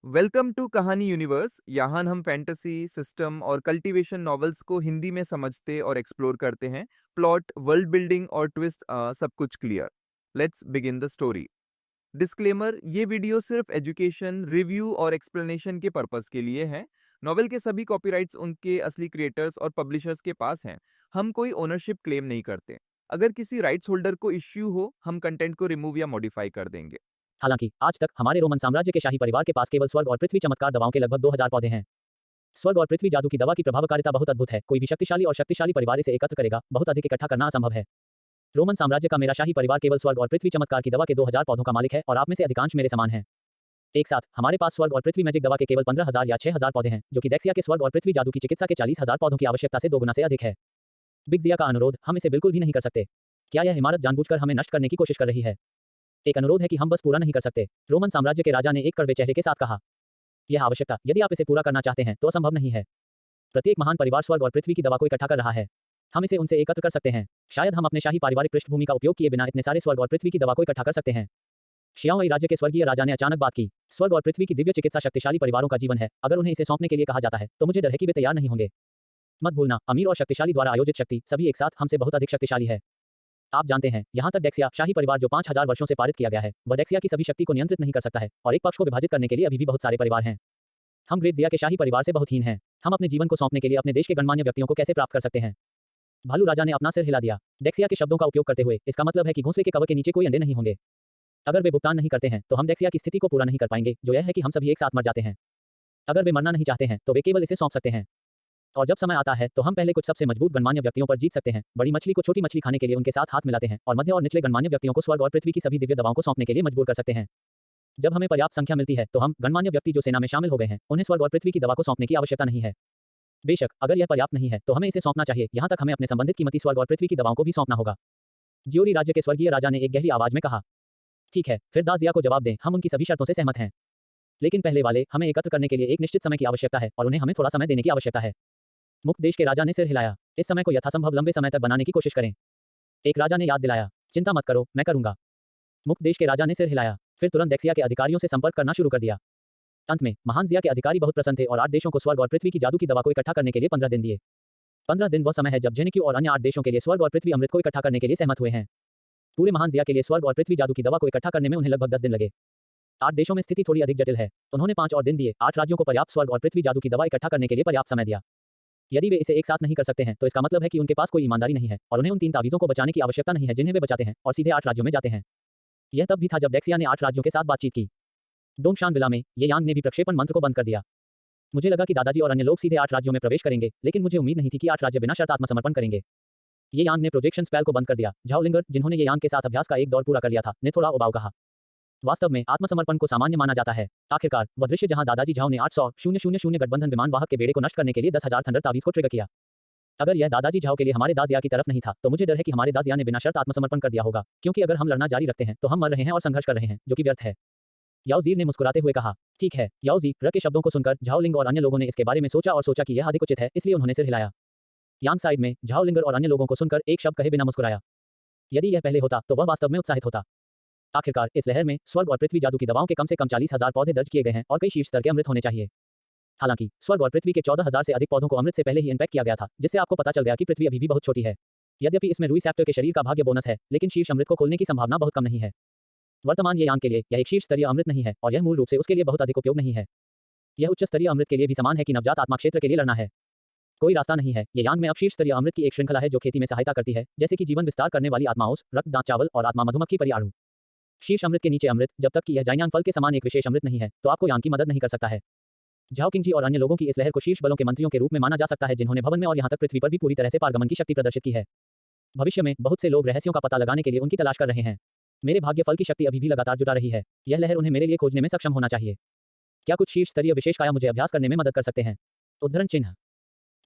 Welcome to Kahani universe. यहाँ हम fantasy system और कल्टीवेशन नॉवेल्स को हिंदी में समझते और एक्सप्लोर करते हैं। प्लॉट, वर्ल्ड बिल्डिंग और ट्विस्ट, सब कुछ clear. Let's begin the story. Disclaimer: ये वीडियो सिर्फ एजुकेशन, रिव्यू और एक्सप्लेनेशन के पर्पस के लिए है। नॉवेल के सभी कॉपीराइट्स उनके असली क्रिएटर्स और पब्लिशर्स के पास हैं। हम कोई ओनरशिप क्लेम नहीं करते। अगर किसी राइट्स होल्डर को इश्यू हो, हम कंटेंट को रिमूव या मॉडिफाई कर देंगे। हालांकि आज तक हमारे रोमन साम्राज्य के शाही परिवार के पास केवल स्वर्ग और पृथ्वी चमत्कार दवाओं के लगभग 2000 पौधे हैं। स्वर्ग और पृथ्वी जादू की दवा की प्रभावकारिता बहुत अद्भुत है। कोई भी शक्तिशाली परिवार इसे एकत्र करेगा, बहुत अधिक इकट्ठा करना असंभव है। रोमन साम्राज्य का मेरा शाही परिवार केवल स्वर्ग और पृथ्वी चमत्कार की दवा के 2000 पौधों का मालिक है और आप में से अधिकांश मेरे समान हैं। एक साथ हमारे पास स्वर्ग और पृथ्वी मैजिक दवा के केवल 15,000 या 6,000 पौधे हैं, जो कि डेक्सिया के स्वर्ग और पृथ्वी जादू की चिकित्सा के 40,000 पौधों की आवश्यकता से दोगुना से अधिक है। बिग जिया का अनुरोध: हम इसे बिल्कुल भी नहीं कर सकते। क्या यह इमारत जानबूझकर हमें नष्ट करने की कोशिश कर रही है? एक अनुरोध है कि हम बस पूरा नहीं कर सकते। रोमन साम्राज्य के राजा ने एक कड़वे चेहरे के साथ कहा। यह आवश्यकता, यदि आप इसे पूरा करना चाहते हैं तो असंभव नहीं है। प्रत्येक महान परिवार स्वर्ग और पृथ्वी की दवा को इकट्ठा कर रहा है। हम इसे उनसे एकत्र कर सकते हैं। शायद हम अपने शाही पारिवारिक पृष्ठभूमि का उपयोग किए बिना इतने सारे स्वर्ग और पृथ्वी की दवा को इकट्ठा कर सकते हैं। शियाओई राज्य के स्वर्गीय राजा ने अचानक बात की। स्वर्ग और पृथ्वी की दिव्य चिकित्सा शक्तिशाली परिवारों का जीवन है। अगर उन्हें इसे सौंपने के लिए कहा जाता है तो मुझे डर है कि वे तैयार नहीं होंगे। मत भूलना, अमीर और शक्तिशाली द्वारा आयोजित शक्ति सभी एक साथ हमसे बहुत अधिक शक्तिशाली है। आप जानते हैं, यहाँ तक डेक्सिया शाही परिवार जो 5000 वर्षों से पारित किया गया है, वह डेक्सिया की सभी शक्ति को नियंत्रित नहीं कर सकता है और एक पक्ष को विभाजित करने के लिए अभी भी बहुत सारे परिवार हैं। हम ग्रेट जिया के शाही परिवार से बहुत हीन हैं। हम अपने जीवन को सौंपने के लिए अपने देश के गणमान्य व्यक्तियों को कैसे प्राप्त कर सकते हैं? भालू राजा ने अपना सिर हिला दिया। डेक्सिया के शब्दों का उपयोग करते हुए, इसका मतलब है कि घोंसले के कवर के नीचे कोई अंडे नहीं होंगे। अगर वे भुगतान नहीं करते हैं तो हम डेक्सिया की स्थिति को पूरा नहीं कर पाएंगे, जो यह है कि हम सभी एक साथ मर जाते हैं। अगर वे मरना नहीं चाहते हैं तो वे केवल इसे सौंप सकते हैं। और जब समय आता है तो हम पहले कुछ सबसे मजबूत गणमान्य व्यक्तियों पर जीत सकते हैं। बड़ी मछली को छोटी मछली खाने के लिए उनके साथ हाथ मिलाते हैं और मध्य और निचले गणमान्य व्यक्तियों को स्वर्ग और पृथ्वी की सभी दिव्य दवाओं को सौंपने के लिए मजबूर कर सकते हैं। जब हमें पर्याप्त संख्या मिलती है तो हम गणमान्य व्यक्ति जो सेना में शामिल हो गए हैं, उन्हें स्वर्ग और पृथ्वी की दवा को सौंपने की आवश्यकता नहीं है। बेशक अगर यह पर्याप्त नहीं है तो हमें इसे सौंपना चाहिए। यहाँ तक हमें अपने संबंधित कीमती स्वर्ग और पृथ्वी की दवाओं को भी सौंपना होगा। जियोरी राज्य के स्वर्गीय राजा ने एक गहरी आवाज में कहा। ठीक है, फिर दाजिया को जवाब दें, हम उनकी सभी शर्तों से सहमत हैं। लेकिन पहले वाले, हमें एकत्र करने के लिए एक निश्चित समय की आवश्यकता है और उन्हें हमें थोड़ा समय देने की आवश्यकता है। मुक्त देश के राजा ने सिर हिलाया। इस समय को यथासंभव लंबे समय तक बनाने की कोशिश करें। एक राजा ने याद दिलाया। चिंता मत करो, मैं करूंगा। मुक्त देश के राजा ने सिर हिलाया, फिर तुरंत डेक्सिया के अधिकारियों से संपर्क करना शुरू कर दिया। अंत में महान जिया के अधिकारी बहुत प्रसन्न थे और 8 देशों को स्वर्ग और पृथ्वी की जादू की दवा को इकट्ठा करने के लिए 15 दिन दिए। 15 दिन वह समय है जब जेनेक्यू और अन्य 8 देशों के लिए स्वर्ग और पृथ्वी अमृत को इकट्ठा करने के लिए सहमत हुए हैं। पूरे महान जिया के लिए स्वर्ग और पृथ्वी जादू की दवा को इकट्ठा करने में उन्हें लगभग 10 दिन लगे। 8 देशों में स्थिति थोड़ी अधिक जटिल है। उन्होंने 5 और दिन दिए। 8 राज्यों को पर्याप्त स्वर्ग और पृथ्वी जादू की दवा इकट्ठा करने के लिए पर्याप्त समय दिया। यदि वे इसे एक साथ नहीं कर सकते हैं तो इसका मतलब है कि उनके पास कोई ईमानदारी नहीं है और उन्हें उन 3 तावीज़ों को बचाने की आवश्यकता नहीं है जिन्हें वे बचाते हैं, और सीधे 8 राज्यों में जाते हैं। यह तब भी था जब डेक्सिया ने 8 राज्यों के साथ बातचीत की। डोंगशान विला में ये यांग ने भी प्रक्षेपण मंत्र को बंद कर दिया। मुझे लगा कि दादाजी और अन्य लोग सीधे 8 राज्यों में प्रवेश करेंगे, लेकिन मुझे उम्मीद नहीं थी कि 8 राज्य बिना शर्त आत्मसमर्पण करेंगे। ये यांग ने प्रोजेक्शन स्पेल को बंद कर दिया। झाओलिंगर, जिन्होंने ये यांग के साथ अभ्यास का एक दौर पूरा कर लिया था, ने थोड़ा उबाऊ कहा। वास्तव में आत्मसमर्पण को सामान्य माना जाता है। आखिरकार वह दृश्य जहां दादाजी झाओ ने 800,000 गठबंधन विमान वाहक के बेड़े को नष्ट करने के लिए 10,000 थंडर तावीज को ट्रिगर किया। अगर यह दादाजी झाओ के लिए हमारे दाजिया की तरफ नहीं था तो मुझे डर है कि हमारे दाजिया ने बिना शर्त आत्मसमर्पण कर दिया होगा, क्योंकि अगर हम लड़ना जारी रखते हैं तो हम मर रहे हैं और संघर्ष कर रहे हैं, जो कि व्यर्थ है। याओजीर ने मुस्कुराते हुए कहा। ठीक है, याओजी र के शब्दों को सुनकर झाओलिंग और अन्य लोगों ने इसके बारे में सोचा और सोचा कि यह अधिक उचित है, इसलिए उन्होंने सिर हिलाया। यांग साइड में झाओलिंगर और अन्य लोगों को सुनकर एक शब्द कहे बिना मुस्कुराया। यदि यह पहले होता तो वह वास्तव में उत्साहित होता। आखिरकार इस लहर में स्वर्ग और पृथ्वी जादू की दवाओं के कम से कम 40,000 पौधे दर्ज किए गए हैं और कई शीर्ष स्तर के अमृत होने चाहिए। हालांकि स्वर्ग और पृथ्वी के 14,000 से अधिक पौधों को अमृत से पहले ही इनपैक्ट किया गया था, जिससे आपको पता चल गया कि पृथ्वी अभी भी बहुत छोटी है। यद्यपि इसमें रूई सैप्टर के शरीर का भाग्य बोनस है, लेकिन शीर्ष अमृत को खोलने की संभावना बहुत कम नहीं है। वर्तमान ये यांग के लिए यह एक शीर्ष स्तरीय अमृत नहीं है और यह मूल रूप से उसके लिए बहुत अधिक उपयोग नहीं है। यह उच्च स्तरीय अमृत के लिए भी समान है कि नवजात आत्मा क्षेत्र के लिए लड़ना है। कोई रास्ता नहीं है। ये यांग में अब शीर्ष स्तरीय अमृत की एक श्रृंखला है जो खेती में सहायता करती है, जैसे कि जीवन विस्तार करने वाली आत्माओं, रक्त दांत चावल और आत्मा मधुमक्खी परियाणु। शीर्ष अमृत के नीचे अमृत, जब तक कि यह जाइयांग फल के समान एक विशेष अमृत नहीं है, तो आपको यांग की मदद नहीं कर सकता है। झाओ किंग जी और अन्य लोगों की इस लहर को शीर्ष बलों के मंत्रियों के रूप में माना जा सकता है, जिन्होंने भवन में और यहां तक पृथ्वी पर भी पूरी तरह से पारगमन की शक्ति प्रदर्शित की है। भविष्य में बहुत से लोग रहस्यों का पता लगाने के लिए उनकी तलाश कर रहे हैं। मेरे भाग्य फल की शक्ति अभी भी लगातार जुटा रही है। यह लहर उन्हें मेरे लिए खोजने में सक्षम होना चाहिए। क्या कुछ शीर्ष स्तरीय विशेष काया मुझे अभ्यास करने में मदद कर सकते हैं? उद्धरण चिन्ह।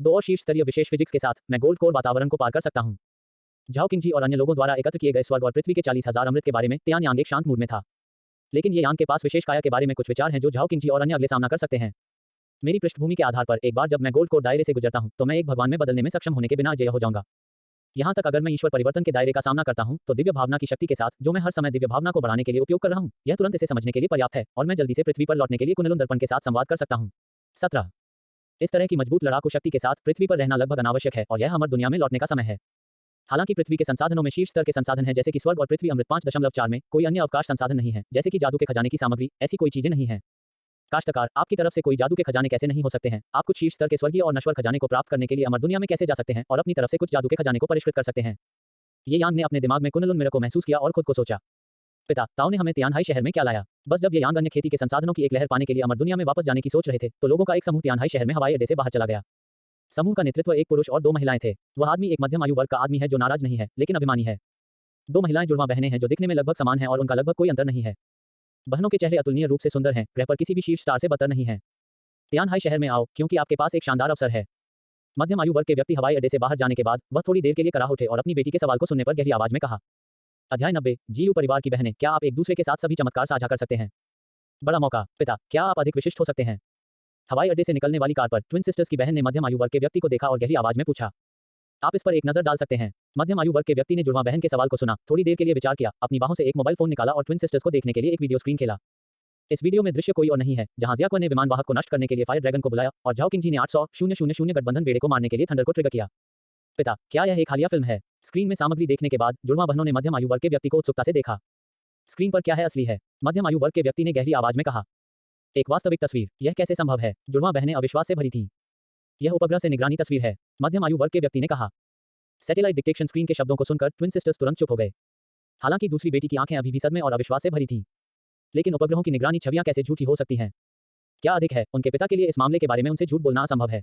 2 और शीर्ष स्तरीय विशेष फिजिक्स के साथ मैं गोल्ड कोर वातावरण को पार कर सकता हूं। झाओ किंग जी और अन्य लोगों द्वारा एकत्र किए गए स्वर्ग और पृथ्वी के 40,000 अमृत के बारे में तियान यांग एक शांत मूड में था। लेकिन ये यांग के पास विशेष काया के बारे में कुछ विचार हैं जो झाओ किंग जी और अन्य अगले सामना कर सकते हैं। मेरी पृष्ठभूमि के आधार पर एक बार जब मैं गोल्ड कोर दायरे से गुजरता हूं तो मैं एक भगवान में बदलने में सक्षम होने के बिना अजेय हो जाऊंगा। यहाँ तक अगर मैं ईश्वर परिवर्तन के दायरे का सामना करता हूँ, तो दिव्य भावना की शक्ति के साथ जो मैं हर समय दिव्य भावना को बढ़ाने के लिए उपयोग कर रहा हूँ, यह तुरंत इसे समझने के लिए पर्याप्त है और मैं जल्दी से पृथ्वी पर लौटने के लिए कुंडलिनी दर्पण के साथ संवाद कर सकता हूँ। 17 इस तरह की मजबूत लड़ाकू शक्ति के साथ पृथ्वी पर रहना लगभग अनावश्यक है और यह अमर दुनिया में लौटने का समय है। हालांकि पृथ्वी के संसाधनों में शीर्ष स्तर के संसाधन हैं, जैसे कि स्वर्ग और पृथ्वी अमृत 5.4 में कोई अन्य अवकाश संसाधन नहीं है, जैसे कि जादू के खजाने की सामग्री, ऐसी कोई चीजें नहीं है। काश्तकार, आपकी तरफ से कोई जादू के खजाने कैसे नहीं हो सकते हैं? आप कुछ शीर्ष स्तर के स्वर्गीय और नश्वर खजाने को प्राप्त करने के लिए अमर दुनिया में कैसे जा सकते हैं और अपनी तरफ से कुछ जादू के खजाने को परिष्कृत कर सकते हैं? ये यांग ने अपने दिमाग में कुंडलिनी मिरर को महसूस किया और खुद को सोचा, पिता, ताऊ ने हमें तियानहाई शहर में क्या लाया? बस जब ये यांग अन्य खेती के संसाधनों की एक लहर पाने के लिए अमर दुनिया में वापस जाने की सोच रहे थे, तो लोगों का एक समूह तियानहाई शहर में हवाई अड्डे से बाहर चला गया। समूह का नेतृत्व एक पुरुष और 2 महिलाएं थे। वह आदमी एक मध्यम आयु वर्ग का आदमी है जो नाराज नहीं है, लेकिन अभिमानी है। 2 महिलाएं जुड़वा बहनें हैं जो दिखने में लगभग समान हैं और उनका लगभग कोई अंतर नहीं है। बहनों के चेहरे अतुलनीय रूप से सुंदर हैं, ग्रह पर किसी भी शीर्ष स्टार से बदतर नहीं है। तियानहाई शहर में आओ, क्योंकि आपके पास एक शानदार अवसर है। मध्यम आयु वर्ग के व्यक्ति हवाई अड्डे से बाहर जाने के बाद वह थोड़ी देर के लिए कराह उठे और अपनी बेटी के सवाल को सुनने पर गहरी आवाज में कहा, अध्याय 90 जीयू परिवार की बहनें, क्या आप एक दूसरे के साथ सभी चमत्कार साझा कर सकते हैं? बड़ा मौका, पिता, क्या आप अधिक विशिष्ट हो सकते हैं? हवाई अड्डे से निकलने वाली कार पर ट्विन सिस्टर्स की बहन ने मध्यम आयु वर्ग के व्यक्ति को देखा और गहरी आवाज में पूछा, आप इस पर एक नजर डाल सकते हैं? मध्यम आयु वर्ग के व्यक्ति ने जुड़वा बहन के सवाल को सुना, थोड़ी देर के लिए विचार किया, अपनी बाहों से एक मोबाइल फोन निकाला और ट्विन सिस्टर्स को देखने के लिए एक वीडियो स्क्रीन खेला। इस वीडियो में दृश्य कोई और नहीं है, जहां जियाक्वा ने विमान वाहक को नष्ट करने के लिए फायर ड्रैगन को बुलाया और झाओ किंगजी ने 800,000 गठबंधन बेड़े को मारने के लिए थंडर को ट्रिगर किया। पिता, क्या यह एक हालिया फिल्म है? स्क्रीन में सामग्री देखने के बाद जुड़वा बहनों ने मध्यम आयु वर्ग के व्यक्ति को उत्सुकता से देखा। स्क्रीन पर क्या है असली है? मध्यम आयु वर्ग के व्यक्ति ने गहरी आवाज में कहा, एक वास्तविक तस्वीर, यह कैसे संभव है? जुड़वा बहनें अविश्वास से भरी थीं। यह उपग्रह से निगरानी तस्वीर है, मध्यम आयु वर्ग के व्यक्ति ने कहा। सैटेलाइट डिटेक्शन स्क्रीन के शब्दों को सुनकर ट्विन सिस्टर्स तुरंत चुप हो गए। हालांकि दूसरी बेटी की आंखें अभी भी सदमे और अविश्वास से भरी थीं। लेकिन उपग्रहों की निगरानी छवियां कैसे झूठी हो सकती हैं? क्या अधिक है, उनके पिता के लिए इस मामले के बारे में उनसे झूठ बोलना असंभव है।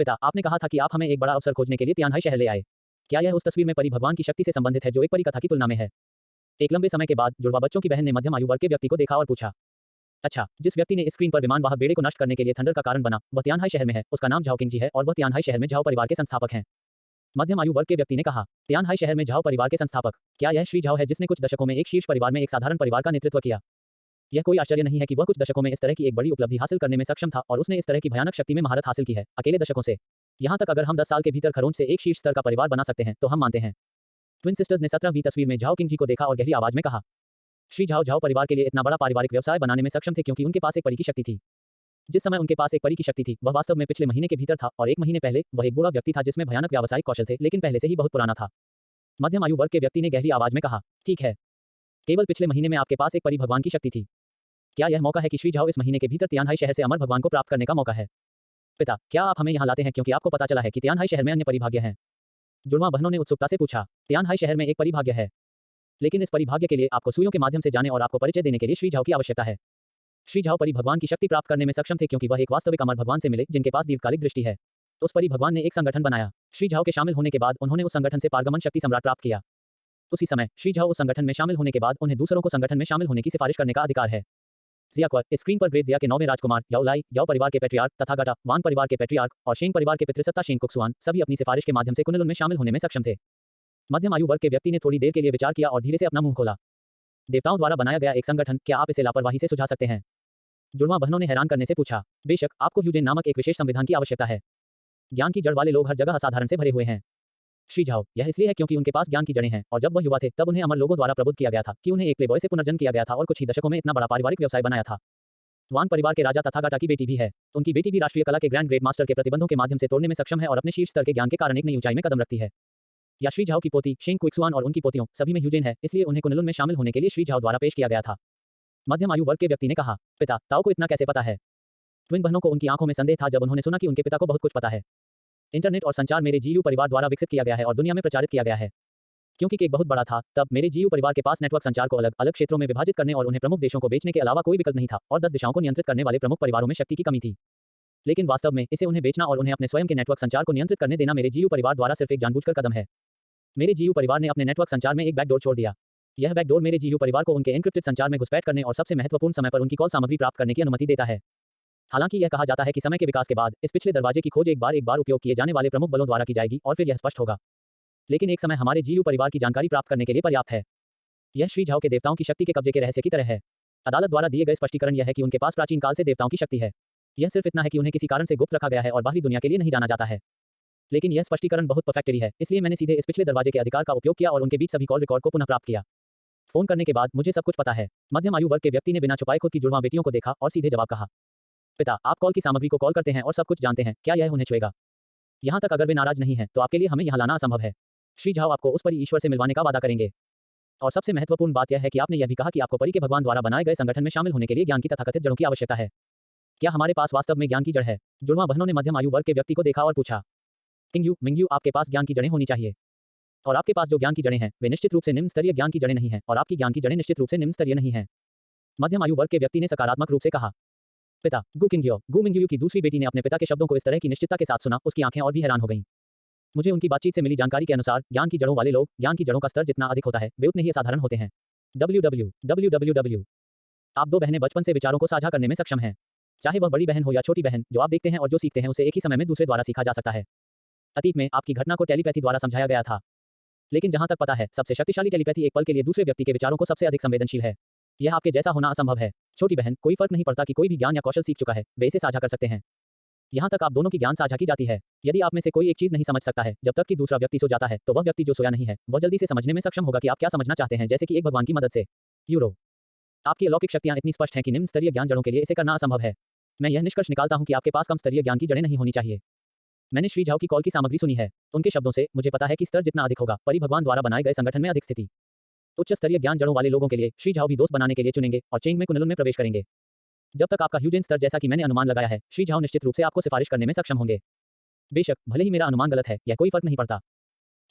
पिता, आपने कहा था कि आप हमें एक बड़ा अवसर खोजने के लिए तियानहाई शहर ले आए। क्या यह उस तस्वीर में परी भगवान की शक्ति से संबंधित है जो एक परी कथा की तुलना में है? एक लंबे समय के बाद जुड़वा बच्चों की बहन ने मध्यम आयु वर्ग के व्यक्ति को देखा और पूछा, अच्छा, जिस व्यक्ति ने इस स्क्रीन पर विमान वाहक बेड़े को नष्ट करने के लिए थंडर का कारण बना, वह तियानहाई शहर में है, उसका नाम झाओ किंगजी है और वह तियानहाई शहर में झाओ परिवार के संस्थापक हैं। मध्यम आयु वर्ग के व्यक्ति ने कहा, तियानहाई शहर में झाओ परिवार के संस्थापक, क्या यह श्री झाओ है जिसने कुछ दशकों में एक शीर्ष परिवार में एक साधारण परिवार का नेतृत्व किया? यह कोई आश्चर्य नहीं है कि वह कुछ दशकों में इस तरह की एक बड़ी उपलब्धि हासिल करने में सक्षम था और उसने इस तरह की भयानक शक्ति में महारत हासिल की है, अकेले दशकों से। यहाँ तक अगर हम 10 साल के भीतर खरोंच से एक शीर्ष स्तर का परिवार बना सकते हैं, तो हम मानते हैं। ट्विन सिस्टर्स ने 17वीं तस्वीर में झाओ किंगजी को देखा और गहरी आवाज में कहा, श्री झाओ झाओ परिवार के लिए इतना बड़ा पारिवारिक व्यवसाय बनाने में सक्षम थे क्योंकि उनके पास एक परी की शक्ति थी। जिस समय उनके पास एक परी की शक्ति थी, वह वास्तव में पिछले महीने के भीतर था और 1 महीने पहले वह एक बूढ़ा व्यक्ति था जिसमें भयानक व्यावसायिक कौशल थे, लेकिन पहले से ही बहुत पुराना था। मध्यम आयु वर्ग के व्यक्ति ने गहरी आवाज में कहा, ठीक है, केवल पिछले महीने में आपके पास एक परी भगवान की शक्ति थी। क्या यह मौका है कि श्री झाओ इस महीने के भीतर तियानहाई शहर से अमर भगवान को प्राप्त करने का मौका है? पिता, क्या आप हमें यहाँ लाते हैं क्योंकि आपको पता चला है कि तियानहाई शहर में अन्य परिभाग्य हैं? जुड़वा बहनों ने उत्सुकता से पूछा, तियानहाई शहर में एक परिभाग्य है, लेकिन इस परिभाग्य के लिए आपको सुइयों के माध्यम से जाने और आपको परिचय देने के लिए श्री झाओ की आवश्यकता है। श्री झाओ परी भगवान की शक्ति प्राप्त करने में सक्षम थे क्योंकि वह एक वास्तविक अमर भगवान से मिले जिनके पास दीर्घकालिक दृष्टि है। उस परी भगवान ने एक संगठन बनाया। श्री झाओ के शामिल होने के बाद उन्होंने उस संगठन से पारगमन शक्ति सम्राट प्राप्त किया। उसी समय श्री झाओ उस संगठन में शामिल होने के बाद उन्हें दूसरों को संगठन में शामिल होने की सिफारिश करने का अधिकार है। जियाक्वा, स्क्रीन पर ग्रेट जिया के 9वें राजकुमार याओ लाई, याओ परिवार के पैट्रियार्क तथागता, वांग परिवार के पैट्रियार्क और शेंग परिवार के पितृसत्ता शेंग कुक्सुआन सभी अपनी सिफारिश के माध्यम से कुनलुन में शामिल होने में सक्षम थे। मध्यम आयु वर्ग के व्यक्ति ने थोड़ी देर के लिए विचार किया और धीरे से अपना मुंह खोला। देवताओं द्वारा बनाया गया एक संगठन, क्या आप इसे लापरवाही से सुझा सकते हैं? जुड़वा बहनों ने हैरान करने से पूछा, बेशक, आपको ह्यूजेन नामक एक विशेष संविधान की आवश्यकता है। ज्ञान की जड़ वाले लोग हर जगह असाधारण से भरे हुए हैं। श्री झाओ, यह इसलिए है क्योंकि उनके पास ज्ञान की जड़ें हैं और जब वह युवा थे तब उन्हें अमर लोगों द्वारा प्रबुद्ध किया गया था कि उन्हें एक प्लेबॉय से पुनर्जन्म किया गया था और कुछ ही दशकों में इतना बड़ा पारिवारिक व्यवसाय बनाया था। वांग परिवार के राजा तथागता की बेटी भी है। उनकी बेटी भी राष्ट्रीय कला के ग्रैंड ग्रेड मास्टर के प्रतिबंधों के माध्यम से तोड़ने में सक्षम है और अपने शीर्ष स्तर के ज्ञान के कारण एक नई ऊंचाई में कदम रखती है। या श्री झाओ की पोती शेंग कुक्सुआन और उनकी पोतियों सभी में ह्यूजेन है, इसलिए उन्हें कुनलुन में शामिल होने के लिए श्री झाओ द्वारा पेश किया गया था। मध्यम आयु वर्ग के व्यक्ति ने कहा, पिता, ताऊ को इतना कैसे पता है? ट्विन बहनों को उनकी आंखों में संदेह था जब उन्होंने सुना कि उनके पिता को बहुत कुछ पता है। इंटरनेट और संचार मेरे जीयू परिवार द्वारा विकसित किया गया है और दुनिया में प्रचारित किया गया है। क्योंकि केक बहुत बड़ा था, तब मेरे जीयू परिवार के पास नेटवर्क संचार को अलग अलग क्षेत्रों में विभाजित करने और उन्हें प्रमुख देशों को बेचने के अलावा कोई विकल्प नहीं था और 10 दिशाओं को नियंत्रित करने वाले प्रमुख परिवारों में शक्ति की कमी थी। लेकिन वास्तव में इसे उन्हें बेचना और उन्हें अपने स्वयं के नेटवर्क संचार को नियंत्रित करने देना मेरे जीयू परिवार द्वारा सिर्फ एक जानबूझकर कदम है। मेरे जीयू परिवार ने अपने नेटवर्क संचार में एक बैकडोर छोड़ दिया। यह बैकडोर मेरे जीयू परिवार को उनके एन्क्रिप्टेड संचार में घुसपैठ करने और सबसे महत्वपूर्ण समय पर उनकी कॉल सामग्री प्राप्त करने की अनुमति देता है। हालांकि यह कहा जाता है कि समय के विकास के बाद इस पिछले दरवाजे की खोज एक बार उपयोग किए जाने वाले प्रमुख बलों द्वारा की जाएगी और फिर यह स्पष्ट होगा। लेकिन एक समय हमारे जीयू परिवार की जानकारी प्राप्त करने के लिए पर्याप्त है। यह श्री झाओ के देवताओं की शक्ति के कब्जे के रहस्य की तरह है। अदालत द्वारा दिए गए स्पष्टीकरण यह है कि उनके पास प्राचीन काल से देवताओं की शक्ति है। यह सिर्फ इतना है कि उन्हें किसी कारण से गुप्त रखा गया है और बाहरी दुनिया के लिए नहीं जाना जाता है। लेकिन यह स्पष्टीकरण बहुत परफेक्टरी है, इसलिए मैंने सीधे इस पिछले दरवाजे के अधिकार का उपयोग किया और उनके बीच सभी कॉल रिकॉर्ड को पुनः प्राप्त किया। फोन करने के बाद मुझे सब कुछ पता है। मध्यम आयु वर्ग के व्यक्ति ने बिना छुपाए खुद की जुड़वां बेटियों को देखा और सीधे जवाब कहा। पिता, आप कॉल की सामग्री को कॉल करते हैं और सब कुछ जानते हैं, क्या यह उन्हें छुएगा? यहाँ तक अगर वे नाराज नहीं हैं, तो आपके लिए हमें यहाँ लाना असंभव है। श्री झाओ आपको उस परी ईश्वर से मिलवाने का वादा करेंगे। और सबसे महत्वपूर्ण बात यह है कि आपने यह भी कहा कि आपको परी के भगवान द्वारा बनाए गए संगठन में शामिल होने के लिए ज्ञान की तथाकथित जड़ों की आवश्यकता है। क्या हमारे पास वास्तव में ज्ञान की जड़ है? जुड़वां बहनों ने मध्यम आयु वर्ग के व्यक्ति को देखा और पूछा। किंग मिंग आपके पास ज्ञान की जड़ें होनी चाहिए। और आपके पास जो ज्ञान की जड़ें हैं, वे निश्चित रूप से निम्न स्तरीय ज्ञान की जड़ें नहीं हैं, और आपकी ज्ञान की जड़ें निश्चित रूप से निम्न स्तरीय नहीं हैं। मध्यम आयु वर्ग के व्यक्ति ने सकारात्मक रूप से कहा। पिता, गु मिंग्यू की दूसरी बेटी ने अपने पिता के शब्दों को इस तरह की निश्चितता के साथ सुना, उसकी आंखें और भी हैरान हो गईं। मुझे उनकी बातचीत से मिली जानकारी के अनुसार ज्ञान की जड़ों वाले लोग, ज्ञान की जड़ों का स्तर जितना अधिक होता है, वे उतने ही असाधारण होते हैं। www आप दो बहनें बचपन से विचारों को साझा करने में सक्षम हैं। चाहे वह बड़ी बहन हो या छोटी बहन, जो आप देखते हैं और जो सीखते हैं उसे एक ही समय में दूसरे द्वारा सीखा जा सकता है। अतीत में आपकी घटना को टेलीपैथी द्वारा समझाया गया था, लेकिन जहां तक पता है, सबसे शक्तिशाली टेलीपैथी एक पल के लिए दूसरे व्यक्ति के विचारों को सबसे अधिक संवेदनशील है। यह आपके जैसा होना असंभव है। छोटी बहन, कोई फर्क नहीं पड़ता कि कोई भी ज्ञान या कौशल सीख चुका है, वे इसे साझा कर सकते हैं। यहाँ तक आप दोनों की ज्ञान साझा की जाती है। यदि आप में से कोई एक चीज नहीं समझ सकता है जब तक कि दूसरा व्यक्ति सो जाता है, तो वह व्यक्ति जो सोया नहीं है, वह जल्दी से समझने में सक्षम होगा कि आप क्या समझना चाहते हैं, जैसे कि एक भगवान की मदद से। यूरो आपकी अलौकिक शक्तियां इतनी स्पष्ट हैं कि निम्न स्तरीय ज्ञान जड़ों के लिए इसे करना असंभव है। मैं यह निष्कर्ष निकालता हूं कि आपके पास कम स्तरीय ज्ञान की जड़ें नहीं होनी चाहिए। मैंने श्री झाओ की कॉल की सामग्री सुनी है। उनके शब्दों से मुझे पता है कि स्तर जितना अधिक होगा, परी भगवान द्वारा बनाए गए संगठन में अधिक स्थिति। उच्च स्तरीय ज्ञान जड़ों वाले लोगों के लिए श्री झाओ भी दोस्त बनाने के लिए चुनेंगे और चेंग में कुनलुन में प्रवेश करेंगे। जब तक आपका ह्यूजेन स्तर जैसा कि मैंने अनुमान लगाया है, श्री झाओ निश्चित रूप से आपको सिफारिश करने में सक्षम होंगे। बेशक भले ही मेरा अनुमान गलत है, यह कोई फर्क नहीं पड़ता।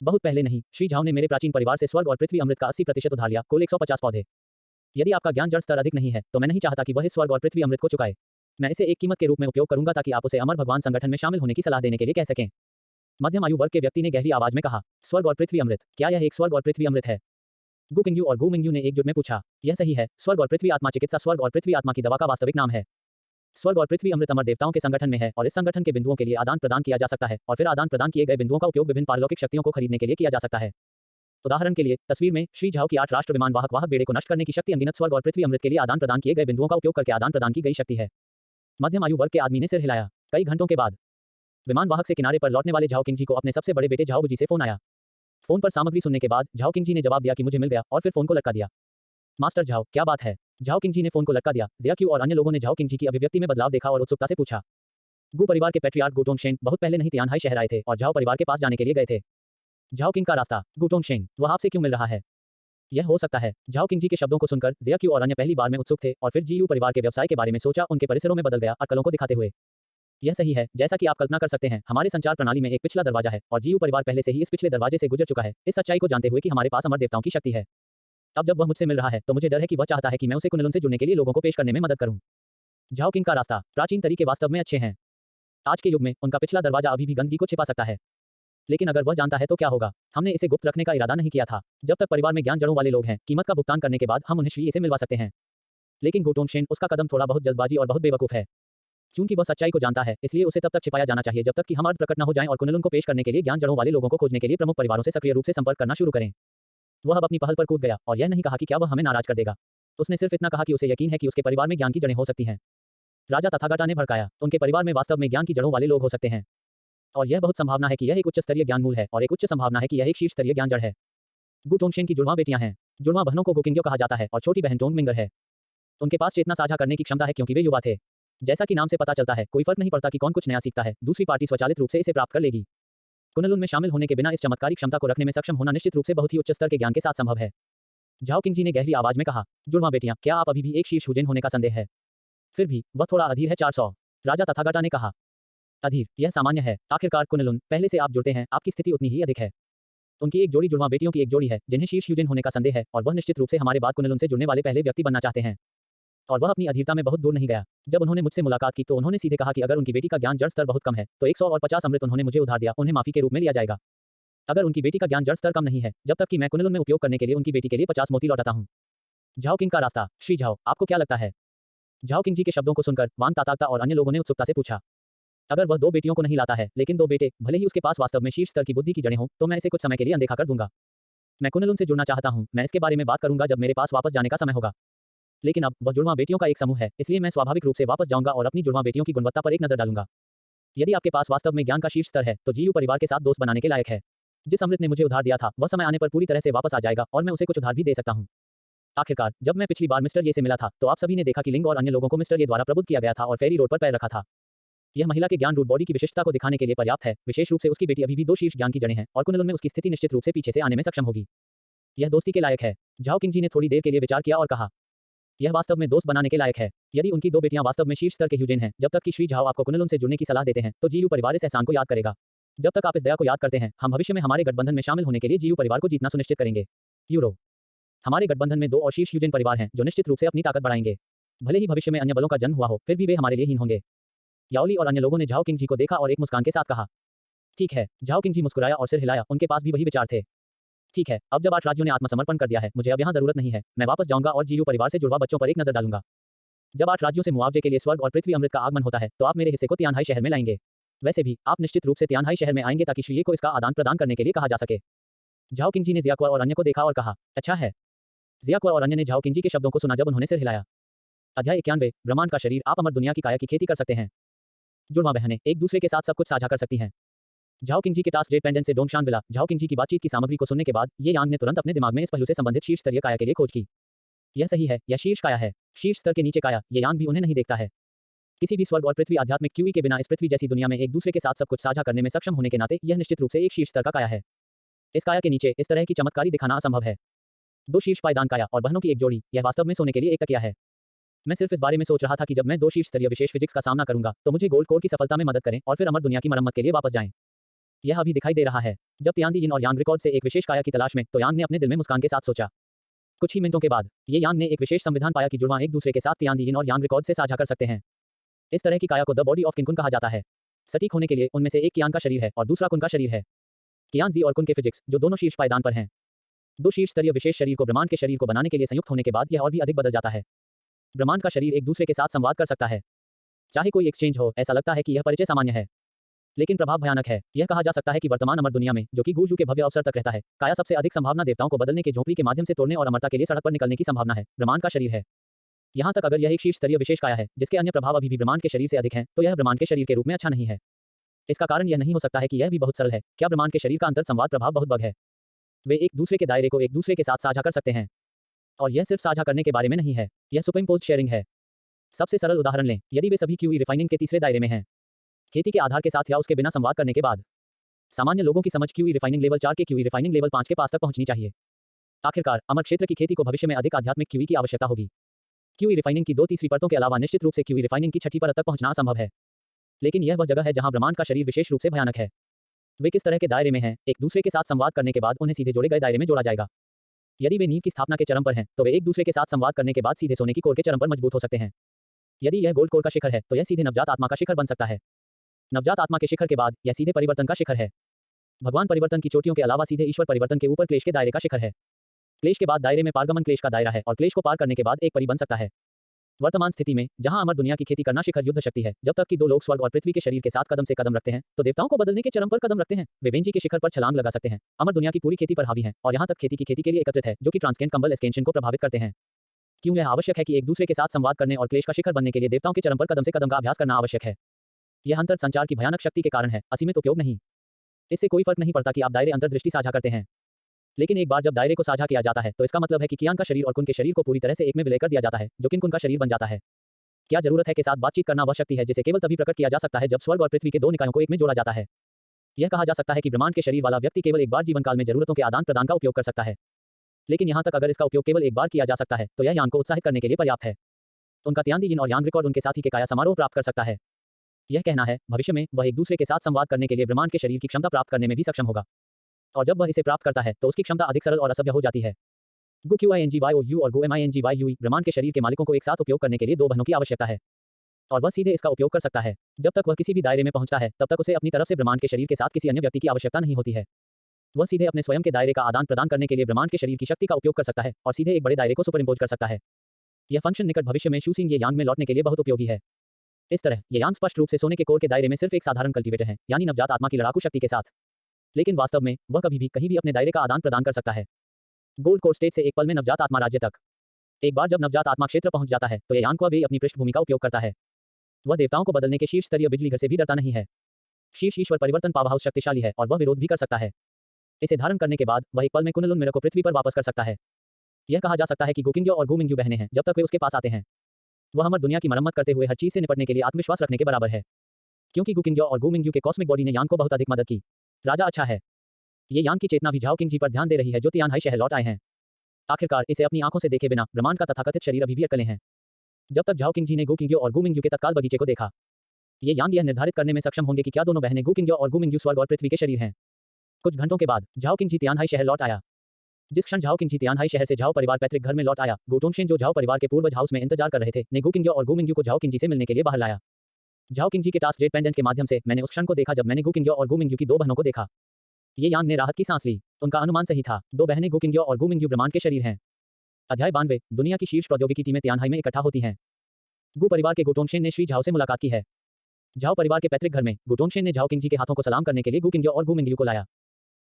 बहुत पहले नहीं, श्री झाओ ने मेरे प्राचीन परिवार से स्वर्ग और पृथ्वी अमृत का 80% उधार लिया, कुल 150 पौधे। यदि आपका ज्ञान जड़ स्तर अधिक नहीं है, तो मैं नहीं चाहता कि वह इस स्वर्ग और पृथ्वी अमृत को चुकाए। मैं इसे एक कीमत के रूप में उपयोग करूंगा ताकि आप उसे अमर भगवान संगठन में शामिल होने की सलाह देने के लिए कह सकें। मध्यम आयु वर्ग के व्यक्ति ने गहरी आवाज में कहा। स्वर्ग और पृथ्वी अमृत, क्या यह एक स्वर्ग और पृथ्वी अमृत है? गु मिंग्यू ने एक जुट में पूछा। यह सही है। स्वर्ग और पृथ्वी आत्मा चिकित्सा स्वर्ग और पृथ्वी आत्मा की दवा का वास्तविक नाम है। स्वर्ग और पृथ्वी अमृत अमर देवताओं के संगठन में है और इस संगठन के बिंदुओं के लिए आदान प्रदान किया जा सकता है और फिर आदान प्रदान किए गए बिंदुओं का उपयोग विभिन्न पारलौकिक शक्तियों को खरीदने के लिए किया जा सकता है। उदाहरण के लिए, तस्वीर में श्री झाओ की 8 राष्ट्र विमान वाहक बेड़े को नष्ट करने की शक्ति अनगिनत स्वर्ग और पृथ्वी अमृत के लिए आदान प्रदान किए गए बिंदुओं का उपयोग करके आदान प्रदान की गई शक्ति है। मध्यम आयु वर्ग के आदमी ने सिर हिलाया। कई घंटों के बाद विमान वाहक से किनारे पर लौटने वाले झाओ किंग जी को अपने सबसे बड़े बेटे झाओ जी से फोन आया। फोन पर सामग्री सुनने के बाद झाओ किंग जी ने जवाब दिया कि मुझे मिल गया, और फिर फोन को लटका दिया। मास्टर झाओ, क्या बात है? झाओ किंग जी ने फोन को लटका दिया। जिया क्यू और अन्य लोगों ने झाओ किंग जी की अभिव्यक्ति में बदलाव देखा और उत्सुकता से पूछा। गु परिवार के पैट्रियार्क गुटोंगशेन बहुत पहले नहीं तियानहाई शहर आए थे और झाओ परिवार के पास जाने के लिए गए थे। झाओ किंग का रास्ता, गुटोंगशेन, वह आपसे क्यों मिल रहा है? यह हो सकता है। झाओ किंग जी के शब्दों को सुनकर जिया क्यू और अन्य पहली बार में उत्सुक थे और फिर जीयू परिवार के व्यवसाय के बारे में सोचा, उनके परिसरों में बदल गया अक्लों को दिखाते हुए। यह सही है। जैसा कि आप कल्पना कर सकते हैं, हमारे संचार प्रणाली में एक पिछला दरवाजा है और जीयू परिवार पहले से ही इस पिछले दरवाजे से गुजर चुका है, इस सच्चाई को जानते हुए कि हमारे पास अमर देवताओं की शक्ति है। अब जब वह मुझसे मिल रहा है, तो मुझे डर है कि वह चाहता है कि मैं उसे कुनलुन से जुड़ने के लिए लोगों को पेश करने में मदद करूं। झाओ किंग का रास्ता, प्राचीन तरीके वास्तव में अच्छे हैं। आज के युग में उनका पिछला दरवाजा अभी भी गंदगी को छिपा सकता है, लेकिन अगर वह जानता है तो क्या होगा? हमने इसे गुप्त रखने का इरादा नहीं किया था। जब तक परिवार में ज्ञान जड़ों वाले लोग हैं, कीमत का भुगतान करने के बाद हम उन्हें श्री इसे मिलवा सकते हैं। लेकिन गुटोंगशेन, उसका कदम थोड़ा बहुत जल्दबाजी और बहुत बेवकूफ है। चूंकि वह सच्चाई को जानता है, इसलिए उसे तब तक छिपाया जाना चाहिए जब तक कि हम अर्ध प्रकट न हो जाएं और कुनलुन को पेश करने के लिए ज्ञान जड़ों वाले लोगों को खोजने के लिए प्रमुख परिवारों से सक्रिय रूप से संपर्क करना शुरू करें। वह अब अपनी पहल पर कूद गया और यह नहीं कहा कि क्या वह हमें नाराज कर देगा। उसने सिर्फ इतना कहा कि उसे यकीन है कि उसके परिवार में ज्ञान की जड़ें हो सकती हैं। राजा तथागता ने भड़काया। उनके परिवार में वास्तव में ज्ञान की जड़ों वाले लोग हो सकते हैं, और यह बहुत संभावना है कि यह एक उच्च स्तरीय ज्ञान मूल है और एक उच्च संभावना है कि यह एक शीर्ष स्तरीय ज्ञान जड़ है। गुटोंगशेन की जुड़वां बेटियां हैं। जुड़वां बहनों को गुकिंग्यो कहा जाता है और छोटी बहन टोंग मिंगर है। उनके पास चेतना साझा करने की क्षमता है क्योंकि वे युवा थे। जैसा कि नाम से पता चलता है, कोई फर्क नहीं पड़ता कि कौन कुछ नया सीखता है, दूसरी पार्टी स्वचालित रूप से इसे प्राप्त कर लेगी। कुनलुन में शामिल होने के बिना इस चमत्कारी क्षमता को रखने में सक्षम होना निश्चित रूप से बहुत ही उच्च स्तर के ज्ञान के साथ संभव है। झाओ किंग जी ने गहरी आवाज में कहा। जुड़वां बेटियां, क्या आप अभी भी एक शीर्ष हुजैन होने का संदेह है? फिर भी वह थोड़ा अधीर है। 400 राजा तथागता ने कहा। अधीर, यह सामान्य है। आखिरकार कुनलुन, पहले से आप जुड़ते हैं, आपकी स्थिति उतनी ही अधिक है। उनकी एक जोड़ी जुड़वां बेटियों की एक जोड़ी है जिन्हें शीर्ष ह्यूजेन होने का संदेह है, और वह निश्चित रूप से हमारे बाद कुनलुन से जुड़ने वाले पहले व्यक्ति बनना चाहते हैं। और वह अपनी अधीरता में बहुत दूर नहीं गया। जब उन्होंने मुझसे मुलाकात की तो उन्होंने सीधे कहा कि अगर उनकी बेटी का ज्ञान जड़ स्तर बहुत कम है, तो 150 अमृत उन्होंने मुझे उधार दिया, उन्हें माफी के रूप में लिया जाएगा। अगर उनकी बेटी का ज्ञान जड़ स्तर कम नहीं है, जब तक कि मैं कुनलुन में उपयोग करने के लिए उनकी बेटी के लिए 50 मोती लौटाता हूं। झाओ किंग का रास्ता, श्री झाओ, आपको क्या लगता है? झाओ किंग जी के शब्दों को सुनकर वांग तातागता और अन्य लोगों ने उत्सुकता से पूछा। अगर वह 2 बेटियों को नहीं लाता है, लेकिन 2 बेटे, भले ही उसके पास वास्तव में शीर्ष स्तर की बुद्धि की जड़ें हों, तो मैं इसे कुछ समय के लिए अनदेखा कर दूंगा। मैं कुनलुन से जुड़ना चाहता हूं, मैं इसके बारे में बात करूंगा जब मेरे पास वापस जाने का समय होगा। लेकिन अब वह जुड़वां बेटियों का एक समूह है, इसलिए मैं स्वाभाविक रूप से वापस जाऊंगा और अपनी जुड़वां बेटियों की गुणवत्ता पर एक नजर डालूंगा। यदि आपके पास वास्तव में ज्ञान का शीर्ष स्तर है तो जीयू परिवार के साथ दोस्त बनाने के लायक है। जिस अमृत ने मुझे उधार दिया था वह समय आने पर पूरी तरह से वापस आ जाएगा और मैं उसे कुछ उधार भी दे सकता हूँ। आखिरकार जब मैं पिछली बार मिस्टर ये से मिला था तो आप सभी ने देखा कि लिंग और अन्य लोगों को मिस्टर ये द्वारा प्रबुद्ध किया गया था और फेरी रोड पर पैर रखा था। यह महिला के ज्ञान रूट बॉडी की विशिष्टता को दिखाने के लिए पर्याप्त है, विशेष रूप से उसकी बेटी अभी भी 2 शीर्ष ज्ञान की जड़ें हैं और कुंडलन में उसकी स्थिति निश्चित रूप से पीछे से आने में सक्षम होगी। यह दोस्ती के लायक है। झाओ किंगजी ने थोड़ी देर के लिए विचार किया और कहा, यह वास्तव में दोस्त बनाने के लायक है। यदि उनकी 2 बेटियां वास्तव में शीर्ष स्तर के ह्यूजेन हैं, जब तक कि श्री झाओ आपको कुंडलन से जुड़ने की सलाह देते हैं, तो जीयू परिवार इस एहसान को याद करेगा। जब तक आप इस दया को याद करते हैं, हम भविष्य में हमारे गठबंधन में शामिल होने के लिए जीयू परिवार को जीतना सुनिश्चित करेंगे। यूरो, हमारे गठबंधन में 2 और शीर्ष ह्यूजेन परिवार हैं जो निश्चित रूप से अपनी ताकत बढ़ाएंगे। भले ही भविष्य में अन्य बलों का जन्म हुआ हो, फिर भी वे हमारे लिए हीन होंगे। याओली और अन्य लोगों ने झाओ किंगजी को देखा और एक मुस्कान के साथ कहा, ठीक है। झाओ किंगजी मुस्कुराया और सिर हिलाया, उनके पास भी वही विचार थे। ठीक है, अब जब 8 राज्यों ने आत्मसमर्पण कर दिया है, मुझे अब यहाँ जरूरत नहीं है। मैं वापस जाऊंगा और जीयू परिवार से जुड़वा बच्चों पर एक नजर डालूंगा। जब 8 राज्यों से मुआवजे के लिए स्वर्ग और पृथ्वी अमृत का आगमन होता है तो आप मेरे हिस्से को तियानहाई शहर में लाएंगे। वैसे भी आप निश्चित रूप से तियानहाई शहर में आएंगे ताकि श्रीये को इसका आदान प्रदान करने के लिए कहा जा सके। झाओ किंगजी ने जियाकुआ और अन्य को देखा और कहा, अच्छा है। जियाकुआ और अन्य ने झाओ किंगजी के शब्दों को सुना जब उन्होंने सिर हिलाया। अध्याय 91, ब्रह्मांड का शरीर। आप अमर दुनिया की काया की खेती कर सकते हैं। जुड़वा बहनें एक दूसरे के साथ सब कुछ साझा कर सकती हैं। झाओ किंगजी के टास्क जेट पेंडेंट से डोंगशान मिला। झाओ किंगजी की बातचीत की सामग्री को सुनने के बाद ये यांग ने तुरंत अपने दिमाग में इस पहलू से संबंधित शीर्ष स्तरीय काया के लिए खोज की। यह सही है, यह शीर्ष काया है। शीर्ष स्तर के नीचे काया, ये यांग भी उन्हें नहीं देखता है। किसी भी स्वर्ग और पृथ्वी आध्यात्मिक क्यूई के बिना इस पृथ्वी जैसी दुनिया में एक दूसरे के साथ सब कुछ साझा करने में सक्षम होने के नाते यह निश्चित रूप से एक शीर्ष स्तर का काया है। इस काया के नीचे इस तरह की चमत्कारी दिखाना असंभव है। 2 शीर्ष पायदान काया और बहनों की एक जोड़ी, यह वास्तव में सोने के लिए एक तकिया है। मैं सिर्फ इस बारे में सोच रहा था कि जब मैं 2 शीर्ष स्तरीय विशेष फिजिक्स का सामना करूंगा तो मुझे गोल्ड कोर की सफलता में मदद करें और फिर अमर दुनिया की मरम्मत के लिए वापस जाएं। यह अभी दिखाई दे रहा है। जब तियानदी यिन और यांग रिकॉर्ड से एक विशेष काया की तलाश में, तो यांग ने अपने दिल में मुस्कान के साथ सोचा। कुछ ही मिनटों के बाद ये यांग ने एक विशेष संविधान पाया कि जुड़वा एक दूसरे के साथ तियानदी यिन और यांग रिकॉर्ड से साझा कर सकते हैं। इस तरह की काया को द बॉडी ऑफ किनकुन कहा जाता है। सटीक होने के लिए उनमें से एक कियान का शरीर है और दूसरा कुन का शरीर है। कियान जी और कुन के फिजिक्स जो दोनों शीर्ष पायदान पर हैं। 2 शीर्ष स्तरीय विशेष शरीर को ब्रह्मांड के शरीर को बनाने के लिए संयुक्त होने के बाद यह और भी अधिक बदल जाता है। ब्रह्मांड का शरीर एक दूसरे के साथ संवाद कर सकता है। चाहे कोई एक्सचेंज हो, ऐसा लगता है कि यह परिचय सामान्य है, लेकिन प्रभाव भयानक है। यह कहा जा सकता है कि वर्तमान अमर दुनिया में, जो कि गुजू के भव्य अवसर तक रहता है, काया सबसे अधिक संभावना देवताओं को बदलने के झोंपड़ी के माध्यम से तोड़ने और अमरता के लिए सड़क पर निकलने की संभावना है। ब्रह्मांड का शरीर है। यहाँ तक अगर यह एक शीर्ष स्तरीय विशेष काया है जिसके अन्य प्रभाव अभी भी ब्रह्मांड के शरीर से अधिक हैं, तो यह ब्रह्मांड के शरीर के रूप में अच्छा नहीं है। इसका कारण यह नहीं हो सकता है कि यह भी बहुत सरल है। क्या ब्रह्मांड के शरीर का अंतर संवाद प्रभाव बहुत बग है? वे एक दूसरे के दायरे को एक दूसरे के साथ साझा कर सकते हैं। और यह सिर्फ साझा करने के बारे में नहीं है, यह सुपरइम्पोज्ड शेयरिंग है। सबसे सरल उदाहरण लें, यदि वे सभी क्यूई रिफाइनिंग के तीसरे दायरे में हैं, खेती के आधार के साथ या उसके बिना संवाद करने के बाद, सामान्य लोगों की समझ क्यूई रिफाइनिंग लेवल 4 के क्यूई रिफाइनिंग लेवल 5 के पास तक पहुंचनी चाहिए। आखिरकार अमर क्षेत्र की खेती को भविष्य में अधिक आध्यात्मिक क्यूई की आवश्यकता होगी। क्यूई रिफाइनिंग की 2 तीसरी परतों के अलावा निश्चित रूप से क्यूई रिफाइनिंग की छठी परत तक पहुंचना असंभव है। लेकिन यह वह जगह है जहां ब्रह्मांड का शरीर विशेष रूप से भयानक है। वे किस तरह के दायरे में हैं? एक दूसरे के साथ संवाद करने के बाद उन्हें सीधे जोड़े गए दायरे में जोड़ा जाएगा। यदि वे नींव की स्थापना के चरम पर हैं, तो वे एक दूसरे के साथ संवाद करने के बाद सीधे सोने की कोर के चरम पर मजबूत हो सकते हैं। यदि यह गोल्ड कोर का शिखर है, तो यह सीधे नवजात आत्मा का शिखर बन सकता है। नवजात आत्मा के शिखर के बाद यह सीधे परिवर्तन का शिखर है। भगवान परिवर्तन की चोटियों के अलावा सीधे ईश्वर परिवर्तन के ऊपर क्लेश के दायरे का शिखर है। क्लेश के बाद दायरे में पारगमन क्लेश का दायरा है और क्लेश को पार करने के बाद एक परी बन सकता है। वर्तमान स्थिति में, जहां अमर दुनिया की खेती करना शिखर युद्ध शक्ति है, जब तक कि 2 लोग स्वर्ग और पृथ्वी के शरीर के साथ कदम से कदम रखते हैं, तो देवताओं को बदलने के चरम पर कदम रखते हैं। वे वेंजी के शिखर पर छलांग लगा सकते हैं, अमर दुनिया की पूरी खेती पर हावी हैं और यहां तक खेती की खेती के लिए एकत्रित है, जो कि ट्रांसकेंट कंबल एस्केंशन को प्रभावित करते हैं। क्यों यह आवश्यक है कि एक दूसरे के साथ संवाद करने और क्लेश का शिखर बनने के लिए देवताओं के चरम पर कदम से कदम का अभ्यास करना आवश्यक है? यह अंतर संचार की भयानक शक्ति के कारण है, असीमित उपयोग नहीं। इससे कोई फर्क नहीं पड़ता कि आप दायरे अंतर्दृष्टि साझा करते हैं। लेकिन एक बार जब दायरे को साझा किया जाता है, तो इसका मतलब है कि कियान का शरीर और कुन के शरीर को पूरी तरह से एक में विलय कर दिया जाता है, जो कि कुन का शरीर बन जाता है। क्या जरूरत है के साथ बातचीत करना वह शक्ति है जिसे केवल तभी प्रकट किया जा सकता है जब स्वर्ग और पृथ्वी के 2 निकायों को एक में जोड़ा जाता है। यह कहा जा सकता है कि ब्रह्मांड के शरीर वाला व्यक्ति केवल एक बार जीवन काल में जरूरतों के आदान प्रदान का उपयोग कर सकता है। लेकिन यहाँ तक अगर इसका उपयोग केवल एक बार किया जा सकता है, तो यह यांग को उत्साहित करने के लिए पर्याप्त है। उनका तियानदी यिन और यांग रिकॉर्ड उनके साथी के काया समारोह प्राप्त कर सकता है। यह कहना है, भविष्य में वह एक दूसरे के साथ संवाद करने के लिए ब्रह्मांड के शरीर की क्षमता प्राप्त करने में भी सक्षम होगा। और जब वह इसे प्राप्त करता है, तो उसकी क्षमता अधिक सरल और असभ्य हो जाती है। गो QINGYOU और गो MINGYUE ब्रह्मांड के शरीर के मालिकों को एक साथ उपयोग करने के लिए 2 बहनों की आवश्यकता है, और वह सीधे इसका उपयोग कर सकता है। जब तक वह किसी भी दायरे में पहुंचता है, तब तक उसे अपनी तरफ से ब्रह्मांड के शरीर के साथ किसी अन्य व्यक्ति की आवश्यकता नहीं होती है। वह सीधे अपने स्वयं के दायरे का आदान प्रदान करने के लिए ब्रह्मांड के शरीर की शक्ति का उपयोग कर सकता है और सीधे एक बड़े दायरे को सुपरइम्पोज कर सकता है। यह फंक्शन निकट भविष्य में शूसिंग ये यांग में लौटने के लिए बहुत उपयोगी है। इस तरह ये यांग स्पष्ट रूप से सोने के कोर के दायरे में सिर्फ एक साधारण कल्टीवेटर है, यानी नवजात आत्मा की लड़ाकू शक्ति के साथ। लेकिन वास्तव में वह कभी भी कहीं भी अपने दायरे का आदान प्रदान कर सकता है। गोल्ड कोर स्टेट से एक पल में नवजात आत्मा राज्य तक। एक बार जब नवजात आत्मा क्षेत्र पहुंच जाता है, तो ये यांग को वे अपनी पृष्ठभूमि का उपयोग करता है। वह देवताओं को बदलने के शीर्ष स्तरीय बिजली घर से भी डरता नहीं है। शीर्ष ईश्वर परिवर्तन पावरहाउस शक्तिशाली है और वह विरोध भी कर सकता है। इसे धारण करने के बाद वह एक पल में कुनलुन मिरर को पृथ्वी पर वापस कर सकता है। यह कहा जा सकता है कि गुकिंग्यो और गुमिंग्यू बहनें हैं जब तक वे उसके पास आते हैं। वह अमर दुनिया की मरम्मत करते हुए हर चीज से निपटने के लिए आत्मविश्वास रखने के बराबर है। क्योंकि गुकिंग्यो और गुमिंग्यू के कॉस्मिक बॉडी ने यान को बहुत अधिक मदद की। राजा अच्छा है। ये यान की चेतना भी झाओ किंग जी पर ध्यान दे रही है जो तियानहाई शहर लौट आए हैं। आखिरकार इसे अपनी आंखों से देखे बिना ब्रह्मांड का तथाकथित शरीर अभी भी अकेले हैं। जब तक झाओ किंग जी ने गुकिंग्यो और गुमिंग्यू के तत्काल बगीचे को देखा, ये यान यह निर्धारित करने में सक्षम होंगे कि क्या दोनों बहनें गुकिंग्यो और गुमिंग्यू स्वर्ग और पृथ्वी के शरीर हैं। कुछ घंटों के बाद झाओ किंग जी तियानहाई शहर लौट आया। जिस क्षण झाओ किंग जी तियानहाई शहर से झाओ परिवार पैतृक घर में लौट आया, गोटोंगशेन जो झाओ परिवार के पूर्वज हाउस में इंतजार कर रहे थे, ने गुकिंग्यो और गुमिंग्यू को झाओ किंग जी से मिलने के लिए बाहर लाया। झाओ किंग जी के टास्क जेट पेंडेंट के माध्यम से मैंने उस क्षण को देखा जब मैंने गुकिंग्यो और गुमिंग्यू की दो बहनों को देखा। ये यान ने राहत की सांस ली। उनका अनुमान सही था, दो बहनें गुकिंग्यो और गुमिंग्यू ब्रह्मांड के शरीर हैं। अध्याय 92 दुनिया की शीर्ष प्रौद्योगिकी टीमें तियानहाई में इकट्ठा होती हैं। गु परिवार के गोटोंगशेन ने श्री झाओ से मुलाकात की है। झाओ परिवार के पैतृक घर में गोटोंगशेन ने झाओ किंग जी के हाथों को सलाम करने के लिए गुकिंग्यो और गुमिंग्यू को लाया।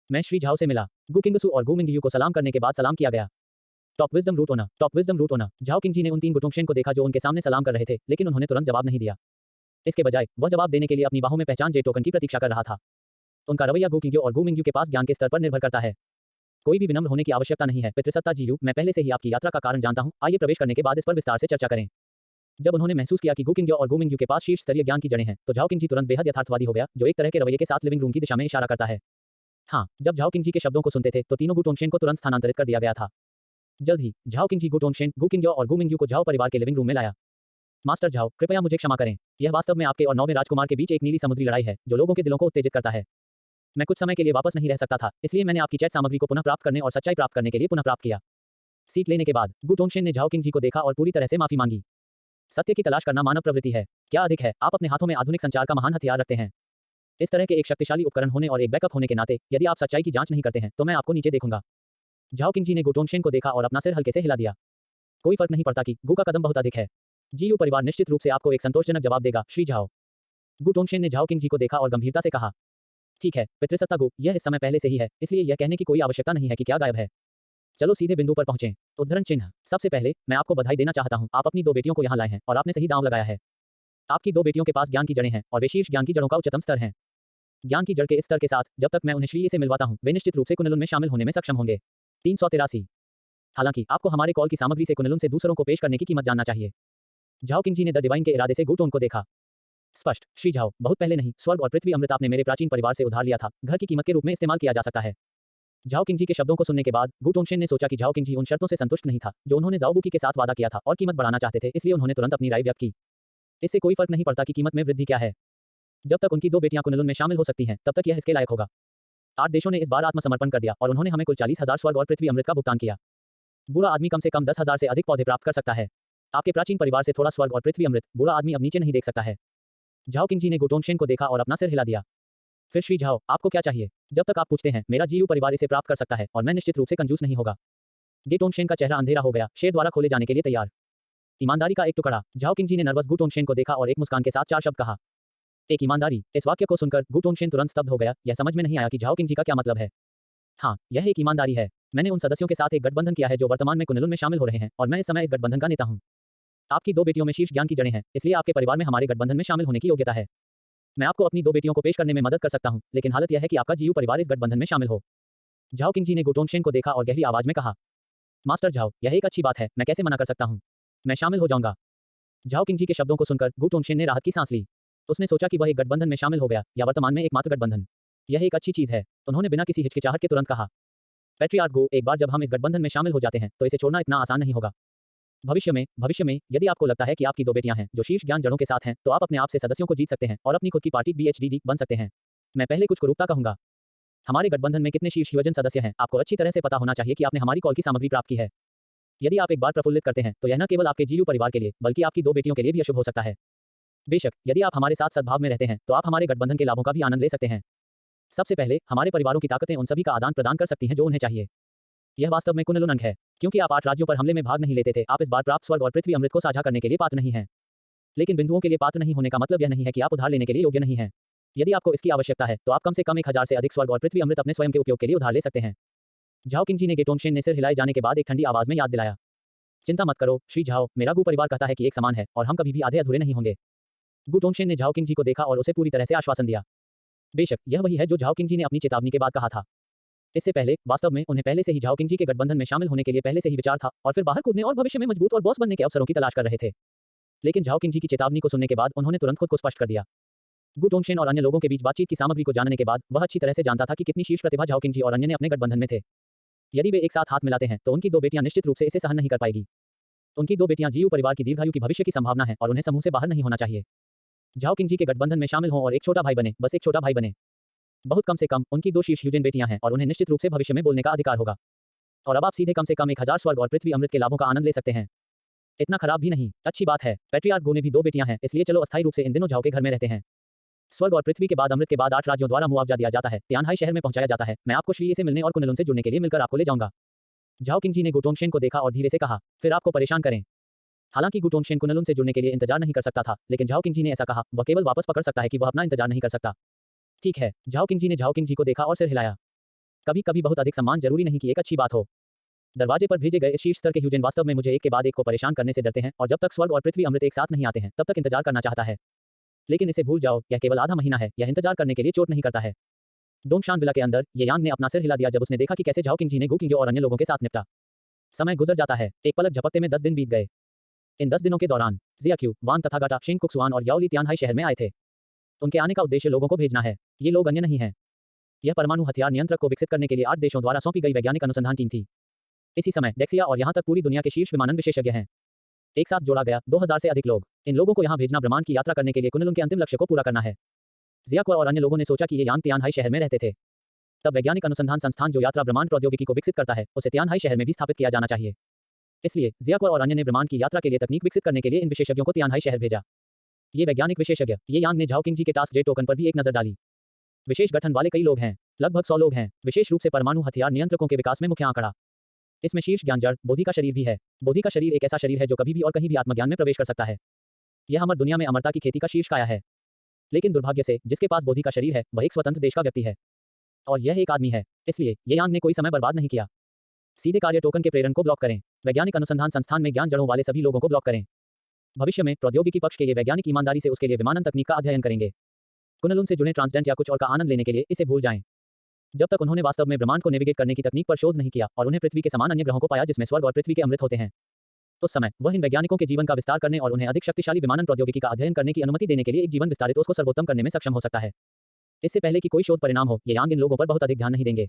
मैं श्री झाओ से मिला। गुकिंगसू और गुमिंग्यू को सलाम करने के बाद सलाम किया गया। Top wisdom root owner. Zhao Qing ji ने उन तीन गोटोंगशेन को देखा जो उनके सामने सलाम कर रहे थे, लेकिन उन्होंने तुरंत जवाब नहीं दिया। इसके बजाय वह जवाब देने के लिए अपनी बाहों में पहचान जे टोकन की प्रतीक्षा कर रहा था। उनका रवैया गुकिंग्यो और गुमिंग्यू के पास ज्ञान के स्तर पर निर्भर करता है। कोई भी विनम्र होने की आवश्यकता नहीं है। पितृसत्ता जीयू, मैं पहले से ही आपकी यात्रा का कारण जानता हूं, आइए प्रवेश करने के बाद इस पर विस्तार से चर्चा करें। जब उन्होंने महसूस किया कि गुकिंग्यो और गुमिंग्यू के पास शीर्ष स्तरीय ज्ञान की जड़ें हैं, तो झाओ किंग जी तुरंत बेहद यथार्थवादी हो गया, जो एक तरह के रवैये के साथ लिविंग रूम की दिशा में इशारा करता है। हाँ, जब झाओ किंग जी के शब्दों को सुनते थे तो तीनों गुटोंगशेन को तुरंत स्थानांतरित कर दिया गया था। जल्द ही झाओ किंग जी गुटोंगशेन, गुकिंग्यो और गुमिंग्यू को झाओ परिवार के लिविंग रूम में लाया। मास्टर झाओ, कृपया मुझे क्षमा करें। यह वास्तव में आपके और 9वें राजकुमार के बीच एक नीली समुद्री लड़ाई है, जो लोगों के दिलों को उत्तेजित करता है। मैं कुछ समय के लिए वापस नहीं रह सकता था, इसलिए मैंने आपकी चैट सामग्री को पुनः प्राप्त करने और सच्चाई प्राप्त करने के लिए पुनः प्राप्त किया। सीट लेने के बाद गुटोंगशेन ने झाओ किंग जी को देखा और पूरी तरह से माफी मांगी। सत्य की तलाश करना मानव प्रवृत्ति है। क्या अधिक है, आप अपने हाथों में आधुनिक संचार का महान हथियार रखते हैं। इस तरह के एक शक्तिशाली उपकरण होने और एक बैकअप होने के नाते, यदि आप सच्चाई की जांच नहीं करते हैं, तो मैं आपको नीचे देखूंगा। झाओ किंग जी ने गुटोंगशेन को देखा और अपना सिर हल्के से हिला दिया। कोई फर्क नहीं पड़ता कि गु का कदम बहुत अधिक है। जीयू परिवार निश्चित रूप से आपको एक संतोषजनक जवाब देगा, श्री झाओ। गुटोंगशेन ने झाओ किंग जी को देखा और गंभीरता से कहा, ठीक है पितृसत्ता गु, यह इस समय पहले से ही है, इसलिए यह कहने की कोई आवश्यकता नहीं है कि क्या गायब है। चलो सीधे बिंदु पर पहुंचें। उद्धरण चिन्ह। सबसे पहले मैं आपको बधाई देना चाहता हूं, आप अपनी दो बेटियों को यहां लाए हैं और आपने सही दांव लगाया है। आपकी दो बेटियों के पास ज्ञान की जड़ें हैं और वे शीर्ष ज्ञान की जड़ों का उच्चतम स्तर हैं। ज्ञान की जड़ के इस स्तर के साथ जब तक मैं उन्हें श्रीय से मिलवाता हूं, वे निश्चित रूप से कुनलुन में शामिल होने में सक्षम होंगे। 383। हालांकि आपको हमारे कॉल की सामग्री से कुनलुन से दूसरों को पेश करने की कीमत जानना चाहिए। झाओ किंग जी ने द डिवाइन के इरादे से गुटोन को देखा। स्पष्ट, श्री झाओ, बहुत पहले नहीं, स्वर्ग और पृथ्वी अमृत आपने मेरे प्राचीन परिवार से उधार लिया था, घर की कीमत के रूप में इस्तेमाल किया जा सकता है। झाओ किंग जी के शब्दों को सुनने के बाद गुटोंगशेन ने सोचा कि झाओ किंग जी उन शर्तों से संतुष्ट नहीं था जो उन्होंने झाओ बुकी के साथ वादा किया था और कीमत बढ़ाना चाहते थे, इसलिए उन्होंने तुरंत अपनी राय व्यक्त की। इससे कोई फर्क नहीं पड़ता कि कीमत में वृद्धि क्या है। जब तक उनकी दो बेटियां कुनलुन में शामिल हो सकती हैं, तब तक यह इसके लायक होगा। 8 देशों ने इस बार आत्मसमर्पण कर दिया और उन्होंने हमें कुल 40,000 स्वर्ग और पृथ्वी अमृत का भुगतान किया। बुरा आदमी कम से कम 10,000 से अधिक पौधे प्राप्त कर सकता है। आपके प्राचीन परिवार से थोड़ा स्वर्ग और पृथ्वी अमृत, बुरा आदमी अब नीचे नहीं देख सकता है। झाओ किंग जी ने गुटोंगशेन को देखा और अपना सिर हिला दिया। फिर श्री झाओ, आपको क्या चाहिए? जब तक आप पूछते हैं, मेरा जीयू परिवार इसे प्राप्त कर सकता है और मैं निश्चित रूप से कंजूस नहीं होगा। गुटोंगशेन का चेहरा अंधेरा हो गया, शेर द्वारा खोले जाने के लिए तैयार। ईमानदारी का एक टुकड़ा। झाओ किंग जी ने नर्वस गुटोंगशेन को देखा और एक मुस्कान के साथ 4 शब्द कहा। एक ईमानदारी। इस वाक्य को सुनकर गुटोंगशेन तुरंत स्तब्ध हो गया, यह समझ में नहीं आया कि झाओ किंग जी का क्या मतलब है। हाँ, यह एक ईमानदारी है। मैंने उन सदस्यों के साथ एक गठबंधन किया है जो वर्तमान में कुनलुन में शामिल हो रहे हैं और मैं इस समय इस गठबंधन का नेता हूं। आपकी दो बेटियों में शीर्ष ज्ञान की जड़ें हैं, इसलिए आपके परिवार में हमारे गठबंधन में शामिल होने की योग्यता है। मैं आपको अपनी दो बेटियों को पेश करने में मदद कर सकता हूं, लेकिन हालत यह है कि आपका जीयू परिवार इस गठबंधन में शामिल हो। झाओ किंग जी ने गुटोंगशेन को देखा और गहरी आवाज में कहा, मास्टर झाओ, यह एक अच्छी बात है, मैं कैसे मना कर सकता हूं? मैं शामिल हो जाऊंगा। झाओ किंग जी के शब्दों को सुनकर गुटोंगशेन ने राहत की सांस ली। उसने सोचा कि वह एक गठबंधन में शामिल हो गया, या वर्तमान में एकमात्र गठबंधन। यह एक अच्छी चीज है। उन्होंने बिना किसी हिचकिचाहट के तुरंत कहा, पैट्रियार्क गो, एक बार जब हम इस गठबंधन में शामिल हो जाते हैं तो इसे छोड़ना इतना आसान नहीं होगा। भविष्य में यदि आपको लगता है कि आपकी दो बेटियां हैं जो शीर्ष ज्ञान जड़ों के साथ हैं, तो आप अपने आप से सदस्यों को जीत सकते हैं और अपनी खुद की पार्टी BHDD बन सकते हैं। मैं पहले कुछ कुरूपता कहूंगा। हमारे गठबंधन में कितने शीर्ष युवजन सदस्य हैं, आपको अच्छी तरह से पता होना चाहिए कि आपने हमारी कॉल की सामग्री प्राप्त की है। यदि आप एक बार प्रफुल्लित करते हैं, तो यह न केवल आपके जीयू परिवार के लिए, बल्कि आपकी दो बेटियों के लिए भी अशुभ हो सकता है। बेशक, यदि आप हमारे साथ सद्भाव में रहते हैं, तो आप हमारे गठबंधन के लाभों का भी आनंद ले सकते हैं। सबसे पहले, हमारे परिवारों की ताकतें उन सभी का आदान प्रदान कर सकती हैं जो उन्हें चाहिए। यह वास्तव में कुनलुन अंग है। क्योंकि आप 8 राज्यों पर हमले में भाग नहीं लेते थे, आप इस बार प्राप्त स्वर्ग और पृथ्वी अमृत को साझा करने के लिए पात्र नहीं हैं। लेकिन बिंदुओं के लिए पात्र नहीं होने का मतलब यह नहीं है कि आप उधार लेने के लिए योग्य नहीं हैं। यदि आपको इसकी आवश्यकता है, तो आप कम से कम 1000 से अधिक स्वर्ग और पृथ्वी अमृत अपने स्वयं के उपयोग के लिए उधार ले सकते हैं। झाओ किंग जी ने गुटोंगशेन ने सिर हिलाए जाने के बाद एक ठंडी आवाज में याद दिलाया, चिंता मत करो श्री झाओ, मेरा गु परिवार कहता है कि एक समान है और हम कभी भी आधे अधूरे नहीं होंगे। गु टोंगशेन ने झाओ किंगजी को देखा और उसे पूरी तरह से आश्वासन दिया। बेशक यह वही है जो झाओ किंगजी ने अपनी चेतावनी के बाद कहा था। इससे पहले वास्तव में उन्हें पहले से ही झाओ किंगजी के गठबंधन में शामिल होने के लिए पहले से ही विचार था और फिर बाहर कूदने और भविष्य में मजबूत और बॉस बनने के अवसरों की तलाश कर रहे थे। लेकिन झाओ किंगजी की चेतावनी को सुनने के बाद उन्होंने तुरंत खुद को स्पष्ट कर दिया। गु टोंगशेन और अन्य लोगों के बीच बातचीत की सामग्री को जानने के बाद वह अच्छी तरह से जानता था कि कितनी शीर्ष प्रतिभा झाओ किंगजी और अन्य ने अपने गठबंधन में थे। यदि वे एक साथ हाथ मिलाते हैं तो उनकी दो बेटियां निश्चित रूप से इसे सहन नहीं कर पाएगी। उनकी दो बेटियां जीयू परिवार की दीर्घायु की भविष्य की संभावना है और उन्हें समूह से बाहर नहीं होना चाहिए। झाओ किंगजी के गठबंधन में शामिल हों और एक छोटा भाई बने, बस एक छोटा भाई बने। बहुत कम से कम उनकी दो शीर्ष यूजेन बेटियां हैं और उन्हें निश्चित रूप से भविष्य में बोलने का अधिकार होगा। और अब आप सीधे कम से कम 1000 स्वर्ग और पृथ्वी अमृत के लाभों का आनंद ले सकते हैं। इतना खराब भी नहीं, अच्छी बात है। पैट्रियार्क गु ने भी दो बेटियां हैं, इसलिए चलो अस्थायी रूप से इन दिनों झाओ के घर में रहते हैं। स्वर्ग और पृथ्वी के बाद अमृत के बाद 8 राज्यों द्वारा मुआवजा दिया जाता है, तियानहाई शहर में पहुंचाया जाता है। मैं आपको श्री से मिलने और कुनलुन से जुड़ने के लिए मिलकर आपको ले जाऊंगा। झाओ किंगजी ने गु टोंगशेन को देखा और धीरे से कहा, फिर आपको परेशान करें। हालांकि गु टोंगशेन कुनलुन से जुड़ने के लिए इंतजार नहीं कर सकता था, लेकिन झाओ किंगजी ने ऐसा कहा, वह केवल वापस पकड़ सकता है कि वह अपना इंतजार नहीं कर सकता। ठीक है, झाओ किंगजी ने झाओ किंगजी को देखा और सिर हिलाया। कभी कभी बहुत अधिक सम्मान जरूरी नहीं कि एक अच्छी बात हो। दरवाजे पर भेजे गए इस शीर्ष स्तर के ह्यूजेन वास्तव में मुझे एक के बाद एक को परेशान करने से डरते हैं और जब तक स्वर्ग और पृथ्वी अमृत एक साथ नहीं आते हैं तब तक इंतजार करना चाहता है। लेकिन इसे भूल जाओ, यह केवल आधा महीना है, यह इंतजार करने के लिए चोट नहीं करता है। डोंगशान विला के अंदर ये यांग ने अपना सिर हिला दिया जब उसने देखा कि कैसे झाओ किंगजी ने गु किंग्यो और अन्य लोगों के साथ निपटा। समय गुजर जाता है, एक पलक झपकते में 10 दिन बीत गए। इन 10 दिनों के दौरान जियाक्यू, वान तथागाटा, शिंग कुक्सुआन और याओली तियानहाई शहर में आए थे। उनके आने का उद्देश्य लोगों को भेजना है। ये लोग अन्य नहीं हैं। यह परमाणु हथियार नियंत्रक को विकसित करने के लिए 8 देशों द्वारा सौंपी गई वैज्ञानिक अनुसंधान टीम थी। इसी समय डेक्सिया और यहां तक पूरी दुनिया के शीर्ष विमानन विशेषज्ञ हैं। एक साथ जोड़ा गया 2000 से अधिक लोग। इन लोगों को यहां भेजना ब्रह्मांड की यात्रा करने के लिए कुनलुन के अंतिम लक्ष्य को पूरा करना है। जियाक्वा और अन्य लोगों ने सोचा कि ये यांग तियानहाई शहर में रहते थे। तब वैज्ञानिक अनुसंधान संस्थान जो यात्रा ब्रह्मांड प्रौद्योगिकी को विकसित करता है, उसे तियानहाई शहर में भी स्थापित किया जाना चाहिए। इसलिए जियाक्वा और अन्य ने ब्रह्मांड की यात्रा के लिए तकनीक विकसित करने के लिए इन विशेषज्ञों को तियानहाई शहर भेजा। ये वैज्ञानिक विशेषज्ञ, ये यांग ने झाओ किंगजी के टास्क जे टोकन पर भी एक नजर डाली। विशेष गठन वाले कई लोग हैं, लगभग 100 लोग हैं, विशेष रूप से परमाणु हथियार नियंत्रकों के विकास में मुख्य आंकड़ा। इसमें शीर्ष ज्ञान जड़ बोधि का शरीर भी है। बोधि का शरीर एक ऐसा शरीर है जो कभी भी और कहीं भी आत्मज्ञान में प्रवेश कर सकता है। यह अमर दुनिया में अमरता की खेती का शीर्ष काया है। लेकिन दुर्भाग्य से जिसके पास बोधि का शरीर है वह एक स्वतंत्र देश का व्यक्ति है और यह एक आदमी है। इसलिए ये यांग ने कोई समय बर्बाद नहीं किया। सीधे कार्य टोकन के प्रेरण को ब्लॉक करें। वैज्ञानिक अनुसंधान संस्थान में ज्ञान जड़ों वाले सभी लोगों को ब्लॉक करें। भविष्य में प्रौद्योगिकी पक्ष के ये वैज्ञानिक ईमानदारी से उसके लिए विमानन तकनीक का अध्ययन करेंगे। कुनलुन से जुड़े ट्रांसडेंट या कुछ और का आनंद लेने के लिए इसे भूल जाएं। जब तक उन्होंने वास्तव में ब्रह्मांड को नेविगेट करने की तकनीक पर शोध नहीं किया और उन्हें पृथ्वी के समान अन्य ग्रहों को पाया जिसमें स्वर्ग और पृथ्वी के अमृत होते हैं, उस समय वह इन वैज्ञानिकों के जीवन का विस्तार करने और उन्हें अधिक शक्तिशाली विमानन प्रौद्योगिकी का अध्ययन करने की अनुमति देने के लिए एक जीवन विस्तारित उसको सर्वोत्तम करने में सक्षम हो सकता है। इससे पहले कि कोई शोध परिणाम हो, ये यांग इन लोगों पर बहुत अधिक ध्यान नहीं देंगे।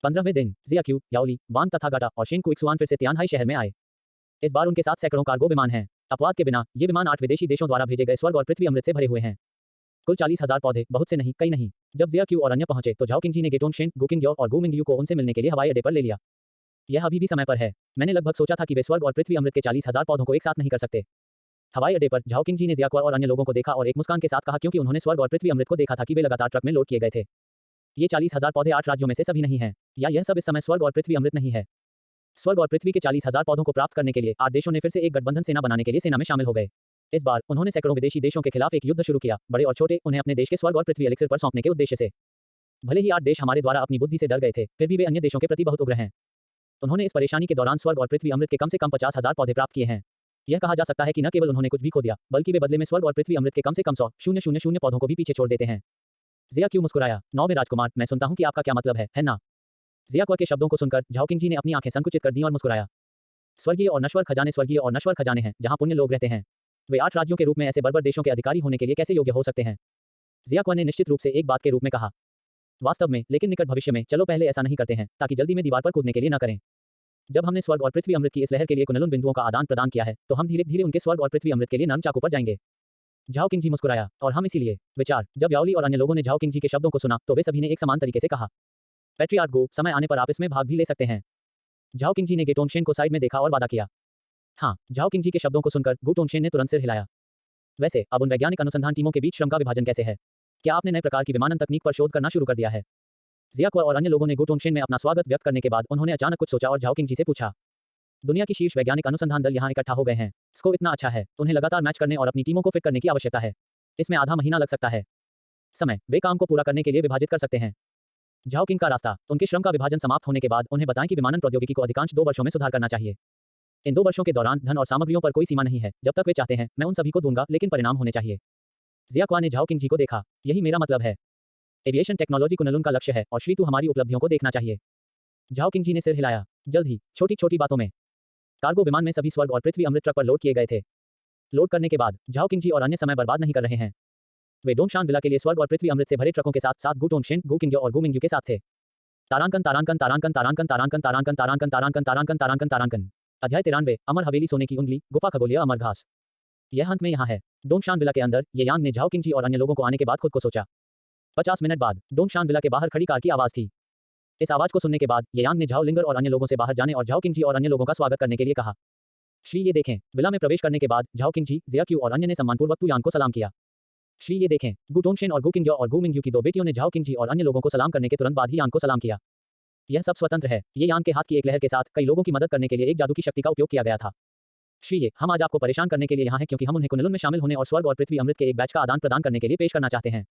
15वें दिन जियाक्यू, याओली, वान तथागाटा और शिंग कुइक्सुआन फिर से तियानहाई शहर में आए। इस बार उनके साथ सैकड़ों कार्गो विमान हैं। अपवाद के बिना ये विमान 8 विदेशी देशों द्वारा भेजे गए स्वर्ग और पृथ्वी अमृत से भरे हुए हैं। कुल 40,000 पौधे, बहुत से नहीं, कई नहीं। जब जियाक्यू और अन्य पहुंचे तो झाओ किंगजी ने गेटोंगशेन, गु किंग्यो और गु मिंगयू को उनसे मिलने के लिए हवाई अड्डे पर ले लिया। यह अभी भी समय पर है। मैंने लगभग सोचा था कि वे स्वर्ग और पृथ्वी अमृत के 40,000 पौधों को एक साथ नहीं कर सकते। हवाई अड्डे पर झाओ किंगजी ने जियाक्वा और अन्य लोगों को देखा और एक मुस्कान के साथ कहा, क्योंकि उन्होंने स्वर्ग और पृथ्वी अमृत को देखा था कि वे लगातार ट्रक में लोड किए गए थे। ये 40,000 पौधे 8 राज्यों में से सभी नहीं हैं, या यह सब इस समय स्वर्ग और पृथ्वी अमृत नहीं है। स्वर्ग और पृथ्वी के 40,000 पौधों को प्राप्त करने के लिए 8 देशों ने फिर से एक गठबंधन सेना बनाने के लिए सेना में शामिल हो गए। इस बार उन्होंने सैकड़ों विदेशी देशों के खिलाफ एक युद्ध शुरू किया, बड़े और छोटे, उन्हें अपने देश के स्वर्ग और पृथ्वी एलिक्सिर पर सौंपने के उद्देश्य से। भले ही 8 देश हमारे द्वारा अपनी बुद्धि से डर गए थे, फिर भी वे अन्य देशों के प्रति बहुत उग्र हैं। उन्होंने इस परेशानी के दौरान स्वर्ग और पृथ्वी अमृत के कम से कम 50,000 पौधे प्राप्त किए हैं। यह कहा जा सकता है कि न केवल उन्होंने कुछ भी खो दिया, बल्कि वे बदले में स्वर्ग और पृथ्वी अमृत के कम से कम 100,000 पौधों को भी पीछे छोड़ देते हैं। जियाक्यू मुस्कुराया। 9वें राजकुमार, मैं सुनता हूं कि आपका क्या मतलब है ना? जियाक्वा के शब्दों को सुनकर झाओ किंगजी ने अपनी आंखें संकुचित कर दी और मुस्कुराया। स्वर्गीय और नश्वर खजाने, स्वर्गीय और नश्वर खजाने हैं जहां पुण्य लोग रहते हैं। वे 8 राज्यों के रूप में ऐसे बर्बर देशों के अधिकारी होने के लिए कैसे योग्य हो सकते हैं? जियाक्वा ने निश्चित रूप से एक बात के रूप में कहा। वास्तव में, लेकिन निकट भविष्य में, चलो पहले ऐसा नहीं करते हैं ताकि जल्दी में दीवार पर कूदने के लिए न करें। जब हमने स्वर्ग और पृथ्वी अमृत की इस लहर के लिए कुनलुन बिंदुओं का आदान प्रदान किया है, तो हम धीरे धीरे उनके स्वर्ग और पृथ्वी अमृत के लिए नरम चाकू पर जाएंगे। झाओ किंगजी मुस्कुराया। और हम इसीलिए विचार। जब याओली और अन्य लोगों ने झाओ किंगजी के शब्दों को सुना तो वे सभी ने एक समान तरीके से कहा, पैट्रियार्क गो, समय आने पर आप इसमें भाग भी ले सकते हैं। झाओ किंगजी ने गेटोंगशेन को साइड में देखा और वादा किया। हाँ, झाओ किंगजी के शब्दों को सुनकर गु टोंगशेन ने तुरंत सिर हिलाया। वैसे अब उन वैज्ञानिक अनुसंधान टीमों के बीच श्रम का विभाजन कैसे है? क्या आपने नए प्रकार की विमानन तकनीक पर शोध करना शुरू कर दिया है? जियाक्वा और अन्य लोगों ने गु टोंगशेन में अपना स्वागत व्यक्त करने के बाद उन्होंने अचानक कुछ सोचा और झाओ किंगजी से पूछा, दुनिया की शीर्ष वैज्ञानिक अनुसंधान दल यहाँ इकट्ठा हो गए हैं। स्कोप इतना अच्छा है, उन्हें लगातार मैच करने और अपनी टीमों को फिट करने की आवश्यकता है। इसमें आधा महीना लग सकता है। समय वे काम को पूरा करने के लिए विभाजित कर सकते हैं। झाओ किंग का रास्ता। उनके श्रम का विभाजन समाप्त होने के बाद उन्हें बताएं कि विमानन प्रौद्योगिकी को अधिकांश 2 वर्षों में सुधार करना चाहिए। इन 2 वर्षों के दौरान धन और सामग्रियों पर कोई सीमा नहीं है। जब तक वे चाहते हैं मैं उन सभी को दूंगा, लेकिन परिणाम होने चाहिए। जियाक्वा ने झाओ किंग जी को देखा। यही मेरा मतलब है। एविएशन टेक्नोलॉजी कुनलुन का लक्ष्य है और श्री तू हमारी उपलब्धियों को देखना चाहिए। झाओ किंग जी ने सिर हिलाया। जल्द ही, छोटी छोटी बातों में। कार्गो विमान में सभी स्वर्ग और पृथ्वी अमृत ट्रक पर लोड किए गए थे। लोड करने के बाद झाओ किंग जी और अन्य समय बर्बाद नहीं कर रहे हैं। वे डोंगशान विला के लिए स्वर्ग और पृथ्वी अमृत से भरे ट्रकों के साथ साथ गु टोंगशेन, गु किंग्यो और गु मिंग्यू के साथ थे। तारांकन तारांकन तारांकन तारांकन तारांकन तारांकन तारांकन तारांकन तारांकन तारांकन तारांकन। अध्याय 93 अमर हवेली सोने की उंगली गुफा खगोलीय अमर घास। यह अंत में यहाँ है। डोंगशान विला के अंदर ये यांग ने झाओ किंग जी और अन्य लोगों को आने के बाद खुद को सोचा। 50 मिनट बाद डोंगशान विला के बाहर खड़ी कार की आवाज थी। इस आवाज को सुनने के बाद ये यांग ने झाओ लिंगर और अन्य लोगों से बाहर जाने और झाओ किंग जी और अन्य लोगों का स्वागत करने के लिए कहा। श्री ये देखें। विला में प्रवेश करने के बाद झाओ किंग जी, जियाक्यू और अन्य ने सम्मानपूर्वक तु यांग को सलाम किया। श्री ये देखें। गु टोंगशेन और गु किंग्यो और गु मिंग्यू की दो बेटियों ने झाओ किंग जी और अन्य लोगों को सलाम करने के तुरंत बाद ही यांग को सलाम किया। यह सब स्वतंत्र है। ये यांग के हाथ की एक लहर के साथ कई लोगों की मदद करने के लिए एक जादू की शक्ति का उपयोग किया गया था। श्री ये, हम आज आपको परेशान करने के लिए यहाँ हैं क्योंकि हम उन्हें कुनलुन में शामिल होने और स्वर्ग और पृथ्वी अमृत के एक बैच का आदान प्रदान करने के लिए पेश करना चाहते हैं।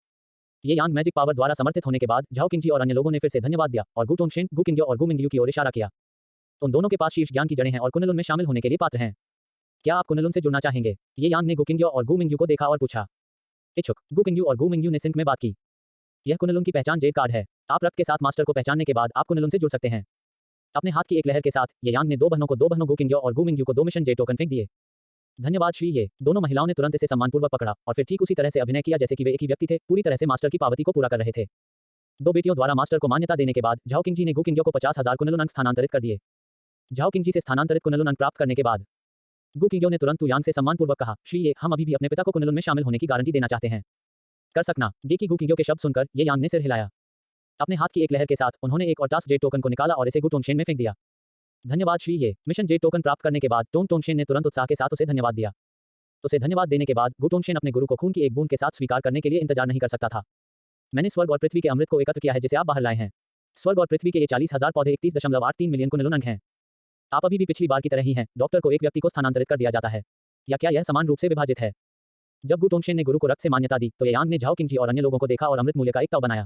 ये यांग मैजिक पावर द्वारा समर्थित होने के बाद झाओ किंग जी और अन्य लोगों ने फिर से धन्यवाद दिया और गु टोंगशेन, गु किंग्यो और गु मिंग्यू की ओर इशारा किया। उन दोनों के पास शीर्ष ज्ञान की जड़ें हैं और कुनलुन में शामिल होने के लिए पात्र हैं। क्या आप कुनलुन से जुड़ना चाहेंगे? ये यांग ने गु किंग्यो और गु मिंग्यू को देखा और पूछा। इच्छुक। गु किंग्यू और गु मिंग्यू ने सिंक में बात की। यह कुनलुन की पहचान जेड कार्ड है। आप रक्त के साथ मास्टर को पहचानने के बाद आप कुनलुन से जुड़ सकते हैं। अपने हाथ की एक लहर के साथ ये यांग ने दो बहनों गु किंग्यो और गु मिंग्यू को 2 मिशन जे टोकन फेंक दिए। धन्यवाद श्री ये। दोनों महिलाओं ने तुरंत इसे सम्मानपूर्वक पकड़ा और फिर ठीक उसी तरह से अभिनय किया जैसे कि वे एक ही व्यक्ति थे, पूरी तरह से मास्टर की पावती को पूरा कर रहे थे। दो बेटियों द्वारा मास्टर को मान्यता देने के बाद झाओ किंग जी ने गु किंग्यो को 50,000 कुनलुन अंक स्थानांतरित कर दिए। झाओ किंग जी से स्थानांतरित कुनलुन अंक प्राप्त करने के बाद गु किंग्यो ने तुरंत तु यांग से सम्मानपूर्वक कहा, श्री ये, हम अभी भी अपने पिता को कुनलुन में शामिल होने की गारंटी देना चाहते हैं। कर सकना। गेकी गु किंग्यो के शब्द सुनकर ये यांग ने सिर हिलाया। अपने हाथ की एक लहर के साथ उन्होंने एक और टास्क जेड टोकन को निकाला और इसे गु टोंगशेन में फेंक दिया। धन्यवाद श्री ये। मिशन जेड टोकन प्राप्त करने के बाद टोंग टोंगशेन ने तुरंत उत्साह के साथ उसे धन्यवाद दिया। उसे धन्यवाद देने के बाद गु टोंगशेन अपने गुरु को खून की एक बूंद के साथ स्वीकार करने के लिए इंतजार नहीं कर सकता था। मैंने स्वर्ग और पृथ्वी के अमृत को एकत्र किया है जिसे आप बाहर लाए हैं। स्वर्ग और पृथ्वी के ये 40,000 पौधे 31.83 मिलियन कुनलुन अंक हैं। आप अभी भी पिछली बार की तरह ही हैं। डॉक्टर को एक व्यक्ति को स्थानांतरित कर दिया जाता है, या क्या यह समान रूप से विभाजित है? जब गु टोंगशेन ने गुरु को रक्त से मान्यता दी तो ये यांग ने झाओ किंग जी और अन्य लोगों को देखा और अमृत मूल्य का एक तव बनाया।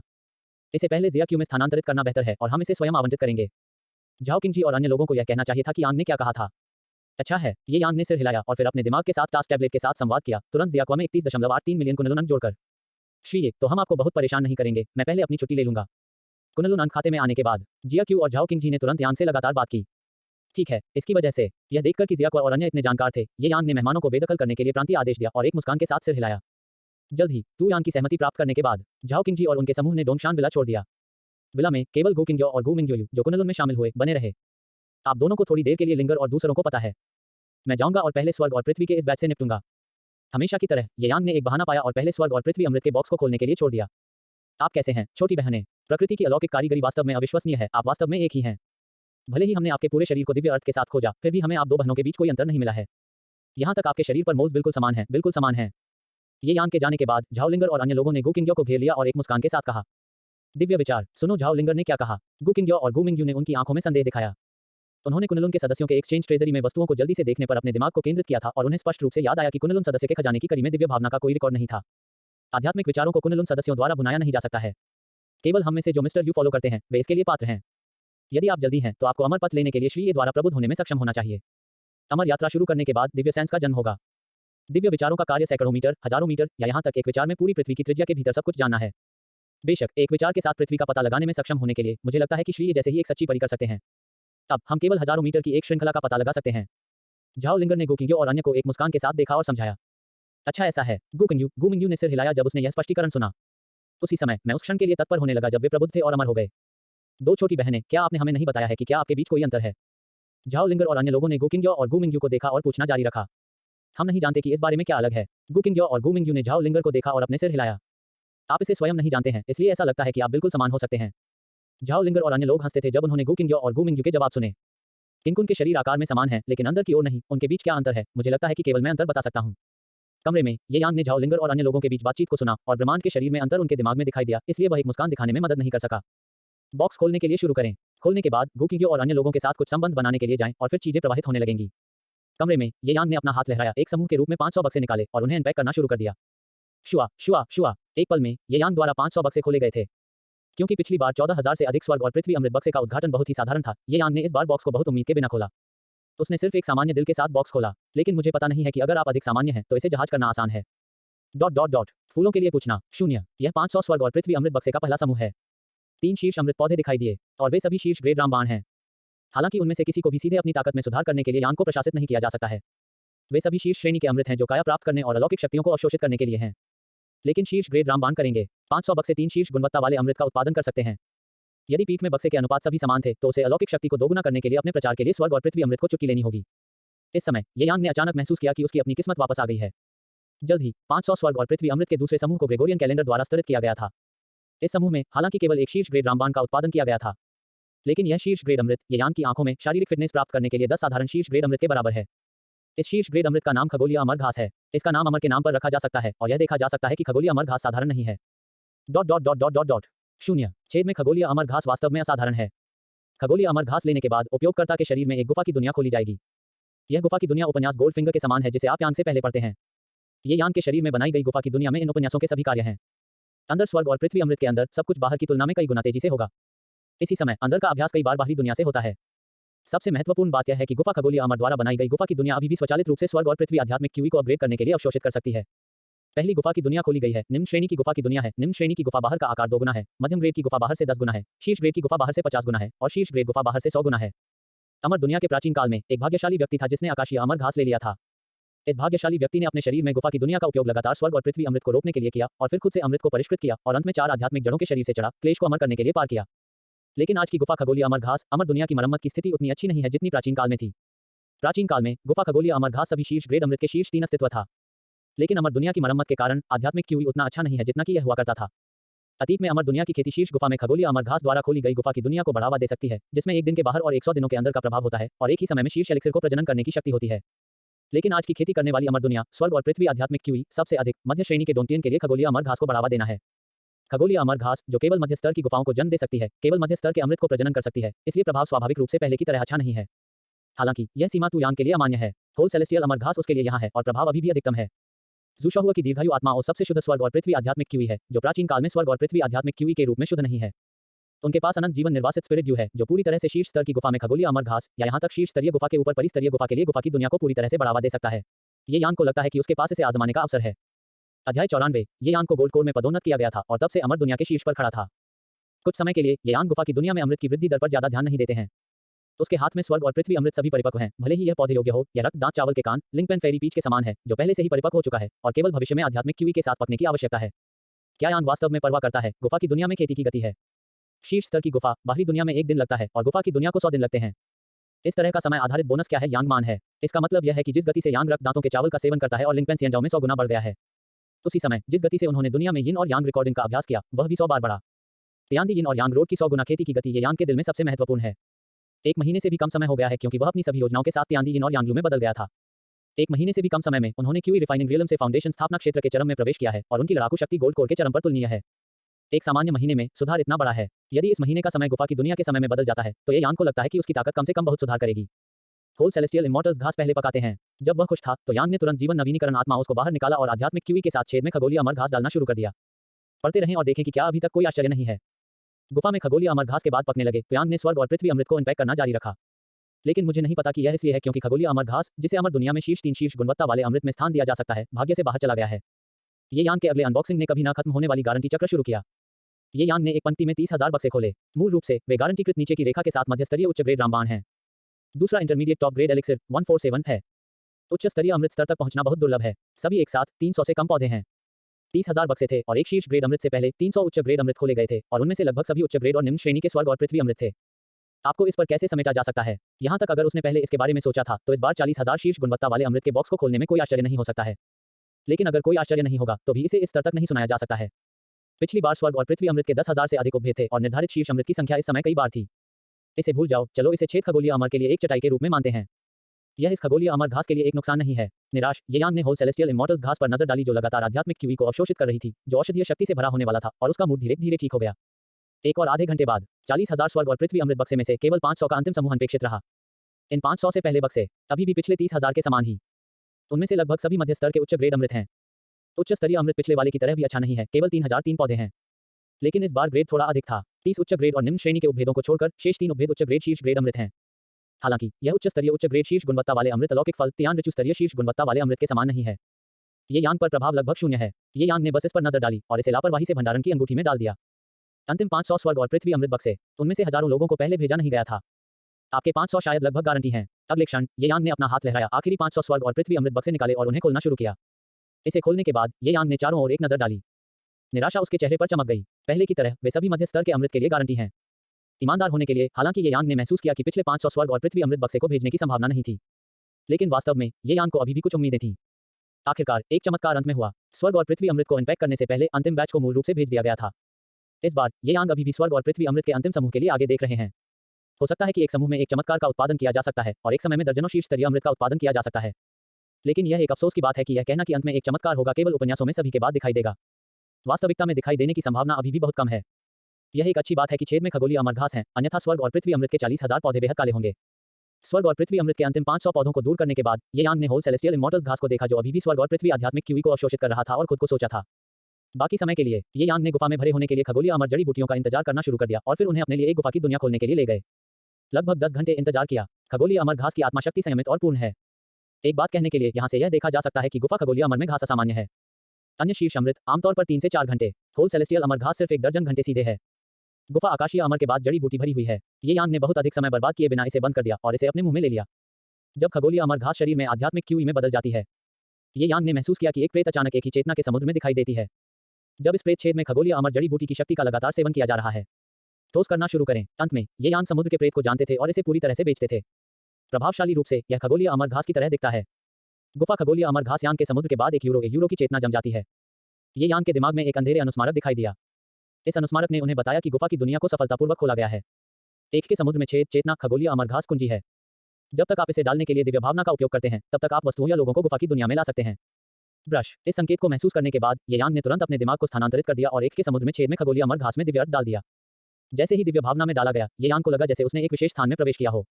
इसे पहले जियाक्यू में स्थानांतरित करना बेहतर है और हम इसे स्वयं आवंटित करेंगे। झाओ किंग जी और अन्य लोगों को यह कहना चाहिए था कि यांग ने क्या कहा था। अच्छा है। ये यांग ने सिर हिलाया और फिर अपने दिमाग के साथ टास्क टैबलेट के साथ संवाद किया, तुरंत जियाक्वा में 31.83 मिलियन कुनलुन अंक जोड़कर। श्री ये, तो हम आपको बहुत परेशान नहीं करेंगे, मैं पहले अपनी छुट्टी ले लूंगा। कुनलुन अंक खाते में आने के बाद जियाक्यू और झाओ किंग जी ने तुरंत यांग से लगातार बात की। ठीक है, इसकी वजह से यह देखकर कि जियाक्वा और अन्य इतने जानकार थे, ये यांग ने मेहमानों को बेदखल करने के लिए प्रांतीय आदेश दिया और एक मुस्कान के साथ सिर हिलाया। जल्द ही तु यांग की सहमति प्राप्त करने के बाद झाओ किंग जी और उनके समूह ने डोंगशान विला छोड़ दिया। विला में केवल गु किंग्यो और गु मिंग्यू जो कुनलुन में शामिल हुए बने रहे। आप दोनों को थोड़ी देर के लिए लिंगर और दूसरों को पता है। मैं जाऊंगा और पहले स्वर्ग और पृथ्वी के इस बैच से निपटूंगा। हमेशा की तरह ये यांग ने एक बहाना पाया और पहले स्वर्ग और पृथ्वी अमृत के बॉक्स को खोलने के लिए छोड़ दिया। आप कैसे हैं छोटी बहनें? प्रकृति की अलौकिक कारीगरी वास्तव में अविश्वसनीय है। आप वास्तव में एक ही हैं। भले ही हमने आपके पूरे शरीर को दिव्य अर्थ के साथ खोजा, फिर भी हमें आप दो बहनों के बीच कोई अंतर नहीं मिला है। यहाँ तक आपके शरीर पर मोल्स बिल्कुल समान है, बिल्कुल समान है। ये यांग के जाने के बाद झाओ लिंगर और अन्य लोगों ने गु किंग्यो को घेर लिया और एक मुस्कान के साथ कहा, दिव्य विचार। सुनो झाओ लिंगर ने क्या कहा। गु किंग्यो और गु मिंग्यू ने उनकी आंखों में संदेह दिखाया। उन्होंने कुनलुन के सदस्यों के एक्सचेंज ट्रेजरी में वस्तुओं को जल्दी से देखने पर अपने दिमाग को केंद्रित किया था और उन्हें स्पष्ट रूप से याद आया कि कुनलुन सदस्य के खजाने की कड़ी में दिव्य भावना का कोई रिकॉर्ड नहीं था। आध्यात्मिक विचारों को कुनलुन सदस्यों द्वारा भुनाया नहीं जा सकता है। केवल हम में से जो मिस्टर यू फॉलो करते हैं वे इसके लिए पात्र हैं। यदि आप जल्दी हैं तो आपको अमर पथ लेने के लिए श्री ये द्वारा प्रबुद्ध होने में सक्षम होना चाहिए। अमर यात्रा शुरू करने के बाद दिव्य सेंस का जन्म होगा। दिव्य विचारों का कार्य सैकड़ों मीटर, हजारों मीटर या यहाँ तक एक विचार में पूरी पृथ्वी की त्रिज्या के भीतर सब कुछ जानना है। बेशक एक विचार के साथ पृथ्वी का पता लगाने में सक्षम होने के लिए मुझे लगता है कि श्री ये जैसे ही एक सच्ची परी कर सकते हैं। अब हम केवल हजारों मीटर की एक श्रृंखला का पता लगा सकते हैं। झाओ लिंगर ने गु किंग्यो और अन्य को एक मुस्कान के साथ देखा और समझाया। अच्छा ऐसा है। गु मिंग्यू ने सिर हिलाया जब उसने यह स्पष्टीकरण सुना। उसी समय मैं उस क्षण के लिए तत्पर होने लगा जब वे प्रबुद्ध थे और अमर हो गए। दो छोटी बहनें, क्या आपने हमें नहीं बताया है कि क्या आपके बीच कोई अंतर है? झाओ लिंगर और अन्य लोगों ने गु किंग्यो और गु मिंग्यू को देखा और पूछना जारी रखा। हम नहीं जानते कि इस बारे में क्या अलग है। गु किंग्यो और गु मिंग्यू ने झाओ लिंगर को देखा और अपने सिर हिलाया। आप इसे स्वयं नहीं जानते हैं, इसलिए ऐसा लगता है कि आप बिल्कुल समान हो सकते हैं। झाओ लिंगर और अन्य लोग हंसते थे जब उन्होंने गु किंग्यो और गु मिंग्यू के जवाब सुने। किंकुन के शरीर आकार में समान हैं, लेकिन अंदर की ओर नहीं। उनके बीच क्या अंतर है? मुझे लगता है कि केवल मैं अंतर बता सकता हूँ। कमरे में ये यांग ने झाओ लिंगर और अन्य लोगों के बीच बातचीत को सुना और ब्रह्मांड के शरीर में अंतर उनके दिमाग में दिखाई दिया, इसलिए वह एक मुस्कान दिखाने में मदद नहीं कर सका। बॉक्स खोलने के लिए शुरू करें। खोलने के बाद गु किंग्यो और अन्य लोगों के साथ कुछ संबंध बनाने के लिए जाएं और फिर चीजें प्रवाहित होने लगेंगी। कमरे में ये यांग ने अपना हाथ लहराया, एक समूह के रूप में 500 बक्से निकाले और उन्हें अनपैक करना शुरू कर दिया। शुआ शुआ शुआ। एक पल में ये यांग द्वारा 500 बक्से खोले गए थे। क्योंकि पिछली बार 14,000 से अधिक स्वर्ग और पृथ्वी अमृत बक्से का उद्घाटन बहुत ही साधारण था, ये यांग ने इस बार बॉक्स को बहुत उम्मीद के बिना खोला। उसने सिर्फ एक सामान्य दिल के साथ बॉक्स खोला, लेकिन मुझे पता नहीं है कि अगर आप अधिक सामान्य हैं तो इसे जहाज करना आसान है। फूलों के लिए पूछना 0। यह 500 स्वर्ग और पृथ्वी अमृत बक्से का पहला समूह है। 3 शीर्ष अमृत पौधे दिखाई दिए और वे सभी शीर्ष ग्रेड रामबाण हैं। हालांकि उनमें से किसी को भी सीधे अपनी ताकत में सुधार करने के लिए यान को प्रशासित नहीं किया जा सकता है। वे सभी शीर्ष श्रेणी के अमृत हैं जो काया प्राप्त करने और अलौकिक शक्तियों को अवशोषित करने के लिए हैं। लेकिन शीर्ष ग्रेड रामबाण करेंगे 500 बक्से 3 शीर्ष गुणवत्ता वाले अमृत का उत्पादन कर सकते हैं। यदि पीठ में बक्से के अनुपात सभी समान थे तो उसे अलौकिक शक्ति को दोगुना करने के लिए अपने प्रचार के लिए स्वर्ग और पृथ्वी अमृत को चुटकी लेनी होगी। इस समय ये यान ने अचानक महसूस किया कि उसकी अपनी किस्मत वापस आ गई है। जल्द ही 500 स्वर्ग और पृथ्वी अमृत के दूसरे समूह को ग्रेगोरियन कैलेंडर द्वारा स्तरित किया गया था। इस समूह में हालांकि केवल एक शीर्ष ग्रेड रामबाण का उत्पादन किया गया था, लेकिन यह शीर्ष ग्रेड अमृत ये यान की आंखों में शारीरिक फिटनेस प्राप्त करने के लिए 10 साधारण शीर्ष ग्रेड अमृत के बराबर है। इस शीर्ष ग्रेड अमृत का नाम खगोलीय अमर घास है। इसका नाम अमर के नाम पर रखा जा सकता है और यह देखा जा सकता है कि खगोलीय अमर घास साधारण नहीं है। 0 छेद में खगोलीय अमर घास वास्तव में असाधारण है। खगोलीय अमर घास लेने के बाद उपयोगकर्ता के शरीर में एक गुफा की दुनिया खोली जाएगी। यह गुफा की दुनिया उपन्यास गोल्डफिंगर के समान है जिसे आप यान से पहले पढ़ते हैं। ये यान के शरीर में बनाई गई गुफा की दुनिया में इन उपन्यासों के सभी कार्य हैं। अंदर स्वर्ग और पृथ्वी अमृत के अंदर सब कुछ बाहर की तुलना में कई गुना तेजी से होगा। इसी समय अंदर का अभ्यास कई बार बाहरी दुनिया से होता है। सबसे महत्वपूर्ण बात यह है कि गुफा खगोलीय अमर द्वारा बनाई गई गुफा की दुनिया अभी भी स्वचालित रूप से स्वर्ग और पृथ्वी आध्यात्मिक क्यूई को अपग्रेड करने के लिए अवशोषित कर सकती है। पहली गुफा की दुनिया खोली गई है। निम्न श्रेणी की गुफा की दुनिया है। निम्न श्रेणी की गुफा बाहर का आकार 2 गुना है। मध्यम ग्रेड की गुफा बाहर से 10 गुना है। शीर्ष ग्रेड की गुफा बाहर से 50 गुना है और शीर्ष ग्रेड गुफा बाहर से 100 गुना है। अमर दुनिया के प्राचीन काल में एक भाग्यशाली व्यक्ति था जिसने आकाशीय अमर घास ले लिया था। इस भाग्यशाली व्यक्ति ने अपने शरीर में गुफा की दुनिया का उपयोग लगातार स्वर्ग और पृथ्वी अमृत को रोकने के लिए किया और फिर खुद से अमृत को परिष्कृत किया और अंत में 4 आध्यात्मिक जड़ों के शरीर से चढ़ा क्लेश को अमर करने के लिए पार किया। लेकिन आज की गुफा खगोलीय अमर घास अमर दुनिया की मरम्मत की स्थिति उतनी अच्छी नहीं है जितनी प्राचीन काल में थी। प्राचीन काल में गुफा खगोलीय अमर घास सभी शीर्ष ग्रेड अमृत के शीर्ष 3 अस्तित्व था। लेकिन अमर दुनिया की मरम्मत के कारण आध्यात्मिक क्यूई उतना अच्छा नहीं है जितना कि यह हुआ करता था। अतीत में अमर दुनिया की खेती शीर्ष गुफा में खगोलीय अमर घास द्वारा खोली गई गुफा की दुनिया को बढ़ावा दे सकती है, जिसमें एक दिन के बाहर और 100 दिनों के अंदर का प्रभाव होता है और एक ही समय में शीर्ष एलिक्सिर को प्रजनन करने की शक्ति होती है। लेकिन आज की खेती करने वाली अमर दुनिया स्वर्ग और पृथ्वी आध्यात्मिक क्यूई सबसे अधिक मध्य श्रेणी के डोंटियन के लिए खगोलीय अमर घास को बढ़ावा देना है। खगोलीय अमर घास जो केवल मध्य स्तर की गुफाओं को जन्म दे सकती है, केवल मध्य स्तर के अमृत को प्रजनन कर सकती है, इसलिए प्रभाव स्वाभाविक रूप से पहले की तरह अच्छा नहीं है। हालांकि यह सीमा यान के लिए अमान्य है। होल सेलेस्टियल अमर घास उसके लिए यहाँ है और प्रभाव अभी भी अधिकतम है। ज़ूशाहुआ की दीर्घायु आत्मा और सबसे शुद्ध स्वर्ग और पृथ्वी आध्यात्मिक क्यूई है, जो प्राचीन काल में स्वर्ग और पृथ्वी आध्यात्मिक क्यूई के रूप में शुद्ध नहीं है। उनके पास अनंत जीवन निर्वासित स्पिरिट ड्यू है, जो पूरी तरह से शीर्ष स्तर की गुफा में खगोलीय अमर घास या यहाँ तक शीर्ष स्तरीय गुफा के ऊपर परिस्तरीय गुफा के लिए गुफा की दुनिया को पूरी तरह से बढ़ावा दे सकता है। ये यान को लगता है कि उसके पास इसे आजमाने का अवसर है। अध्याय 94। ये यान को गोल्ड कोर में पदोन्नत किया गया था और तब से अमर दुनिया के शीर्ष पर खड़ा था। कुछ समय के लिए ये यान गुफा की दुनिया में अमृत की वृद्धि दर पर ज्यादा ध्यान नहीं देते हैं। उसके हाथ में स्वर्ग और पृथ्वी अमृत सभी परिपक्व हैं, भले ही यह पौधे योग्य हो या रक्त दांत चावल के कान लिंक पेन फेरी पीच के समान है, जो पहले से ही परिपक्व हो चुका है और केवल भविष्य में आध्यात्मिक क्यूई के साथ पकने की आवश्यकता है। क्या यान वास्तव में परवाह करता है? गुफा की दुनिया में खेती की गति है। शीर्ष स्तर की गुफा बाहरी दुनिया में 1 दिन लगता है और गुफा की दुनिया को 100 दिन लगते हैं। इस तरह का समय आधारित बोनस क्या है? यांग मान है। इसका मतलब यह है कि जिस गति से यांग रक्त दांतों के चावल का सेवन करता है और लिंकपेन सियंजाओ में 100 गुना बढ़ गया है, उसी समय जिस गति से उन्होंने दुनिया में यिन और यांग रिकॉर्डिंग का अभ्यास किया वह भी 100 बार बढ़ा। तियांदी यिन और यांग रोड की 100 गुना खेती की गति ये यान के दिल में सबसे महत्वपूर्ण है। 1 महीने से भी कम समय हो गया है क्योंकि वह अपनी सभी योजनाओं के साथ तियांदी यिन और यांगलू में बदल गया था। 1 महीने से भी कम समय में उन्होंने क्यूई रिफाइनिंग रियलम से फाउंडेशन स्थापना क्षेत्र के चरम में प्रवेश किया है और उनकी लड़ाकू शक्ति गोल्ड कोर के चरम पर तुलनीय है। एक सामान्य महीने में सुधार इतना बड़ा है। यदि इस महीने का समय गुफा की दुनिया के समय में बदल जाता है तो ये यान को लगता है कि उसकी ताकत कम से कम बहुत सुधार करेगी। होल सेलेस्टियल इमॉर्टल्स घास पहले पकाते हैं। जब वह खुश था तो यांग ने तुरंत जीवन नवीनीकरण आत्मा उसको बाहर निकाला और आध्यात्मिक क्यूई के साथ छेद में खगोलीय अमर घास डालना शुरू कर दिया। पढ़ते रहें और देखें कि क्या अभी तक कोई आश्चर्य नहीं है। गुफा में खगोलीय अमर घास के बाद पकने लगे तो यांग ने स्वर्ग और पृथ्वी अमृत को अनपैक करना जारी रखा। लेकिन मुझे नहीं पता कि यह इसलिए है क्योंकि खगोलीय अमर घास, जिसे अमर दुनिया में शीर्ष 3 शीर्ष गुणवत्ता वाले अमृत में स्थान दिया जा सकता है, भाग्य से बाहर चला गया है। ये यान के अगले अनबॉक्सिंग ने कभी न खत्म होने वाली गारंटी चक्र शुरू किया। ये यान ने एक पंक्ति में 30,000 बक्से खोले। मूल रूप से वे गारंटीकृत नीचे की रेखा के साथ मध्यस्तरीय उच्च ग्रेड रामबाण हैं। दूसरा इंटरमीडिएट टॉप ग्रेड एलिक्सिर 147 है। उच्च स्तरीय अमृत स्तर तक पहुंचना बहुत दुर्लभ है। सभी एक साथ 300 से कम पौधे हैं। 30,000 बक्से थे और एक शीर्ष ग्रेड अमृत से पहले 300 उच्च ग्रेड अमृत खोले गए थे और उनमें से लगभग सभी उच्च ग्रेड और निम्न श्रेणी के स्वर्ग और पृथ्वी अमृत थे। आपको इस पर कैसे समेटा जा सकता है? यहाँ तक अगर उसने पहले इसके बारे में सोचा था तो इस बार 40,000 शीर्ष गुणवत्ता वाले अमृत के बॉक्स को खोलने में कोई आश्चर्य नहीं हो सकता है। लेकिन अगर कोई आश्चर्य नहीं होगा तो भी इसे इस स्तर तक नहीं सुनाया जा सकता है। पिछली बार स्वर्ग और पृथ्वी अमृत के 10,000 से अधिक उपभेद थे और निर्धारित शीर्ष अमृत की संख्या इस समय कई बार थी। इसे भूल जाओ, चलो इसे छेद खगोलीय अमर के लिए एक चटाई के रूप में मानते हैं। यह इस खगोलीय अमर घास के लिए एक नुकसान नहीं है। निराश ये यान ने होल सेलेस्टियल इमॉर्टल्स घास पर नजर डाली जो लगातार आध्यात्मिक क्यूई को अवशोषित कर रही थी, जो औषधीय शक्ति से भरा होने वाला था और उसका मूड धीरे धीरे ठीक हो गया। 1 और आधे घंटे बाद 40,000 स्वर्ग और पृथ्वी अमृत बक्से में से केवल 500 का अंतिम समूह अनपेक्षित रहा। इन 500 से पहले बक्से अभी भी पिछले 30,000 के समान ही। उनमें से लगभग सभी मध्य स्तर के उच्च ग्रेड अमृत हैं। उच्च स्तरीय अमृत पिछले वाले की तरह भी अच्छा नहीं है, केवल 3003 पौधे हैं। लेकिन इस बार ग्रेड थोड़ा अधिक था। 30 उच्च ग्रेड और निम्न श्रेणी के उपभेदों को छोड़कर शेष 3 उपभेद उच्च ग्रेड शीर्ष ग्रेड अमृत हैं। हालांकि यह उच्च स्तरीय उच्च ग्रेड शीर्ष गुणवत्ता वाले अमृत अलौकिक फल तियान ऋतु स्तरीय शीर्ष गुणवत्ता वाले अमृत के समान नहीं है। ये यांग पर प्रभाव लगभग शून्य है। ये यांग ने बस इस पर नजर डाली और इसे लापरवाही से भंडारण की अंगूठी में डाल दिया। अंतिम 500 स्वर्ग और पृथ्वी अमृत बक्से, उनमें से हजारों लोगों को पहले भेजा नहीं गया था। आपके 500 शायद लगभग गारंटी हैं। अगले क्षण ये यांग ने अपना हाथ लहराया, आखिरी 500 स्वर्ग और पृथ्वी अमृत बक्से निकाले और उन्हें खोलना शुरू किया। इसे खोलने के बाद ये यांग ने चारों ओर एक नजर डाली। निराशा उसके चेहरे पर चमक गई। पहले की तरह वे सभी मध्य स्तर के अमृत के लिए गारंटी हैं। ईमानदार होने के लिए, हालांकि ये यांग ने महसूस किया कि पिछले 500 स्वर्ग और पृथ्वी अमृत बक्से को भेजने की संभावना नहीं थी, लेकिन वास्तव में ये यांग को अभी भी कुछ उम्मीदें थीं। आखिरकार एक चमत्कार अंत में हुआ। स्वर्ग और पृथ्वी अमृत को अनपैक करने से पहले अंतिम बैच को मूल रूप से भेज दिया गया था। इस बार ये यांग अभी भी स्वर्ग और पृथ्वी अमृत के अंतिम समूह के लिए आगे देख रहे हैं। हो सकता है कि एक समूह में एक चमत्कार का उत्पादन किया जा सकता है और एक समय में दर्जनों शीर्ष स्तरीय अमृत का उत्पादन किया जा सकता है। लेकिन यह एक अफसोस की बात है कि यह कहना कि अंत में एक चमत्कार होगा केवल उपन्यासों में सभी के बाद दिखाई देगा। वास्तविकता में दिखाई देने की संभावना अभी भी बहुत कम है। यह एक अच्छी बात है कि छेद में खगोलीय अमर घास हैं, अन्यथा स्वर्ग और पृथ्वी अमृत के 40,000 पौधे बेहद काले होंगे। स्वर्ग और पृथ्वी अमृत के अंतिम 500 पौधों को दूर करने के बाद ये यांग ने होल सेलेस्टियल इमॉर्टल्स घास को देखा जो अभी भी स्वर्ग और पृथ्वी आध्यात्मिक क्यूई को अवशोषित कर रहा था और खुद को सोचा था। बाकी समय के लिए ये यांग ने गुफा में भरे होने के लिए खगोलीय अमर जड़ी बूटियों का इंतजार करना शुरू कर दिया और फिर उन्हें अपने लिए एक गुफा की दुनिया खोलने के लिए ले गए। लगभग 10 घंटे इंतजार किया। खगोलीय अमर घास की आत्मा शक्ति संयमित और पूर्ण है। एक बात कहने के लिए यहाँ से यह देखा जा सकता है कि गुफा खगोलीय अमर में घास असामान्य है। अन्य शीर्ष अमृत आमतौर पर 3 से 4 घंटे, होल सेलेस्टियल अमर घास सिर्फ 1 दर्जन घंटे सीधे है। गुफा आकाशीय अमर के बाद जड़ी बूटी भरी हुई है। ये यांग ने बहुत अधिक समय बर्बाद किए बिना इसे बंद कर दिया और इसे अपने मुंह में ले लिया। जब खगोलीय अमर घास शरीर में आध्यात्मिक क्यूई में बदल जाती है, ये यांग ने महसूस किया कि एक प्रेत अचानक एक ही चेतना के समुद्र में दिखाई देती है। जब इस प्रेत छेद में खगोलीय अमर जड़ी बूटी की शक्ति का लगातार सेवन किया जा रहा है, ठोस करना शुरू करें। अंत में ये यांग समुद्र के प्रेत को जानते थे और इसे पूरी तरह से बेचते थे। प्रभावशाली रूप से यह खगोलीय अमर घास की तरह दिखता है। गुफा खगोलीय अमर घास यांग के समुद्र के बाद एक यूरो की चेतना जम जाती है। ये यांग के दिमाग में एक अंधेरे अनुस्मारक दिखाई दिया। इस अनुस्मारक ने उन्हें बताया कि गुफा की दुनिया को सफलतापूर्वक खोला गया है। एक के समुद्र में छेद चेतना खगोलीय अमर घास कुंजी है। जब तक आप इसे डालने के लिए दिव्य भावना का उपयोग करते हैं, तब तक आप वस्तुओं या लोगों को गुफा की दुनिया में ला सकते हैं। ब्रश। इस संकेत को महसूस करने के बाद ये यांग ने तुरंत अपने दिमाग को स्थानांतरित कर दिया और एक के समुद्र में छेद में खगोलीय अमर घास में दिव्य अर्थ डाल दिया। जैसे ही दिव्य भावना में डाला गया, ये यांग को लगा जैसे उसने एक विशेष स्थान में प्रवेश किया हो।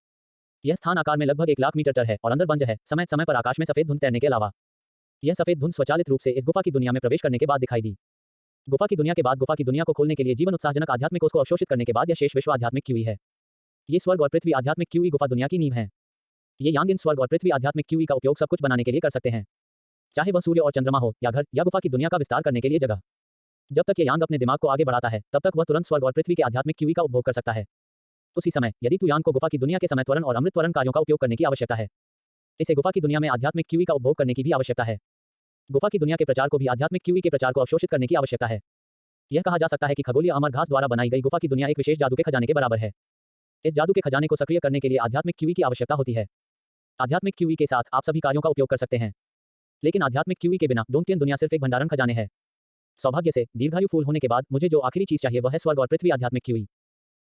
यह स्थान आकार में लगभग 1 लाख मीटर है और अंदर बंज है, समय समय पर आकाश में सफेद धुंध तैरने के अलावा। यह सफेद धुंध स्वचालित रूप से इस गुफा की दुनिया में प्रवेश करने के बाद दिखाई दी। गुफा की दुनिया के बाद गुफा की दुनिया को खोलने के लिए जीवन उत्साहजनक आध्यात्मिक कोष को अवशोषित करने के बाद यह शेष विश्व आध्यात्मिक क्यूई है। ये स्वर्ग और पृथ्वी आध्यात्मिक क्यूई गुफा दुनिया की नींव है। ये यांग इन स्वर्ग और पृथ्वी आध्यात्मिक क्यूई का उपयोग सब कुछ बनाने के लिए कर सकते हैं, चाहे वह सूर्य और चंद्रमा हो या घर या गुफा की दुनिया का विस्तार करने के लिए जगह। जब तक ये यांग अपने दिमाग को आगे बढ़ाता है, तब तक वह तुरंत स्वर्ग और पृथ्वी के आध्यात्मिक क्यूई का उपभोग कर सकता है। उसी समय यदि तू यांग को गुफा की दुनिया के समय त्वरण और अमृत त्वरण कार्यों का उपयोग करने की आवश्यकता है, इसे गुफा की दुनिया में आध्यात्मिक क्यूई का उपभोग करने की भी आवश्यकता है। गुफा की दुनिया के प्रचार को भी आध्यात्मिक क्यूई के प्रचार को अवशोषित करने की आवश्यकता है। यह कहा जा सकता है कि खगोलीय अमर घास द्वारा बनाई गई गुफा की दुनिया एक विशेष जादू के खजाने के बराबर है। इस जादू के खजाने को सक्रिय करने के लिए आध्यात्मिक क्यूई की आवश्यकता होती है। आध्यात्मिक क्यूई के साथ आप सभी कार्यों का उपयोग कर सकते हैं, लेकिन आध्यात्मिक क्यूई के बिना डोंटियन दुनिया सिर्फ एक भंडारण खजाने है। सौभाग्य से दीर्घायु फूल होने के बाद मुझे जो आखिरी चीज चाहिए वह है स्वर्ग और पृथ्वी आध्यात्मिक क्यूई।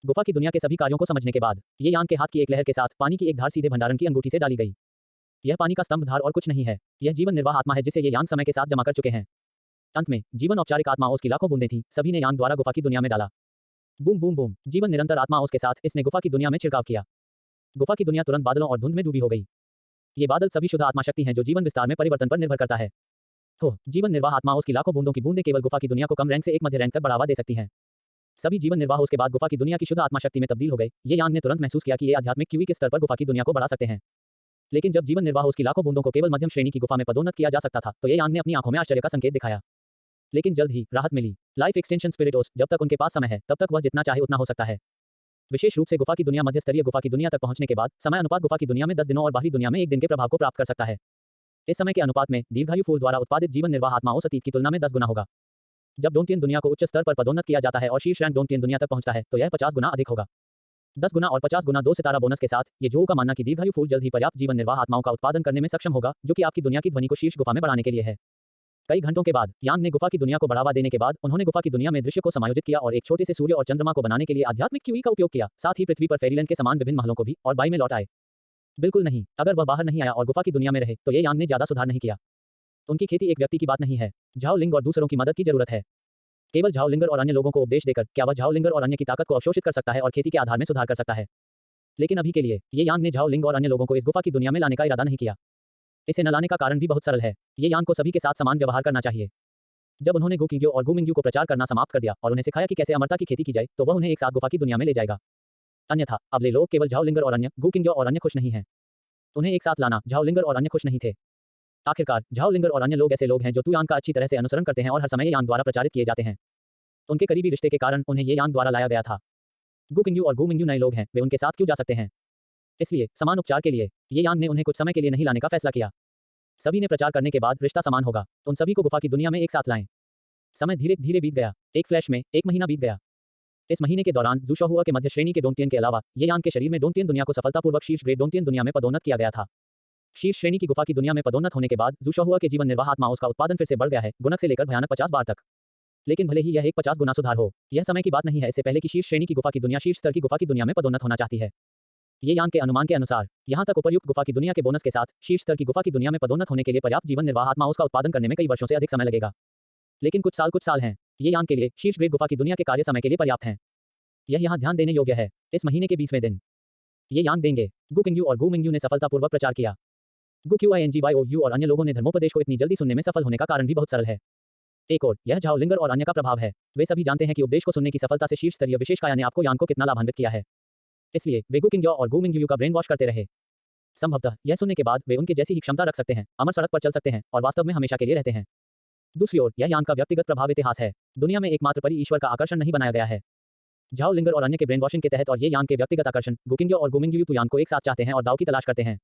गुफा की दुनिया के सभी कार्यों को समझने के बाद ये यांग के हाथ की एक लहर के साथ पानी की एक धार सीधे भंडारण की अंगूठी से डाली गई। यह पानी का स्तंभ धार और कुछ नहीं है, यह जीवन निर्वाह आत्मा है जिसे ये यांग समय के साथ जमा कर चुके हैं। अंत में जीवन औपचारिक आत्मा उसकी लाखों बूंदें थी, सभी ने यांग द्वारा गुफा की दुनिया में डाला। बूम बूम बूम, जीवन निरंतर आत्मा उसके साथ इसने गुफा की दुनिया में छिड़काव किया। गुफा की दुनिया तुरंत बादलों और धुंध में डूबी हो गई। ये बादल सभी शुद्ध आत्मा शक्ति हैं जो जीवन विस्तार में परिवर्तन पर निर्भर करता है। तो जीवन निर्वाह आत्मा उसकी लाखों बूंदों की बूंदें केवल गुफा की दुनिया को कम रैंक से एक मध्य रैंक तक बढ़ावा दे सकती हैं। सभी जीवन निर्वाह उसके बाद गुफा की दुनिया की शुद्ध आत्मा शक्ति में तब्दील हो गए। ये यांग ने तुरंत महसूस किया कि ये आध्यात्मिक क्यूई के स्तर पर गुफा की दुनिया को बढ़ा सकते हैं। लेकिन जब जीवन निर्वाह उसकी लाखों बूंदों को केवल मध्यम श्रेणी की गुफा में पदोन्नत किया जा सकता था, तो ये यांग ने अपनी आंखों में आश्चर्य का संकेत दिखाया। लेकिन जल्द ही राहत मिली। लाइफ एक्सटेंशन स्पिरिटोस, जब तक उनके पास समय है तब तक वह जितना चाहे उतना हो सकता है। विशेष रूप से गुफा की दुनिया मध्य स्तरीय गुफा की दुनिया तक पहुंचने के बाद समय अनुपात गुफा की दुनिया में 10 दिनों और बाहरी दुनिया में 1 दिन के प्रभाव को प्राप्त कर सकता है। इस समय के अनुपात में दीर्घायु फूल द्वारा उत्पादित जीवन निर्वाह आत्मा उस अतीत की तुलना में 10 गुना होगा। जब डोंटियन दुनिया को उच्च स्तर पर पदोन्नत किया जाता है और शीर्ष रैंक डोंटियन दुनिया तक पहुंचता है, तो यह 50 गुना अधिक होगा। 10 गुना और 50 गुना 2 सितारा बोनस के साथ ये जो का मानना कि दीर्घायु फूल जल्द ही पर्याप्त जीवन निर्वाह आत्माओं का उत्पादन करने में सक्षम होगा, जो कि आपकी दुनिया की ध्वनि को शीर्ष गुफा में बढ़ाने के लिए है। कई घंटों के बाद यांग ने गुफा की दुनिया को बढ़ावा देने के बाद उन्होंने गुफा की दुनिया में दृश्य को समायोजित किया और एक छोटे से सूर्य और चंद्रमा को बनाने के लिए आध्यात्मिक क्यूई का उपयोग किया। साथ ही पृथ्वी पर फेरीलैंड के समान विभिन्न महलों को भी और बाई में लौट आए। बिल्कुल नहीं, अगर वह बाहर नहीं आया और गुफा की दुनिया में रहे तो ये यांग ने ज्यादा सुधार नहीं किया। उनकी खेती एक व्यक्ति की बात नहीं है, झाओ लिंग और दूसरों की मदद की जरूरत है। केवल झाओ लिंगर और अन्य लोगों को उपदेश देकर क्या वह झाओ लिंगर और अन्य की ताकत को अवशोषित कर सकता है और खेती के आधार में सुधार कर सकता है। लेकिन अभी के लिए ये यांग ने झाओ लिंग और अन्य लोगों को इस गुफा की दुनिया में लाने का इरादा नहीं किया। इसे न लाने का कारण भी बहुत सरल है, ये यांग को सभी के साथ समान व्यवहार करना चाहिए। जब उन्होंने गु किंग्यो और गु मिंग्यू को प्रचार करना समाप्त कर दिया और उन्हें सिखाया कि कैसे अमरता की खेती की जाए, तो वह उन्हें एक साथ गुफा की दुनिया में ले जाएगा। अन्यथा अगले लोग केवल झाओ लिंगर और अन्य गु किंग्यो और अन्य खुश नहीं हैं। उन्हें एक साथ लाना झाओ लिंगर और अन्य खुश नहीं थे। आखिरकार झाओ लिंगर और अन्य लोग ऐसे लोग हैं जो तुयांग का अच्छी तरह से अनुसरण करते हैं और हर समय ये यांग द्वारा प्रचारित किए जाते हैं। उनके करीबी रिश्ते के कारण उन्हें ये यांग द्वारा लाया गया था। गु किंगयू और गु मिंगयू नए लोग हैं, वे उनके साथ क्यों जा सकते हैं? इसलिए समान उपचार के लिए ये यांग ने उन्हें कुछ समय के लिए नहीं लाने का फैसला किया। सभी ने प्रचार करने के बाद रिश्ता समान होगा, उन सभी को गुफा की दुनिया में एक साथ लाएं। समय धीरे धीरे बीत गया। एक फ्लैश में 1 महीना बीत गया। इस महीने के दौरान ज़ुशोहुआ के मध्य श्रेणी के डोंगटियन के अलावा ये यांग के शरीर में डोंगटियन दुनिया को सफलतापूर्वक शीर्ष ग्रेड डोंगटियन दुनिया में पदोन्नत किया गया था। शीर्ष श्रेणी की गुफा की दुनिया में पदोन्नत होने के बाद ज़ुशोहुआ के जीवन निर्वाह आत्माओं का उत्पादन फिर से बढ़ गया है, गुणक से लेकर भयानक 50 बार तक। लेकिन भले ही यह एक 50 गुना सुधार हो, यह समय की बात नहीं है। इससे पहले कि शीर्ष श्रेणी की गुफा की दुनिया शीर्ष स्तर की गुफा की दुनिया में पदोन्नत होना चाहती है। ये यांग के अनुमान के अनुसार यहाँ तक उपर्युक्त गुफा की दुनिया के बोनस के साथ शीर्ष स्तर की गुफा की दुनिया में पदोन्नत होने के लिए पर्याप्त जीवन निर्वाह आत्माओं का उत्पादन करने में कई वर्षों से अधिक समय लगेगा। लेकिन कुछ साल हैं। ये यांग के लिए शीर्ष ग्रेड गुफा की दुनिया के कार्य समय के लिए पर्याप्त हैं। यह यहाँ ध्यान देने योग्य है। इस महीने के 20वें दिन ये यांग देंगे। गु किंगयू और गु मिंगयू ने सफलतापूर्वक प्रचार किया। गु क्यूआईएनजीवाईओयू और अन्य लोगों ने धर्मोपदेश को इतनी जल्दी सुनने में सफल होने का कारण भी बहुत सरल है। एक और यह झाओ लिंगर और अन्य का प्रभाव है। वे सभी जानते हैं कि उपदेश को सुनने की सफलता से शीर्ष स्तरीय विशेष काया ने आपको यांग को कितना लाभान्वित किया है। इसलिए वे गु किंगयू और गु मिंगयू का ब्रेन वॉश करते रहे। संभवतः यह सुनने के बाद वे उनके जैसी ही क्षमता रख सकते हैं, अमर सड़क पर चल सकते हैं और वास्तव में हमेशा के लिए रहते हैं। दूसरी ओर यह यांग का व्यक्तिगत प्रभाव इतिहास है। दुनिया में एकमात्र परी ईश्वर का आकर्षण नहीं बनाया गया है। झाओ लिंगर और अन्य के ब्रेन वॉशिंग के तहत और ये यांग के व्यक्तिगत आकर्षण गु किंगयू और गु मिंगयू तुयांग को एक साथ चाहते हैं और दाव की तलाश करते हैं।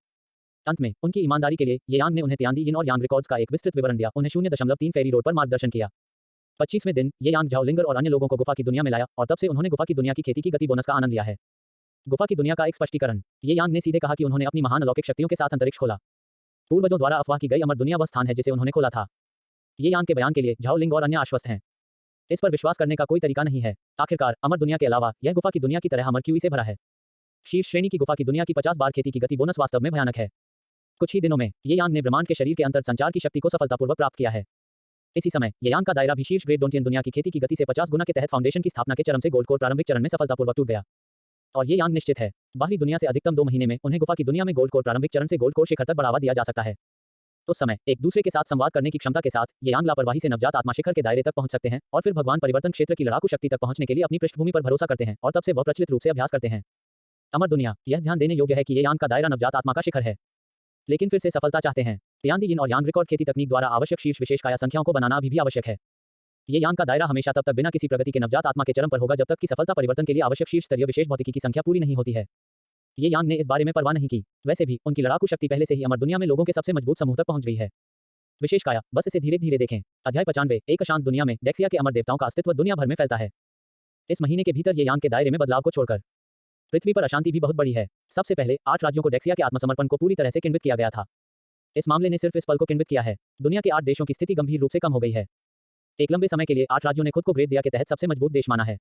अंत में उनकी ईमानदारी के लिए ये यांग ने उन्हें तियांदी यिन और यांग रिकॉर्ड्स का एक विस्तृत विवरण दिया, उन्हें 0.3 फेरी रोड पर मार्गदर्शन किया। 25वें दिन ये यांग झाओ लिंगर और अन्य लोगों को गुफा की दुनिया में लाया और तब से उन्होंने गुफा की दुनिया की खेती की गति बोनस का आनंद लिया है। गुफा की दुनिया का एक स्पष्टीकरण। ये यांग ने सीधे कहा कि उन्होंने अपनी महान अलौकिक शक्तियों के साथ अंतरिक्ष खोला। पूर्वजों द्वारा अफवाह की गई अमर दुनिया वह स्थान है जिसे उन्होंने खोला था। ये यांग के बयान के लिए झाओ लिंग और अन्य आश्वस्त हैं। इस पर विश्वास करने का कोई तरीका नहीं है। आखिरकार अमर दुनिया के अलावा यह गुफा की दुनिया की तरह अमर क्यूई से भरा है। शीर्ष श्रेणी की गुफा की दुनिया की 50 बार खेती की गति बोनस वास्तव में भयानक है। कुछ ही दिनों में ये यांग ने ब्रह्मांड के शरीर के अंतर संचार की शक्ति को सफलतापूर्वक प्राप्त किया है। इसी समय ये यांग का दायरा भी शीर्ष ग्रेड डोंटियन दुनिया की खेती की गति से 50 गुना के तहत फाउंडेशन की स्थापना के चरम से गोल्ड कोर प्रारंभिक चरण में सफलतापूर्वक टूट गया। और ये यांग निश्चित है, बाहरी दुनिया से अधिकतम 2 महीने में उन्हें गुफा की दुनिया में गोल्ड कोर प्रारंभिक चरण से गोल्ड कोर शिखर तक बढ़ावा दिया जा सकता है। उस समय एक दूसरे के साथ संवाद करने की क्षमता के साथ ये यांग लापरवाही से नवजात आत्मा शिखर के दायरे तक पहुंच सकते हैं और फिर भगवान परिवर्तन क्षेत्र की लड़ाकू शक्ति तक पहुंचने के लिए अपनी पृष्ठभूमि पर भरोसा करते हैं और तब से वह प्रचलित रूप से अभ्यास करते हैं। अमर दुनिया यह ध्यान देने योग्य है कि ये यांग का दायरा नवजात आत्मा का शिखर है, लेकिन फिर से सफलता चाहते हैं। तियांदी यिन और यांग रिकॉर्ड खेती तकनीक द्वारा आवश्यक शीर्ष विशेष काया संख्याओं को बनाना अभी भी आवश्यक है। ये यांग का दायरा हमेशा तब तक बिना किसी प्रगति के नवजात आत्मा के चरम पर होगा जब तक कि सफलता परिवर्तन के लिए आवश्यक शीर्ष स्तरीय विशेष भौतिकी की संख्या पूरी नहीं होती है। ये यांग ने इस बारे में परवाह नहीं की। वैसे भी उनकी लड़ाकू शक्ति पहले से ही अमर दुनिया में लोगों के सबसे मजबूत समूह तक पहुंच गई है। विशेष काया, बस इसे धीरे धीरे देखें। अध्याय 95। एक अशांत दुनिया में डेक्सिया के अमर देवताओं का अस्तित्व दुनिया भर में फैलता है। इस महीने के भीतर ये यांग के दायरे में बदलाव को छोड़कर पृथ्वी पर अशांति भी बहुत बड़ी है। सबसे पहले 8 राज्यों को डेक्सिया के आत्मसमर्पण को पूरी तरह से किण्वित किया गया था। इस मामले ने सिर्फ इस पल को किण्वित किया है। दुनिया के 8 देशों की स्थिति गंभीर रूप से कम हो गई है। एक लंबे समय के लिए 8 राज्यों ने खुद को ग्रेट जिया के तहत सबसे मजबूत देश माना है।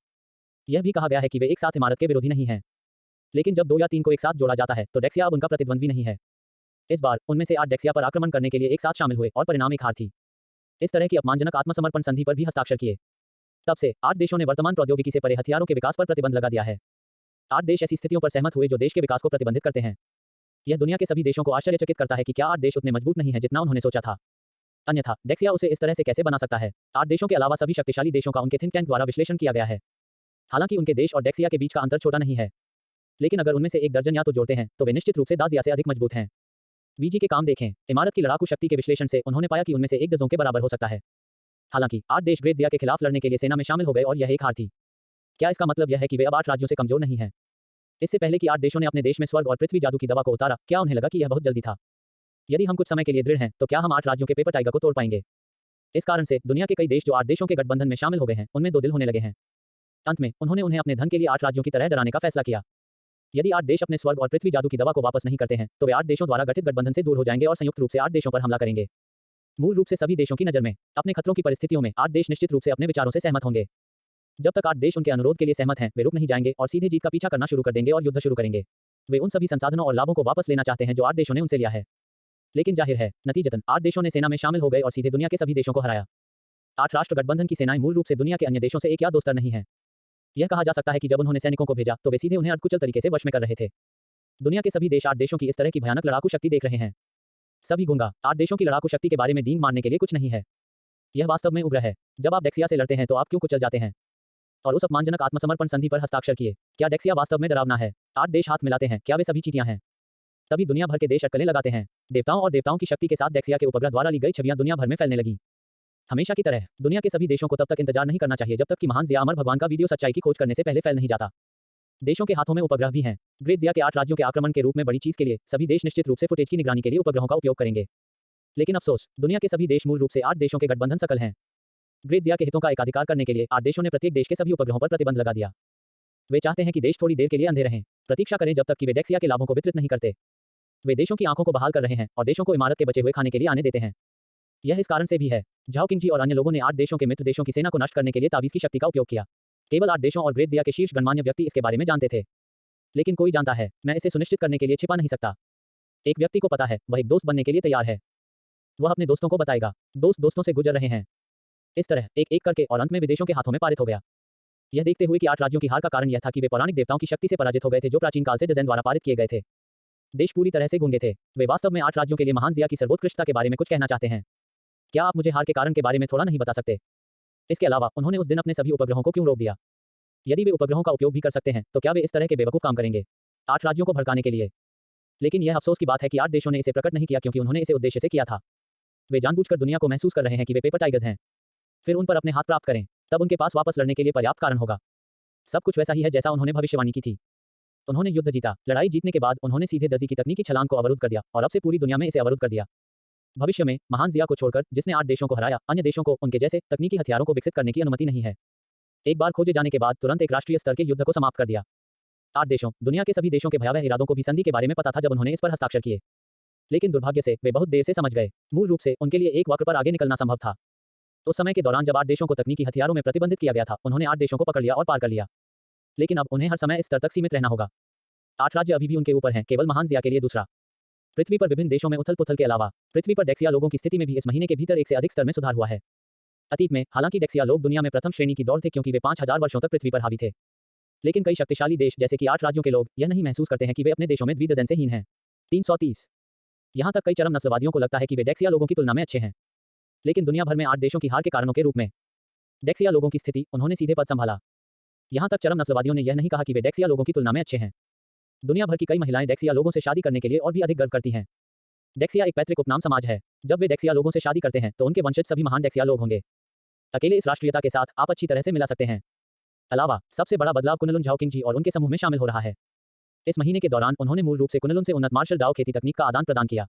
यह भी कहा गया है कि वे एक साथ इमारत के विरोधी नहीं हैं। लेकिन जब 2 या 3 को एक साथ जोड़ा जाता है तो डेक्सिया अब उनका प्रतिद्वंद्वी नहीं है। इस बार उनमें से 8 डेक्सिया पर आक्रमण करने के लिए एक साथ शामिल हुए और परिणाम एक हार थी। इस तरह की अपमानजनक आत्मसमर्पण संधि पर भी हस्ताक्षर किए। तब से 8 देशों ने वर्तमान प्रौद्योगिकी से परे हथियारों के विकास पर प्रतिबंध लगा दिया है। 8 देश ऐसी स्थितियों पर सहमत हुए जो देश के विकास को प्रतिबंधित करते हैं। यह दुनिया के सभी देशों को आश्चर्यचकित करता है कि क्या 8 देश उतने मजबूत नहीं है जितना उन्होंने सोचा था। अन्यथा डेक्सिया उसे इस तरह से कैसे बना सकता है। 8 देशों के अलावा सभी शक्तिशाली देशों का उनके थिंक टैंक द्वारा विश्लेषण किया गया है। हालांकि उनके देश और डेक्सिया के बीच का अंतर छोटा नहीं है, लेकिन अगर उनमें से एक दर्जन या तो जोड़ते हैं तो वे निश्चित रूप से दाजिया से अधिक मजबूत हैं। वीजी के काम देखें। इमारत की लड़ाकू शक्ति के विश्लेषण से उन्होंने पाया कि उनमें से एक डजन के बराबर हो सकता है। हालांकि 8 देश ग्रेट जिया के खिलाफ लड़ने के लिए सेना में शामिल हो गए और यह एक हार थी। क्या इसका मतलब यह है कि वे अब 8 राज्यों से कमजोर नहीं हैं? इससे पहले कि 8 देशों ने अपने देश में स्वर्ग और पृथ्वी जादू की दवा को उतारा, क्या उन्हें लगा कि यह बहुत जल्दी था? यदि हम कुछ समय के लिए दृढ़ हैं तो क्या हम 8 राज्यों के पेपर टाइगर को तोड़ पाएंगे? इस कारण से दुनिया के कई देश जो 8 देशों के गठबंधन में शामिल हो गए हैं उनमें 2 दिल होने लगे हैं। अंत में उन्होंने उन्हें अपने धन के लिए 8 राज्यों की तरह डराने का फैसला किया। यदि 8 देश अपने स्वर्ग और पृथ्वी जादू की दवा को वापस नहीं करते हैं तो वे 8 देशों द्वारा गठित गठबंधन से दूर हो जाएंगे और संयुक्त रूप से 8 देशों पर हमला करेंगे। मूल रूप से सभी देशों की नज़र में अपने खतरों की परिस्थितियों में 8 देश निश्चित रूप से अपने विचारों से सहमत होंगे। जब तक 8 देश उनके अनुरोध के लिए सहमत हैं वे रुक नहीं जाएंगे और सीधे जीत का पीछा करना शुरू कर देंगे और युद्ध शुरू करेंगे। वे उन सभी संसाधनों और लाभों को वापस लेना चाहते हैं जो 8 देशों ने उनसे लिया है। लेकिन जाहिर है नतीजतन 8 देशों ने सेना में शामिल हो गए और सीधे दुनिया के सभी देशों को हराया। 8 राष्ट्र गठबंधन की सेनाएं मूल रूप से दुनिया के अन्य देशों से एक या दो स्तर नहीं है। यह कहा जा सकता है कि जब उन्होंने सैनिकों को भेजा तो वे सीधे उन्हें अटकुचल तरीके से वश में कर रहे थे। दुनिया के सभी देश 8 देशों की इस तरह की भयानक लड़ाकू शक्ति देख रहे हैं। सभी गूंगा 8 देशों की लड़ाकू शक्ति के बारे में डींग मारने के लिए कुछ नहीं है। यह वास्तव में उग्र है। जब आप डेक्सिया से लड़ते हैं तो आप क्यों कुचल जाते हैं? और उस अपमानजनक आत्मसमर्पण संधि पर हस्ताक्षर किए। क्या डेक्सिया वास्तव में डरावना है? 8 देश हाथ मिलाते हैं, क्या वे सभी चीटियां हैं? तभी दुनिया भर के देश अटकलें लगाते हैं। देवताओं और देवताओं की शक्ति के साथ डेक्सिया के उपग्रह द्वारा ली गई छवियां दुनिया भर में फैलने लगी। हमेशा की तरह दुनिया के सभी देशों को तब तक इंतजार नहीं करना चाहिए जब तक कि महान ज़िया अमर भगवान का वीडियो सच्चाई की खोज करने से पहले फैल नहीं जाता। देशों के हाथों में उपग्रह भी हैं। ग्रेट ज़िया के 8 राज्यों के आक्रमण के रूप में बड़ी चीज के लिए सभी देश निश्चित रूप से फुटेज की निगरानी के लिए उपग्रहों का उपयोग करेंगे। लेकिन अफसोस, दुनिया के सभी देश मूल रूप से 8 देशों के गठबंधन सकल हैं। ग्रेट ज़िया के हितों का एकाधिकार करने के लिए 8 देशों ने प्रत्येक देश के सभी उपग्रहों पर प्रतिबंध लगा दिया। वे चाहते हैं कि देश थोड़ी देर के लिए अंधे रहें, प्रतीक्षा करें जब तक कि वे डेक्सिया के लाभों को वितरित नहीं करते। वे देशों की आंखों को बहाल कर रहे हैं और देशों को इमारत के बचे हुए खाने के लिए आने देते हैं। यह इस कारण से भी है। झाओ किंगजी और अन्य लोगों ने 8 देशों के मित्र देशों की सेना को नष्ट करने के लिए ताबीज की शक्ति का उपयोग किया। केवल 8 देशों और ग्रेट ज़िया के शीर्ष गणमान्य व्यक्ति इसके बारे में जानते थे। लेकिन कोई जानता है, मैं इसे सुनिश्चित करने के लिए छिपा नहीं सकता। एक व्यक्ति को पता है, वह एक दोस्त बनने के लिए तैयार है। वह अपने दोस्तों को बताएगा। दोस्त दोस्तों से गुजर रहे हैं। इस तरह एक एक करके और अंत में विदेशों के हाथों में पारित हो गया। यह देखते हुए कि 8 राज्यों की हार का कारण यह था कि वे पौराणिक देवताओं की शक्ति से पराजित हो गए थे जो प्राचीन काल से डिजाइन द्वारा पारित किए गए थे। देश पूरी तरह से गूंगे थे। वे वास्तव में 8 राज्यों के लिए महान ज़िया की सर्वोत्कृष्टता के बारे में कुछ कहना चाहते हैं। क्या आप मुझे हार के कारण के बारे में थोड़ा नहीं बता सकते? इसके अलावा उन्होंने उस दिन अपने सभी उपग्रहों को क्यों रोक दिया? यदि वे उपग्रहों का उपयोग भी कर सकते हैं तो क्या वे इस तरह के बेवकूफ काम करेंगे? 8 राज्यों को भड़काने के लिए। लेकिन यह अफसोस की बात है कि 8 देशों ने इसे प्रकट नहीं किया क्योंकि उन्होंने इसे उद्देश्य से किया था। वे जानबूझकर दुनिया को महसूस कर रहे हैं कि वे पेपर टाइगर्स हैं। फिर उन पर अपने हाथ प्राप्त करें, तब उनके पास वापस लड़ने के लिए पर्याप्त कारण होगा। सब कुछ वैसा ही है जैसा उन्होंने भविष्यवाणी की थी। उन्होंने युद्ध जीता। लड़ाई जीतने के बाद उन्होंने सीधे दजी की तकनीकी छलांग को अवरुद्ध कर दिया और अब से पूरी दुनिया में इसे अवरुद्ध कर दिया। भविष्य में महान ज़िया को छोड़कर जिसने 8 देशों को हराया, अन्य देशों को उनके जैसे तकनीकी हथियारों को विकसित करने की अनुमति नहीं है। एक बार खोजे जाने के बाद तुरंत एक राष्ट्रीय स्तर के युद्ध को समाप्त कर दिया। 8 देशों, दुनिया के सभी देशों के भयावह इरादों को भी संधि के बारे में पता था जब उन्होंने इस पर हस्ताक्षर किए। लेकिन दुर्भाग्य से वे बहुत देर से समझ गए। मूल रूप से उनके लिए एक वक्र पर आगे निकलना संभव था। उस समय के दौरान जब 8 देशों को तकनीकी हथियारों में प्रतिबंधित किया गया था, उन्होंने 8 देशों को पकड़ लिया और पार कर लिया। लेकिन अब उन्हें हर समय इस स्तर तक सीमित रहना होगा। 8 राज्य अभी भी उनके ऊपर हैं, केवल महान ज़िया के लिए दूसरा। पृथ्वी पर विभिन्न देशों में उथल-पुथल के अलावा पृथ्वी पर डेक्सिया लोगों की स्थिति में भी इस महीने के भीतर एक से अधिक स्तर में सुधार हुआ है। अतीत में हालांकि डेक्सिया लोग दुनिया में प्रथम श्रेणी की दौड़ थे क्योंकि वे 5000 वर्षों तक पृथ्वी पर हावी थे। लेकिन कई शक्तिशाली देश जैसे कि 8 राज्यों के लोग यह नहीं महसूस करते हैं कि वे अपने देशों में द्विदजन से हीन हैं। 330। यहाँ तक कई चरम नस्लवादियों को लगता है कि वे डेक्सिया लोगों की तुलना में अच्छे हैं। लेकिन दुनिया भर में 8 देशों की हार के कारणों के रूप में डेक्सिया लोगों की स्थिति, उन्होंने सीधे पद संभाला। यहाँ तक चरम नस्लवादियों ने यह नहीं कहा कि वे डेक्सिया लोगों की तुलना में अच्छे हैं। दुनिया भर की कई महिलाएं डेक्सिया लोगों से शादी करने के लिए और भी अधिक गर्व करती हैं। डेक्सिया एक पैतृक उपनाम समाज है। जब वे डेक्सिया लोगों से शादी करते हैं तो उनके वंशज सभी महान डेक्सिया लोग होंगे। अकेले इस राष्ट्रीयता के साथ आप अच्छी तरह से मिला सकते हैं। अलावा सबसे बड़ा बदलाव कुनलुन झाओ किंगजी और उनके समूह में शामिल हो रहा है। इस महीने के दौरान उन्होंने मूल रूप से कुनलुन से उन्नत मार्शल डाओ खेती तकनीक का आदान प्रदान किया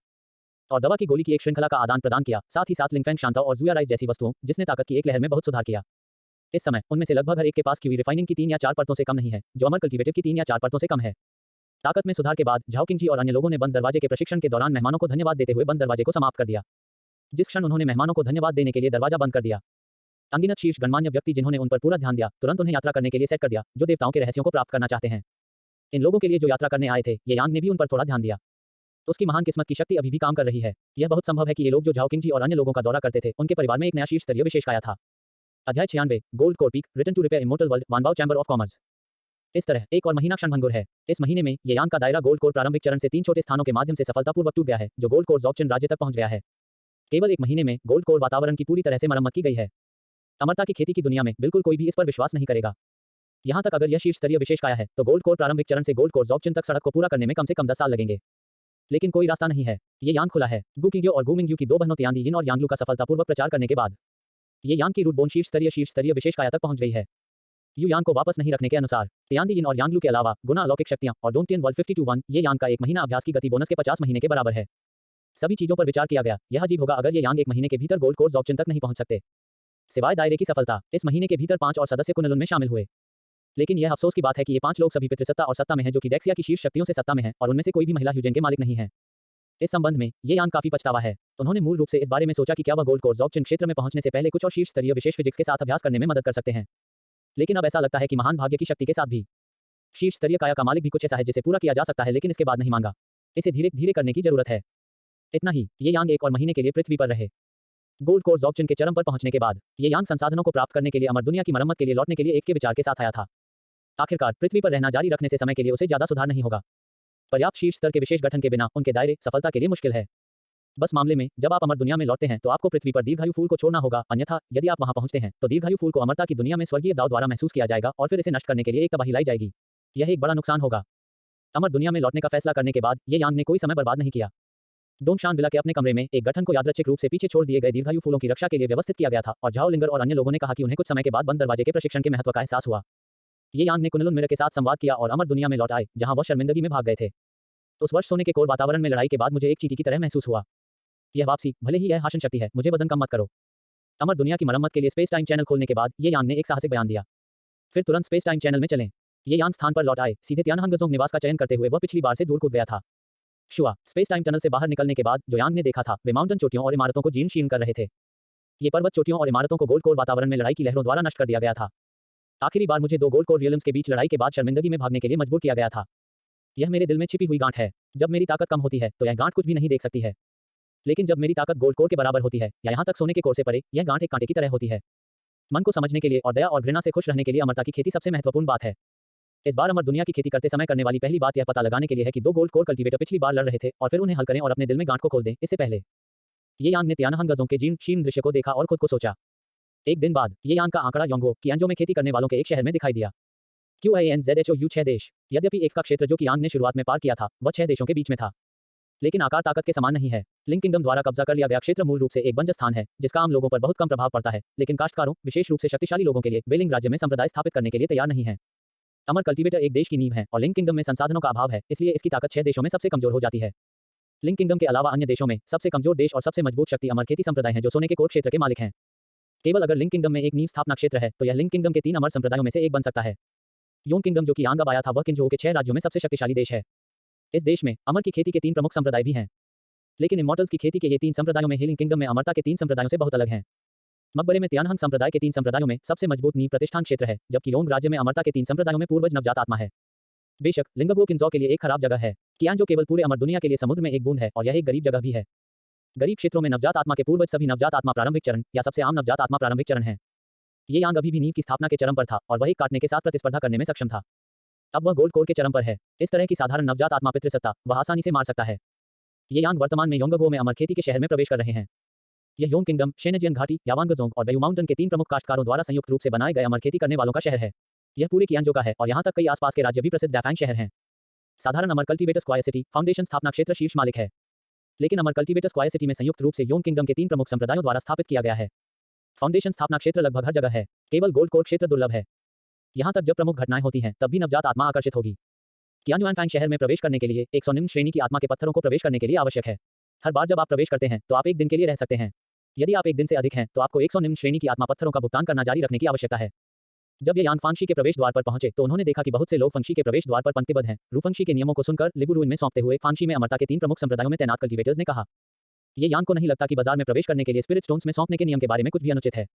और दवा की गोली की एक श्रृंखला का आदान प्रदान किया, साथ ही साथ लिंगफेंग शांता और जुया राइस जैसी वस्तुओं जिसने ताकत की एक लहर में बहुत सुधार किया। इस समय उनमें से लगभग हर एक के पास क्यूई रिफाइनिंग की 3 या 4 परतों से कम नहीं है, जो अमर कल्टीवेटिव की 3 या 4 परतों से कम है। ताकत में सुधार के बाद झाओ किंगजी और अन्य लोगों ने बंद दरवाजे के प्रशिक्षण के दौरान मेहमानों को धन्यवाद देते हुए बंद दरवाजे को समाप्त कर दिया। जिस क्षण उन्होंने मेहमानों को धन्यवाद देने के लिए दरवाजा बंद कर दिया, अनगिनत शीर्ष गणमान्य व्यक्ति जिन्होंने उन पर पूरा ध्यान दिया, तुरंत उन्हें यात्रा करने के लिए सेट कर दिया, जो देवताओं के रहस्यों को प्राप्त करना चाहते हैं। इन लोगों के लिए जो यात्रा करने आए थे, ये यांग ने भी उन पर थोड़ा ध्यान दिया। उसकी महान किस्मत की शक्ति अभी भी काम कर रही है। यह बहुत संभव है कि ये लोग जो झाओ किंगजी और अन्य लोगों का दौरा करते थे, उनके परिवार में एक नया शीर्ष स्तरीय विशेष आया था। अध्याय 96, gold core peak, return to repair immortal world, Wanbao chamber of commerce. इस तरह एक और महीना क्षणभंगुर है। इस महीने में ये यांग का दायरा गोल्ड कोर प्रारंभिक चरण से 3 छोटे स्थानों के माध्यम से सफलतापूर्वक टूट गया है, जो गोल्ड कोर ज़ॉबचन राज्य तक पहुंच गया है। केवल एक महीने में गोल्ड कोर वातावरण की पूरी तरह से मरम्मत की गई है। अमरता की खेती की दुनिया में बिल्कुल कोई भी इस पर विश्वास नहीं करेगा। यहाँ तक अगर यह शीर्ष स्तरीय विशेष काया है, तो गोल्ड कोर प्रारंभिक चरण से गोल्ड कोर ज़ॉबचन तक सड़क को पूरा करने में कम से कम 10 साल लगेंगे। लेकिन कोई रास्ता नहीं है। ये यांग खुला है। गु किंग्यो और गु मिंग्यू की 2 बहनों तियान यिन और यांगलू का सफलतापूर्वक प्रचार करने के बाद ये यांग की रूट बोन शीर्ष स्तरीय विशेष काया तक पहुंच गई है। यू यांग को वापस नहीं रखने के अनुसार तियान यिन और यांगलू के अलावा गुना अलौकिक शक्तियां और डोंटियन वर्ल्ड 52-1 ये यांग का एक महीना अभ्यास की गति बोनस के 50 महीने के बराबर है। सभी चीजों पर विचार किया गया। यह अजीब होगा अगर ये यांग एक महीने के भीतर गोल्ड कोर ज़ॉबचन तक नहीं पहुंच सकते। सिवाय दायरे की सफलता, इस महीने के भीतर 5 और सदस्य कुनलुन में शामिल हुए। लेकिन यह अफसोस की बात है कि ये 5 लोग सभी पितृसत्ता और सत्ता में हैं, जो कि डेक्सिया की शीर्ष शक्तियों से सत्ता में हैं, और उनमें से कोई भी महिला ह्यूजेन के मालिक नहीं है। इस संबंध में ये यांग काफी पछतावा है। उन्होंने मूल रूप से इस बारे में सोचा कि क्या वह गोल्ड कोर ज़ॉबचन क्षेत्र में पहुंचने से पहले कुछ और शीर्ष स्तरीय विशेष फिजिक्स के साथ अभ्यास करने में मदद कर सकते हैं। लेकिन अब ऐसा लगता है कि महान भाग्य की शक्ति के साथ भी शीर्ष स्तरीय काया का मालिक भी कुछ ऐसा है जिसे पूरा किया जा सकता है, लेकिन इसके बाद नहीं मांगा। इसे धीरे धीरे करने की जरूरत है। इतना ही, ये यांग एक और महीने के लिए पृथ्वी पर रहे। गोल्ड कोर ज़ॉबचन के चरम पर पहुंचने के बाद ये यांग संसाधनों को प्राप्त करने के लिए अमर दुनिया की मरम्मत के लिए लौटने के लिए एक के विचार के साथ आया था। आखिरकार पृथ्वी पर रहना जारी रखने से समय के लिए उसे ज्यादा सुधार नहीं होगा। पर्याप्त शीर्ष स्तर के विशेष गठन के बिना उनके दायरे सफलता के लिए मुश्किल है। बस मामले में जब आप अमर दुनिया में लौटते हैं तो आपको पृथ्वी पर दीर्घायु फूल को छोड़ना होगा, अन्यथा यदि आप वहां पहुंचते हैं तो दीर्घायु फूल को अमरता की दुनिया में स्वर्गीय दाव द्वारा महसूस किया जाएगा और फिर इसे नष्ट करने के लिए एक तबाही लाई जाएगी। यह एक बड़ा नुकसान होगा। अमर दुनिया में लौटने का फैसला करने के बाद ये यांग ने कोई समय बर्बाद नहीं किया। डोंगशान विला के अपने कमरे में एक गठन को यादृच्छिक रूप से पीछे छोड़ दिए गए दीर्घायु फूलों की रक्षा के लिए व्यवस्थित किया गया था और झाओ लिंगर और अन्य लोगों ने कहा कि उन्हें कुछ समय के बाद बंद दरवाजे के प्रशिक्षण के महत्व का एहसास हुआ। ये यांग ने कुनलुन मिरर के साथ संवाद किया और अमर दुनिया में लौट आए, जहां वह शर्मिंदगी में भाग गए थे। उस वर्ष सोने के कोर वातावरण में लड़ाई के बाद मुझे एक चींटी की तरह महसूस हुआ। यह वापसी, भले ही यह भाषण शक्ति है, मुझे वजन कम मत करो। अमर दुनिया की मरम्मत के लिए स्पेस टाइम चैनल खोलने के बाद ये यांग ने एक साहसिक बयान दिया। फिर तुरंत स्पेस टाइम चैनल में चलें। ये यांग स्थान पर लौट आए, सीधे तियानहांग निवास का चयन करते हुए वह पिछली बार से दूर कूद गया था। शुआ, स्पेस टाइम टनल से बाहर निकलने के बाद जो यांग ने देखा था, वे माउंटेन चोटियों और इमारतों को जीर्ण शीर्ण कर रहे थे। ये पर्वत चोटियों और इमारतों को गोल्ड कोर वातावरण में लड़ाई की लहरों द्वारा नष्ट कर दिया गया था। आखिरी बार मुझे दो गोल्ड कोर रियल्म्स के बीच लड़ाई के बाद शर्मिंदगी में भागने के लिए मजबूर किया गया था। यह मेरे दिल में छिपी हुई गांठ है। जब मेरी ताकत कम होती है तो यह गांठ कुछ भी नहीं देख सकती है, लेकिन जब मेरी ताकत गोल्ड कोर के बराबर होती है या यहाँ तक सोने के कोर से परे, यह गांठ एक कांटे की तरह होती है। मन को समझने के लिए और दया और घृणा से खुश रहने के लिए अमरता की खेती सबसे महत्वपूर्ण बात है। इस बार अमर दुनिया की खेती करते समय करने वाली पहली बात यह पता लगाने के लिए है कि दो गोल्ड कोर कल्टीवेटर पिछली बार लड़ रहे थे और फिर उन्हें हल करें और अपने दिल में गांठ को खोल दें। इससे पहले ये यांग ने तियानहांग के जीर्ण शीर्ण दृश्य को देखा और खुद को सोचा। एक दिन बाद ये यांग का आंकड़ा योंगो कियांजो में खेती करने वालों के एक शहर में दिखाई दिया। QINZHOU 6 देश। यद्यपि एक का क्षेत्र जो कि यांग ने शुरुआत में पार किया था, वह 6 देशों के बीच में था, लेकिन आकार ताकत के समान नहीं है। लिंक किंगडम द्वारा कब्जा कर लिया गया क्षेत्र मूल रूप से एक बंजर स्थान है, जिसका आम लोगों पर बहुत कम प्रभाव पड़ता है, लेकिन काश्तकारों, विशेष रूप से शक्तिशाली लोगों के लिए, वे लिंग राज्य में संप्रदाय स्थापित करने के लिए तैयार नहीं है। अमर कल्टीवेटर एक देश की नींव है और लिंक किंगडम में संसाधनों का अभाव है, इसलिए इसकी ताकत 6 देशों में सबसे कमजोर हो जाती है। लिंक किंगडम के अलावा अन्य देशों में सबसे कमजोर देश और सबसे मजबूत शक्ति अमर खेती संप्रदाय हैं, जो सोने के कोर क्षेत्र के मालिक हैं। केवल अगर लिंक किंगडम में एक नींव स्थापना क्षेत्र है तो यह लिंक किंगडम के 3 अमर संप्रदायों में से एक बन सकता है। योंग किंगडम जो कि यांग अब आया था, वह किंजो के 6 राज्यों में सबसे शक्तिशाली देश है। इस देश में अमर की खेती के 3 प्रमुख संप्रदाय भी हैं, लेकिन इमॉर्टल्स की खेती के ये 3 संप्रदायों में हीलिंग किंगडम में अमरता के 3 संप्रदायों से बहुत अलग हैं। मकबरे में तियानहांग संप्रदाय के 3 संप्रदायों में सबसे मजबूत नींव प्रतिष्ठान क्षेत्र है, जबकि योंग राज्य में अमरता के 3 संप्रदायों में पूर्वज नवजात आत्मा है। बेशक लिंगगो किंजो के लिए एक खराब जगह है, कियांजो केवल पूरे अमर दुनिया के लिए समुद्र में एक बूंद है और यह एक गरीब जगह भी है। गरीब क्षेत्रों में नवजात आत्मा के पूर्वज सभी नवजात आत्मा प्रारंभिक चरण या सबसे आम नवजात आत्मा प्रारंभिक चरण है। ये यांग अभी भी नींव की स्थापना के चरम पर था और वह एक काटने के साथ प्रतिस्पर्धा करने में सक्षम था। अब वह गोल्ड कोर के चरम पर है। इस तरह की साधारण नवजात आत्मा पितृसत्ता वह आसानी से मार सकता है। ये यांग वर्तमान में योंगगो में अमर खेती के शहर में प्रवेश कर रहे हैं। यह योंग किंगडम, शेनजियन घाटी, यावांगजोंग और बेयू माउंटेन के 3 प्रमुख काश्तकारों द्वारा संयुक्त रूप से बनाए गए अमर खेती करने वालों का शहर है। यह पूरे कियांजो का है और यहाँ तक कई आसपास के राज्य भी प्रसिद्ध डैफांग शहर हैं। साधारण अमर कल्टीवेटर स्क्वायर सिटी फाउंडेशन स्थापना क्षेत्र शीर्ष मालिक है, लेकिन अमर कल्टीवेटर स्क्वायर सिटी में संयुक्त रूप से योंग किंगडम के 3 प्रमुख संप्रदायों द्वारा स्थापित किया गया है। फाउंडेशन स्थापना क्षेत्र लगभग हर जगह है, केवल गोल्ड कोर क्षेत्र दुर्लभ है। यहाँ तक जब प्रमुख घटनाएं होती हैं तब भी नवजात आत्मा आकर्षित होगी। कियान्युआनफैंग शहर में प्रवेश करने के लिए 100 निम्न श्रेणी की आत्मा के पत्थरों को प्रवेश करने के लिए आवश्यक है। हर बार जब आप प्रवेश करते हैं तो आप एक दिन के लिए रह सकते हैं। यदि आप एक दिन से अधिक हैं तो आपको 100 निम्न श्रेणी की आत्मा पत्थरों का भुगतान करना जारी रखने की आवश्यकता है। जब ये यांग फांगशी के प्रवेश द्वार पर पहुंचे तो उन्होंने देखा कि बहुत से लोग फंगशी के प्रवेश द्वार पर पंक्तिबद्ध हैं। रूफंगशी के नियमों को सुनकर लिबुरुइन में सौंपते हुए फांगशी में अमरता के 3 प्रमुख संप्रदायों में तैनात कल्टीवेटर्स ने कहा, ये यांग को नहीं लगता कि बाजार में प्रवेश करने के लिए स्पिरिट स्टोन्स में सौंपने के नियम के बारे में कुछ भी अनुचित है।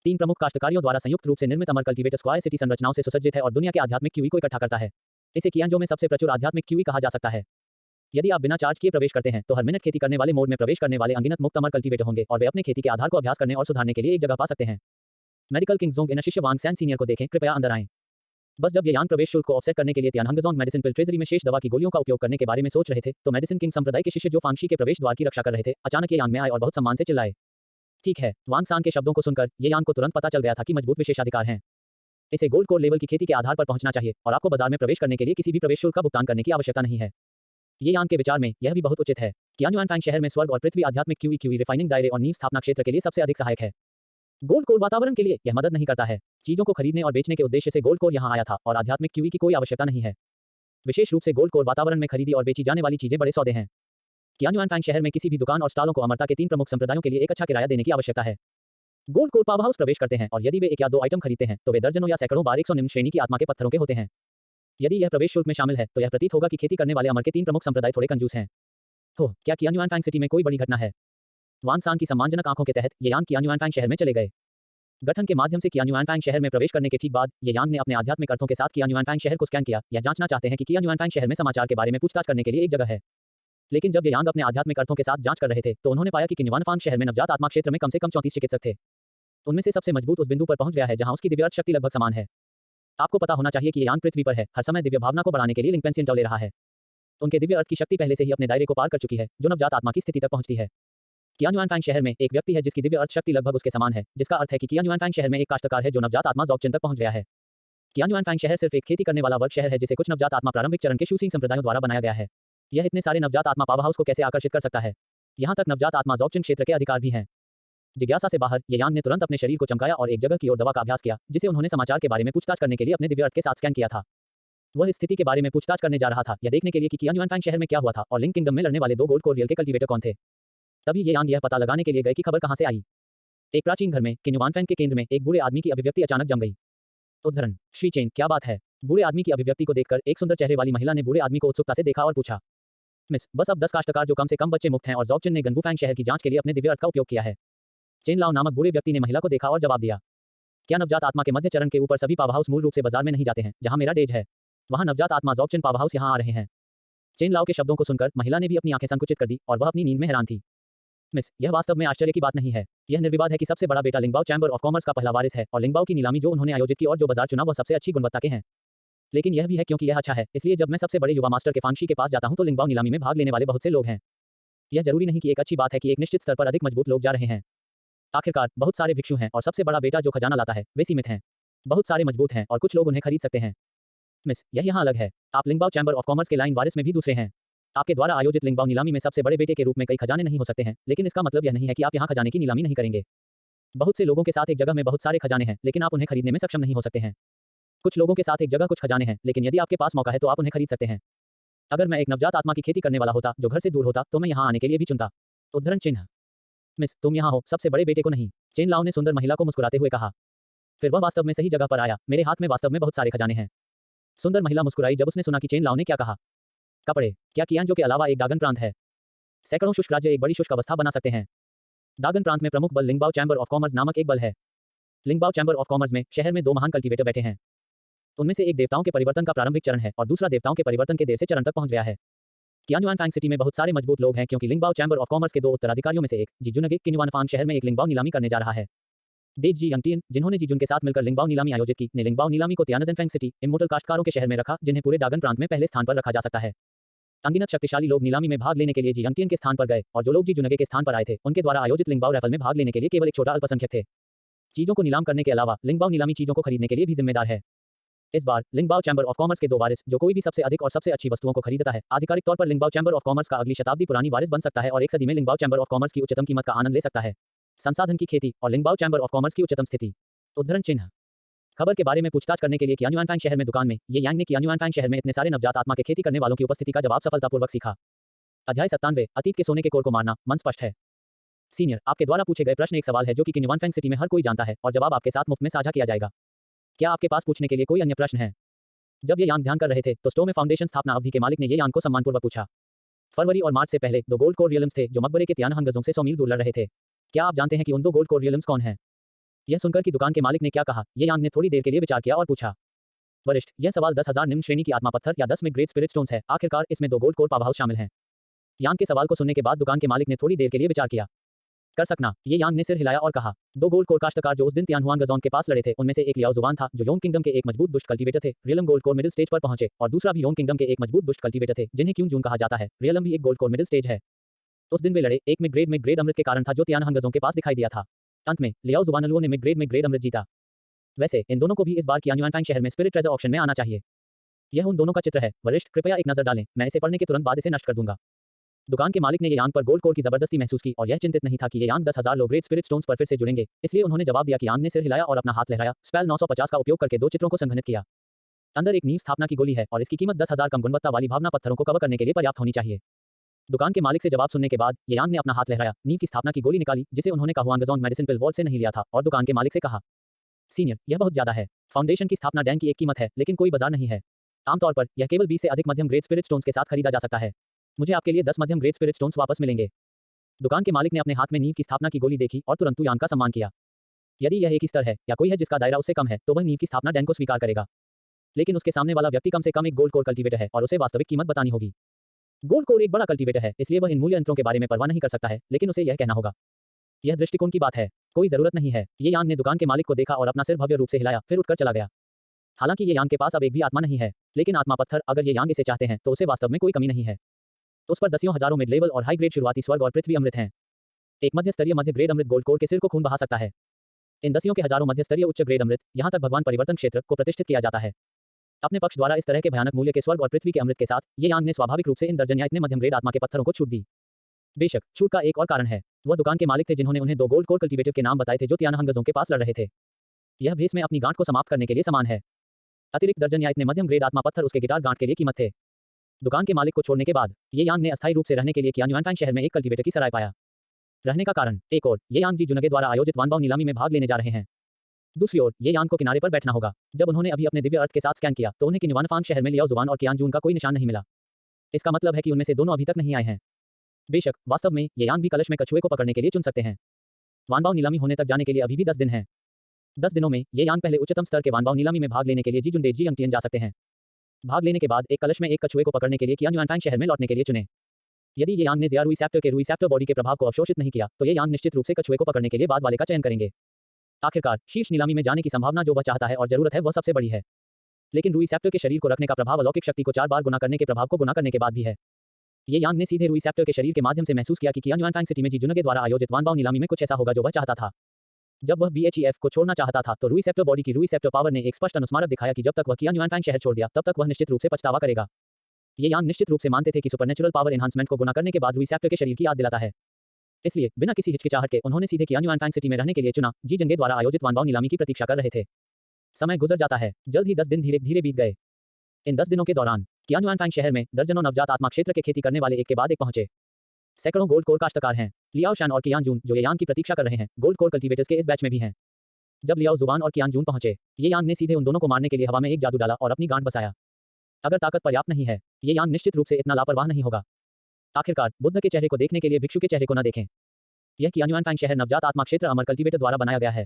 3 प्रमुख काश्तकारियों द्वारा संयुक्त रूप से निर्मित अमर कल्टीवेटर स्क्वायर सिटी संरचनाओं से सुसज्जित है और दुनिया के आध्यात्मिक क्यूई को इकट्ठा करता है। इसे कियांजो में सबसे प्रचुर आध्यात्मिक क्यूई कहा जा सकता है। यदि आप बिना चार्ज किए प्रवेश करते हैं तो हर मिनट खेती करने वाले मोड में प्रवेश करने वाले अनगिनत मुक्त अमर कल्टीवेटर होंगे और वे अपने खेती के आधार को अभ्यास करने और सुधारने के लिए एक जगह पा सकते हैं। मेडिकल किंगजोंग इन शिष्य वांग सैन सीनियर को देखें, कृपया अंदर आएं। बस जब ये यांग प्रवेश शुल्क को ऑफसेट करने के लिए तियानहांगजोंग मेडिसिन पिल ट्रेजरी में शेष दवा की गोलियों का उपयोग करने के बारे में सोच रहे थे तो मेडिसिन किंग संप्रदाय के शिष्य जो फांगशी के प्रवेश द्वार की रक्षा कर रहे थे, अचानक ये यांग में आए और बहुत सम्मान से चिल्लाए। ठीक है, वांग सान के शब्दों को सुनकर ये यांग को तुरंत पता चल गया था कि मजबूत विशेषाधिकार हैं। इसे गोल्ड कोर लेवल की खेती के आधार पर पहुंचना चाहिए और आपको बाजार में प्रवेश करने के लिए किसी भी प्रवेश शुल्क का भुगतान करने की आवश्यकता नहीं है। ये यांग के विचार में यह भी बहुत उचित है। कियान्युआनफैंग शहर में स्वर्ग और पृथ्वी आध्यात्मिक क्यूई रिफाइनिंग दायरे और नींव स्थापना क्षेत्र के लिए सबसे अधिक सहायक है। गोल्ड कोर वातावरण के लिए यह मदद नहीं करता है। चीजों को खरीदने और बेचने के उद्देश्य से गोल्ड कोर यहां आया था और आध्यात्मिक क्यूई की कोई आवश्यकता नहीं है। विशेष रूप से गोल्ड कोर वातावरण में खरीदी और बेची जाने वाली चीजें बड़े सौदे हैं। कियान्युआनफैंग शहर में किसी भी दुकान और स्टॉलों को अमरता के 3 प्रमुख संप्रदायों के लिए एक अच्छा किराया देने की आवश्यकता है। गोल्ड कोर पावर हाउस प्रवेश करते हैं और यदि वे 1 या 2 आइटम खरीदते हैं तो वे दर्जनों या सैकड़ों बार 100 निम्न श्रेणी की आत्मा के पत्थरों के होते हैं। यदि यह प्रवेश शुल्क में शामिल है तो यह प्रतीत होगा कि खेती करने वाले अमर के 3 प्रमुख संप्रदाय थोड़े कंजूस हैं। तो क्या कियान्युआनफैंग सिटी में कोई बड़ी घटना है? वांग सान की सम्मानजनक आंखों के तहत ये यांग कियान्युआनफैंग शहर में चले गए। गठन के माध्यम से कियान्युआनफैंग शहर में प्रवेश करने के ठीक बाद ये यांग ने अपने आध्यात्मिक अर्थों के साथ कियान्युआनफैंग शहर को स्कैन किया। यह जांचना चाहते हैं कि कियान्युआनफैंग शहर में समाचार के बारे में पूछताछ करने के लिए एक जगह है। लेकिन जब ये यांग अपने आध्यात्मिक अर्थों के साथ जांच कर रहे थे तो उन्होंने पाया कि कियान्युआनफैंग शहर में नवजात आत्मा क्षेत्र में कम से कम 34 चिकित्सक थे। उनमें से सबसे मजबूत उस बिंदु पर पहुंच गया है जहां उसकी दिव्य अर्थ शक्ति लगभग समान है। आपको पता होना चाहिए कि ये यांग पृथ्वी पर है, हर समय दिव्य भावना को बढ़ाने के लिए लिंकपेंसियन ले रहा है। उनके दिव्य अर्थ की शक्ति पहले से ही अपने दायरे को पार कर चुकी है, जो नवजात आत्मा की स्थिति तक पहुंचती है। कियान्युआनफैंग शहर में एक व्यक्ति है जिसकी दिव्य अर्थ शक्ति लगभग उसके समान है, जिसका अर्थ है कि कियान्युआनफैंग शहर में एक काश्तकार है जो नवजात आत्मा ज़ॉगचिन तक पहुंच गया है। कियान्युआनफैंग शहर सिर्फ एक खेती करने वाला वर्ग शहर है जिसे कुछ नवजात आत्मा प्रारंभिक चरण के शूसिंग संप्रदायों द्वारा बनाया गया है। यह इतने सारे नवजात आत्मा पावर हाउस को कैसे आकर्षित कर सकता है? यहाँ तक नवजात आत्मा ज़ॉबचिन क्षेत्र के अधिकार भी हैं। जिज्ञासा से बाहर, ये यान ने तुरंत अपने शरीर को चमकाया और एक जगह की ओर दवा का अभ्यास किया, जिसे उन्होंने समाचार के बारे में पूछताछ करने के लिए अपने दिव्य अर्थ के साथ स्कैन किया था। वह इस स्थिति के बारे में पूछताछ करने जा रहा था, यह देखने के लिए कि कियान्युआनफैंग शहर में क्या हुआ था और लिंक किंगडम में लड़ने वाले 2 गोल्ड कोर रियल के कल्टीवेटर कौन थे। तभी ये यान यह पता लगाने के लिए गए कि खबर कहाँ से आई। एक प्राचीन घर में कियान्युआनफैंग के केंद्र में एक बूढ़े आदमी की अभिव्यक्ति अचानक जम गई। उद्धरण: श्री चेन, क्या बात है? बूढ़े आदमी की अभिव्यक्ति को देखकर एक सुंदर चेहरे वाली महिला ने बूढ़े आदमी को उत्सुकता से देखा और पूछा, मिस, बस अब 10 काश्तकार जो कम से कम बच्चे मुक्त हैं और ज़ॉबचिन ने गनबुफैंग शहर की जांच के लिए अपने दिव्य अर्थ का उपयोग किया है। चेन लाओ नामक बूढ़े व्यक्ति ने महिला को देखा और जवाब दिया, क्या नवजात आत्मा के मध्य चरण के ऊपर सभी पावर हाउस मूल रूप से बाजार में नहीं जाते हैं, जहां मेरा डेज है वहां नवजात आत्मा ज़ॉबचिन पावर हाउस यहां आ रहे हैं। चेन लाओ के शब्दों को सुनकर महिला ने भी अपनी आंखें संकुचित कर दी और वह अपनी नींद में हैरान थी। मिस, यह वास्तव में आश्चर्य की बात नहीं है। यह निर्विवाद है कि सबसे बड़ा बेटा लिंगबाओ चैम्बर ऑफ कॉमर्स का पहला वारिस है और लिंगबाओ की नीलामी जो उन्होंने आयोजित की और जो बाजार चुना वह सबसे अच्छी गुणवत्ता के हैं। लेकिन यह भी है क्योंकि यह अच्छा है, इसलिए जब मैं सबसे बड़े युवा मास्टर के फांगशी के पास जाता हूं तो लिंगबाओ नीलामी में भाग लेने वाले बहुत से लोग हैं। यह जरूरी नहीं कि एक अच्छी बात है कि एक निश्चित स्तर पर अधिक मजबूत लोग जा रहे हैं। आखिरकार बहुत सारे भिक्षु हैं और सबसे बड़ा बेटा जो खजाना लाता है वे सीमित हैं। बहुत सारे मजबूत हैं और कुछ लोग उन्हें खरीद सकते हैं। मिस, यह यहाँ अलग है। आप लिंगबाओ चैम्बर ऑफ कॉमर्स के लाइन वारिस में भी दूसरे हैं। आपके द्वारा आयोजित लिंगबाओ नीलामी में सबसे बड़े बेटे के रूप में कई खजाने नहीं हो सकते हैं, लेकिन इसका मतलब यह नहीं है कि आप यहाँ खजाने की नीलामी नहीं करेंगे। बहुत से लोगों के साथ एक जगह में बहुत सारे खजाने हैं, लेकिन आप उन्हें खरीदने में सक्षम नहीं हो सकते हैं। कुछ लोगों के साथ एक जगह कुछ खजाने हैं, लेकिन यदि आपके पास मौका है तो आप उन्हें खरीद सकते हैं। अगर मैं एक नवजात आत्मा की खेती करने वाला होता जो घर से दूर होता तो मैं यहाँ आने के लिए भी चुनता। उद्धरण चिन्ह: मिस, तुम यहाँ हो, सबसे बड़े बेटे को नहीं। चेन लाओ ने सुंदर महिला को मुस्कुराते हुए कहा। फिर वह वास्तव में सही जगह पर आया। मेरे हाथ में वास्तव में बहुत सारे खजाने हैं। सुंदर महिला मुस्कुराई जब उसने सुना कि चेन लाओ ने क्या कहा। कपड़े? क्या कियानजो के अलावा एक दागन प्रांत है? सैकड़ों शुष्क राज्य एक बड़ी शुष्क अवस्था बना सकते हैं। दागन प्रांत में प्रमुख बल लिंगबाओ चैम्बर ऑफ कॉमर्स नामक एक बल है। लिंगबाओ चैम्बर ऑफ कॉमर्स में शहर में 2 महान कल्टीवेटर बैठे हैं। उनमें से एक देवताओं के परिवर्तन का प्रारंभिक चरण है और दूसरा देवताओं के परिवर्तन के देर से चरण तक पहुंच गया है। कियान्युआनफैंग सिटी में बहुत सारे मजबूत लोग हैं क्योंकि लिंगबाओ चैम्बर ऑफ कॉमर्स के 2 उत्तराधिकारियों में से एक, जीजुनगे किन्युआनफांग शहर में एक लिंगबाओ नीलामी करने जा रहा है। डेज जी यंगटियन, जिन्होंने जीजुन के साथ मिलकर लिंगबाओ नीलामी आयोजित की, ने लिंगबाओ नीलामी को तियानजनफैंग सिटी इमोर्टल काश्तकारों के शहर में रखा, जिन्हें पूरे दागन प्रांत में पहले स्थान पर रखा जा सकता है। अनगिनत शक्तिशाली लोग नीलामी में भाग लेने के लिए जी यंगटियन के स्थान पर गए और जो लोग जी जुनगे के स्थान पर आए थे उनके द्वारा आयोजित लिंगबाओ रैफल में भाग लेने के लिए केवल एक छोटा अल्पसंख्यक थे। चीजों को नीलाम करने के अलावा लिंगबाओ नीलामी चीजों को खरीदने के लिए भी जिम्मेदार है। इस बार लिंगबाओ चैम्बर ऑफ कॉमर्स के 2 वारिस, जो कोई भी सबसे अधिक और सबसे अच्छी वस्तुओं को खरीदता है, आधिकारिक तौर पर लिंगबाओ चैम्बर ऑफ कॉमर्स का अगली शताब्दी पुरानी वारिस बन सकता है और एक सदी में लिंगबाओ चैम्बर ऑफ कॉमर्स की उच्चतम कीमत का आनंद ले सकता है। संसाधन की खेती और लिंगबाओ चैम्बर ऑफ कॉमर्स की उच्चतम स्थिति। उद्धरण चिन्ह: खबर के बारे में पूछताछ करने के लिए कियान्युआनफैंग शहर में दुकान में ये यांग ने कियान्युआनफैंग शहर में इतने सारे नवजात आत्मा के खेती करने वालों की उपस्थिति का जवाब सफलतापूर्वक सीखा। अध्याय 97 अतीत के सोने के कोर को मारना। मन स्पष्ट है। सीनियर, आपके द्वारा पूछे गए प्रश्न एक सवाल है जो कि कियान्युआनफैंग सिटी में हर कोई जानता है और जवाब आपके साथ मुफ्त में साझा किया जाएगा। क्या आपके पास पूछने के लिए कोई अन्य प्रश्न है? जब ये यान ध्यान कर रहे थे तो स्टोमे फाउंडेशन स्थापना अवधि के मालिक ने ये यान को सम्मानपूर्वक पूछा। फरवरी और मार्च से पहले 2 गोल्ड कोर रियल्म्स थे जो मकबरे के तियानहन गजों से 100 मील दूर लड़ रहे थे। क्या आप जानते हैं कि उन 2 गोल्ड कोर रियल्म्स कौन हैं? यह सुनकर कि दुकान के मालिक ने क्या कहा, ये यान ने थोड़ी देर के लिए विचार किया और पूछा। वरिष्ठ, यह सवाल 10,000 निम्न श्रेणी की आत्मा पत्थर या 10 मिड ग्रेड स्पिरिट स्टोन्स है। आखिरकार इसमें 2 गोल्ड कोर पावर हाउस शामिल हैं। यान के सवाल को सुनने के बाद दुकान के मालिक ने थोड़ी देर के लिए विचार किया। कर सकना, ये यान ने सिर हिलाया और कहा। 2 गोल्ड कोर काश्तकार जो उस दिन तियानहुआन गजोन के पास लड़े थे उनमें से एक लियाओ जुवान था जो योंग किंगडम के एक मजबूत दुष्ट कल्टीवेटर थे। Realm gold core middle stage पर पहुंचे और दूसरा भी योंग किंगडम के एक मजबूत दुष्ट कल्टीवेटर थे जिन्हें क्यून जून कहा जाता है। रियलम भी एक गोल्ड कोर मिडिल स्टेज है। उस दिन वे लड़े। एक मिड ग्रेड अमृत के कारण था जो तियानहन गजों के पास दिखाई दिया था। अंत में लियाओ जुवानलुओ ने मिड ग्रेड अमृत जीता। वैसे इन दोनों को भी इस बार कियान्युआनफैंग शहर में स्पिरिट ट्रेजर ऑक्शन में आना चाहिए। यह उन दोनों का चित्र है। वरिष्ठ, कृपया एक नजर डालें, मैं इसे पढ़ने के तुरंत बाद इसे नष्ट कर दूंगा। दुकान के मालिक ने ये यान पर गोल्ड कोर की जबरदस्ती महसूस की और यह चिंतित नहीं था कि ये यान 10,000 लो ग्रेड स्पिरिट स्टोन्स पर फिर से जुड़ेंगे, इसलिए उन्होंने जवाब दिया कि यान ने सिर हिलाया और अपना हाथ लहराया। स्पेल 950 का उपयोग करके 2 चित्रों को संघनित किया। अंदर एक नींव स्थापना की गोली है और इसकी कीमत 10,000 कम गुणवत्ता वाली भावना पत्थरों को कवर करने के लिए पर्याप्त होनी चाहिए। दुकान के मालिक से जवाब सुनने के बाद ये यान ने अपना हाथ लहराया, नींव की स्थापना की गोली निकाली जिसे उन्होंने काहुआंगजोन मेडिसिन पिल वॉल से नहीं लिया था और दुकान के मालिक से कहा, सीनियर, यह बहुत ज्यादा है। फाउंडेशन की स्थापना डैन की एक कीमत है लेकिन कोई बाजार नहीं है। आमतौर पर यह केवल 20 से अधिक मध्यम ग्रेड स्पिरिट स्टोन्स के साथ खरीदा जा सकता है। मुझे आपके लिए 10 मध्यम ग्रेड स्पिरिट स्टोन्स वापस मिलेंगे। दुकान के मालिक ने अपने हाथ में नींव की स्थापना की गोली देखी और तुरंत यान का सम्मान किया। यदि यह एक स्तर है या कोई है जिसका दायरा उससे कम है तो वह नींव की स्थापना डैन को स्वीकार करेगा। लेकिन उसके सामने वाला व्यक्ति कम से कम एक गोल्ड कोर कल्टीवेटर है और उसे वास्तविक कीमत बतानी होगी। गोल्ड कोर एक बड़ा कल्टीवेटर है, इसलिए वह इन मूल्य यंत्रों के बारे में परवाह नहीं कर सकता है, लेकिन उसे यह कहना होगा। यह दृष्टिकोण की बात है। कोई जरूरत नहीं है। ये यान ने दुकान के मालिक को देखा और अपना सिर भव्य रूप से हिलाया, फिर उठकर चला गया। हालांकि ये यान के पास अब एक भी आत्मा नहीं है, लेकिन आत्मा पत्थर, अगर ये यान इसे चाहते हैं तो उसे वास्तव में कोई कमी नहीं है। उस पर दसियों हजारों मिड लेवल और हाई ग्रेड शुरुआती स्वर्ग और पृथ्वी अमृत हैं। एक मध्य स्तरीय मध्य ग्रेड अमृत गोल्ड कोर के सिर को खून बहा सकता है। इन दसियों के हजारों मध्यस्तरीय उच्च ग्रेड अमृत, यहाँ तक भगवान परिवर्तन क्षेत्र को प्रतिष्ठित किया जाता है। अपने पक्ष द्वारा इस तरह के भयानक मूल्य के स्वर्ग और पृथ्वी के अमृत के साथ ये यांग ने स्वाभाविक रूप से इन दर्जन या इतने मध्यम ग्रेड आत्मा के पत्थरों को छूट दी। बेशक छूट का एक और कारण है, वह दुकान के मालिक थे जिन्होंने उन्हें 2 गोल्ड कोर कल्टीवेटर के नाम बताए थे जो तियानहंगजों के पास लड़ रहे थे। यह भेस में अपनी गांठ को समाप्त करने के लिए समान है। अतिरिक्त दर्जन या इतने मध्यम ग्रेड आत्मा पत्थर उसके गिटार गांठ के लिए कीमत थे। दुकान के मालिक को छोड़ने के बाद ये यांग ने अस्थायी रूप से रहने के लिए कियान्युआनफैंग शहर में एक कल्टीवेटर की सराय पाया। रहने का कारण एक और, ये यांग जी जुनगे द्वारा आयोजित वानबाओ नीलामी में भाग लेने जा रहे हैं। दूसरी ओर ये यांग को किनारे पर बैठना होगा। जब उन्होंने अभी अपने दिव्य अर्थ के साथ स्कैन किया तो उन्हें किन्युआनफांग शहर में लियाओ जुबान और कियानजून का कोई निशान नहीं मिला। इसका मतलब है कि उनमें से दोनों अभी तक नहीं आए हैं। बेशक वास्तव में ये यांग भी कलश में कछुए को पकड़ने के लिए चुन सकते हैं। वानबाओ नीलामी होने तक जाने के लिए अभी भी 10 दिन हैं। 10 दिनों में ये यांग पहले उच्चतम स्तर के वानबाओ नीलामी में भाग लेने के लिए जीजुन डेजी अंगटियन जा सकते हैं। भाग लेने के बाद एक कलश में एक कछुए को पकड़ने के लिए कियान्युआनफैंग शहर में लौटने के लिए चुने। यदि ये यांग ने जिया रुई सैप्टर बॉडी के प्रभाव को अवशोषित नहीं किया तो ये यांग निश्चित रूप से कछुए को पकड़ने के लिए बाद वाले का चयन करेंगे। आखिरकार शीर्ष नीलामी में जाने की संभावना जो वह चाहता है और जरूरत है वह सबसे बड़ी है। लेकिन रुई सैप्टर के शरीर को रखने का प्रभाव अलौकिक शक्ति को 4 बार गुना करने के प्रभाव को गुना करने के बाद भी है। ये यांग ने सीधे रुई सैप्टर के शरीर के माध्यम से महसूस किया कि कियान्युआनफैंग सिटी में जी जुनगे द्वारा आयोजित वानबाओ नीलामी में कुछ ऐसा होगा जो वह चाहता था। जब वह BHEF को छोड़ना चाहता था तो रुई सैप्टर बॉडी की रुई सैप्टर पावर ने एक स्पष्ट अनुस्मारक दिखाया कि जब तक वह कियान्युआनफैंग शहर छोड़ दिया तब तक वह निश्चित रूप से पछतावा करेगा। ये यांग निश्चित रूप से मानते थे कि सुपरनेचुरल पावर एनहांसमेंट को गुना करने के बाद रुई सैप्टर के शरीर की याद दिलाता है। इसलिए बिना किसी हिचकिचाहट के उन्होंने सीधे कियान्युआनफैंग सिटी में रहने के लिए चुना। जी जंगे द्वारा आयोजित वानबाओ नीलामी की प्रतीक्षा कर रहे थे। समय गुजर जाता है। जल्द ही 10 दिन धीरे धीरे बीत गए। इन 10 दिनों के दौरान कियान्युआनफैंग शहर में दर्जनों नवजात आत्मा क्षेत्र के खेती करने वाले एक के बाद एक पहुंचे। सैकड़ों गोल्ड कोर काश्तकार हैं। लियाओ शान और कियानजून जो ये यांग की प्रतीक्षा कर रहे हैं गोल्ड कोर कल्टीवेटर्स के इस बैच में भी हैं। जब लियाओ जुबान और कियानजून पहुंचे ये यांग ने सीधे उन दोनों को मारने के लिए हवा में एक जादू डाला और अपनी गांठ बसाया। अगर ताकत पर्याप्त नहीं है ये यांग निश्चित रूप से इतना लापरवाह नहीं होगा। आखिरकार बुद्ध के चेहरे को देखने के लिए भिक्षु के चेहरे को न देखें। यह कियान्युआनफैंग शहर नवजात आत्मा क्षेत्र अमर कल्टीवेटर द्वारा बनाया गया है।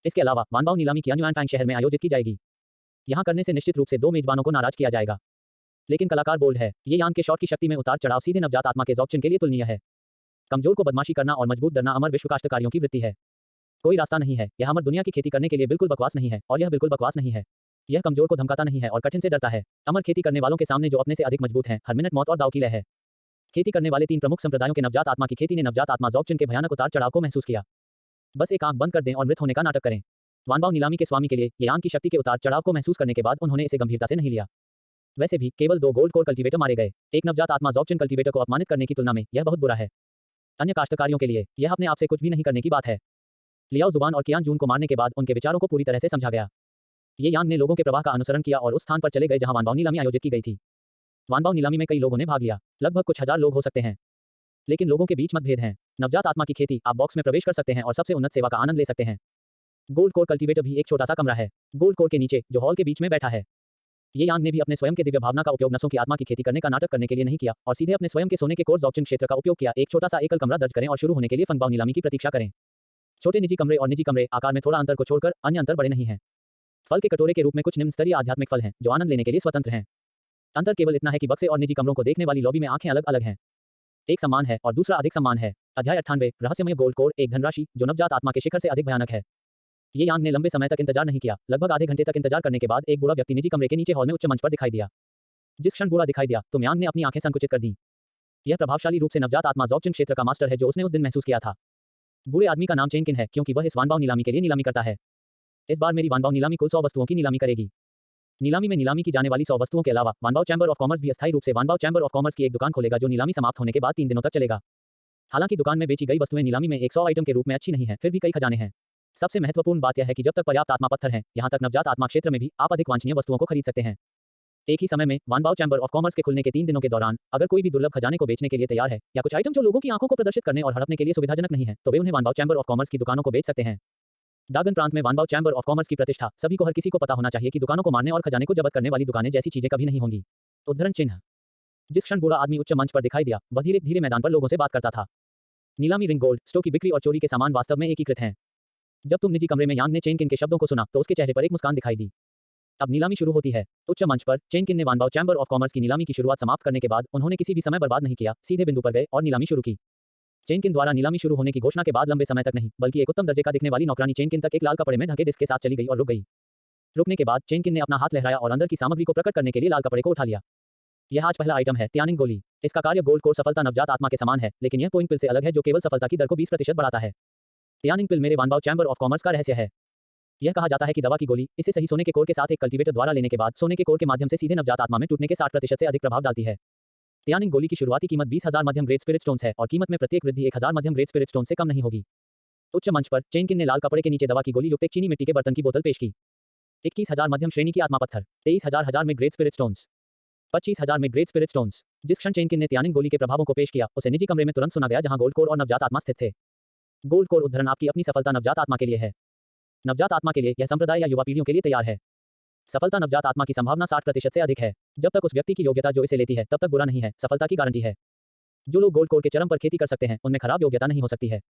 इसके अलावा वानबाओ नीलामी कियान्युआनफैंग शहर में आयोजित की जाएगी। यहां करने से निश्चित रूप से 2 मेजबानों को नाराज किया जाएगा। लेकिन कलाकार बोल्ड है, ये यांग के शॉट की शक्ति में उतार चढ़ाव सीधे नवजात आत्मा के ज़ौकचिन के लिए तुलनीय है। कमजोर को बदमाशी करना और मजबूत डरना अमर विश्व काश्तकारियों की वृत्ति है। कोई रास्ता नहीं है। यह अमर दुनिया की खेती करने के लिए बिल्कुल बकवास नहीं है और यह बिल्कुल बकवास नहीं है। यह कमजोर को धमकाता नहीं है और कठिन से डरता है। अमर खेती करने वालों के सामने जो अपने से अधिक मजबूत हैं, हर मिनट मौत और दाव की लय है। खेती करने वाले 3 प्रमुख संप्रदायों के नवजात आत्मा की खेती ने नवजात आत्मा ज़ौकचिन के भयानक उतार चढ़ाव को महसूस किया। बस एक आंख बंद कर दें और मृत होने का नाटक करें। वानबाओ नीलामी के स्वामी के लिए ये यांग की शक्ति के उतार चढ़ाव को महसूस करने के बाद उन्होंने इसे गंभीरता से नहीं लिया। वैसे भी केवल 2 गोल्ड कोर कल्टीवेटर मारे गए। एक नवजात आत्मा ज़ौकचिन कल्टीवेटर को अपमानित करने की तुलना में यह बहुत बुरा है। अन्य काश्तकारियों के लिए यह अपने आप से कुछ भी नहीं करने की बात है। लियाओ जुबान और कियानजून को मारने के बाद उनके विचारों को पूरी तरह से समझा गया। ये यांग ने लोगों के प्रवाह का अनुसरण किया और उस स्थान पर चले गए जहां वानबाओ नीलामी आयोजित की गई थी। वानबाओ नीलामी में कई लोगों ने भाग लिया। लगभग कुछ हजार लोग हो सकते हैं। लेकिन लोगों के बीच मतभेद हैं। नवजात आत्मा की खेती, आप बॉक्स में प्रवेश कर सकते हैं और सबसे उन्नत सेवा का आनंद ले सकते हैं। गोल्ड कोर कल्टीवेटर भी एक छोटा सा कमरा है। गोल्ड कोर के नीचे जो हॉल के बीच में बैठा है। ये यांग ने भी अपने स्वयं के दिव्य भावना का उपयोग नसों की आत्मा की खेती करने का नाटक करने के लिए नहीं किया और सीधे अपने स्वयं के सोने के कोर ज़ौकचिन क्षेत्र का उपयोग किया। एक छोटा सा एकल कमरा दर्ज करें और शुरू होने के लिए फंगबाओ नीलामी की प्रतीक्षा करें। छोटे निजी कमरे और निजी कमरे आकार में थोड़ा अंतर को छोड़कर अन्य अंतर बड़े नहीं हैं। फल के कटोरे के रूप में कुछ निम्न स्तरीय आध्यात्मिक फल हैं जो आनंद लेने के लिए स्वतंत्र हैं। अंतर केवल इतना है कि बक्से और निजी कमरों को देखने वाली लॉबी में आंखें अलग अलग हैं। एक सम्मान है और दूसरा अधिक सम्मान है। अध्याय 98 रहस्यमय गोल्ड कोर, एक धनराशि जो नवजात आत्मा के शिखर से अधिक भयानक है। ये यांग ने लंबे समय तक इंतजार नहीं किया। लगभग आधे घंटे तक इंतजार करने के बाद एक बूढ़ा व्यक्ति निजी कमरे के नीचे हॉल में उच्च मंच पर दिखाई दिया। जिस क्षण बूढ़ा दिखाई दिया तो यांग ने अपनी आंखें संकुचित कर दी। यह प्रभावशाली रूप से नवजात आत्मा ज़ौकचिन क्षेत्र का मास्टर है जो उसने उस दिन महसूस किया था। बूढ़े आदमी का नाम चेनकिन है क्योंकि वह इस वानबाओ नीलामी के लिए नीलामी करता है। इस बार मेरी वानबाओ नीलामी कुल 100 वस्तुओं की नीलामी करेगी। नीलामी में नीलामी की जाने वाली 100 वस्तुओं के अलावा वानबाओ चैंबर ऑफ कॉमर्स भी अस्थायी रूप से वानबाओ चैंबर ऑफ कॉमर्स की एक दुकान खोलेगा जो नीलामी समाप्त होने के बाद 3 दिनों तक चलेगा। हालांकि दुकान में बेची गई वस्तुएं नीलामी में 100 आइटम के रूप में अच्छी नहीं है, फिर भी कई खजाने हैं। सबसे महत्वपूर्ण बात यह है कि जब तक पर्याप्त आत्मा पत्थर हैं, यहां तक नवजात आत्मा क्षेत्र में भी आप अधिक वांछनीय वस्तुओं को खरीद सकते हैं। एक ही समय में वानबाओ चैंबर ऑफ कॉमर्स के खुलने के 3 दिनों के दौरान अगर कोई भी दुर्लभ खजाने को बेचने के लिए तैयार है या कुछ आइटम जो लोगों की आंखों को प्रदर्शित करने और हड़पने के लिए सुविधाजनक नहीं है तो वे उन्हें वानबाओ चैंबर ऑफ कॉमर्स की दुकानों को बेच सकते हैं। डागन प्रांत में वानबाओ चैंबर ऑफ कॉमर्स की प्रतिष्ठा, सभी को हर किसी को पता होना चाहिए कि दुकानों को मारने और खजाने को जब्त करने वाली दुकानें जैसी चीजें कभी नहीं होंगी। उद्धरण चिन्ह। जिस क्षण बूढ़ा आदमी उच्च मंच पर दिखाई दिया वह धीरे धीरे मैदान पर लोगों से बात करता था। नीलामी, रिंग गोल्ड स्टोक की बिक्री और चोरी के सामान वास्तव में एकीकृत हैं। जब तुम निजी कमरे में यांग ने चेनकिन के शब्दों को सुना तो उसके चेहरे पर एक मुस्कान दिखाई दी। अब नीलामी शुरू होती है। उच्च मंच पर चेनकिन ने वानबाओ चैंबर ऑफ कॉमर्स की नीलामी की शुरुआत समाप्त करने के बाद उन्होंने किसी भी समय बर्बाद नहीं किया, सीधे बिंदु पर गए और नीलामी शुरू की। चेनकिन द्वारा नीलामी शुरू होने की घोषणा के बाद लंबे समय तक नहीं बल्कि एक उत्तम दर्जे का दिखने वाली नौकरानी चेनकिन तक एक लाल कपड़े में ढके डिस्क के साथ चली गई और रुक गई। रुकने के बाद चेनकिन ने अपना हाथ लहराया और अंदर की सामग्री को प्रकट करने के लिए लाल कपड़े को उठा लिया। यह आज पहला आइटम है, त्यानिंग गोली। इसका कार्य गोल्ड कोर सफलता नवजात आत्मा के समान है, लेकिन यह पोइंग पिल से अलग है जो केवल सफलता की दर को 20% बढ़ाता है। तियानिंग पिल मेरे वानबाओ चैम्बर ऑफ कॉमर्स का रहस्य है। यह कहा जाता है कि दवा की गोली इसे सही सोने के कोर के साथ एक कल्टीवेटर द्वारा लेने के बाद सोने के कोर के माध्यम से सीधे नवजात आत्मा में टूटने के 60% से अधिक प्रभाव डालती है। तियानिंग गोली की शुरुआती कीमत 20,000 मध्यम ग्रेड स्पिरिट स्टोन्स है और कीमत में प्रत्येक वृद्धि 1,000 मध्यम ग्रेड स्पिरिट स्टोन से कम नहीं होगी। उच्च मंच पर चेनकिन ने लाल कपड़े के नीचे दवा की गोली युक्त एक चीनी मिट्टी के बर्तन की बोतल पेश की। 21,000 मध्यम श्रेणी की आत्मा पत्थर, 23,000 में ग्रेड स्पिरिट स्टोन्स, 25,000 में ग्रेड स्पिरिट स्टोन्स। जिस क्षण चेनकिन ने तियानिंग गोली के प्रभावों को पेश किया, उसे निजी कमरे में तुरंत सुना गया जहां गोल्ड कोर और नवजात आत्मा स्थित थे। गोल्ड कोर उद्धरण आपकी अपनी सफलता नवजात आत्मा के लिए है। नवजात आत्मा के लिए यह संप्रदाय या युवा पीढ़ियों के लिए तैयार है। सफलता नवजात आत्मा की संभावना 60% से अधिक है। जब तक उस व्यक्ति की योग्यता जो इसे लेती है तब तक बुरा नहीं है, सफलता की गारंटी है। जो लोग गोल्ड कोर के चरम पर खेती कर सकते हैं उनमें खराब योग्यता नहीं हो सकती है।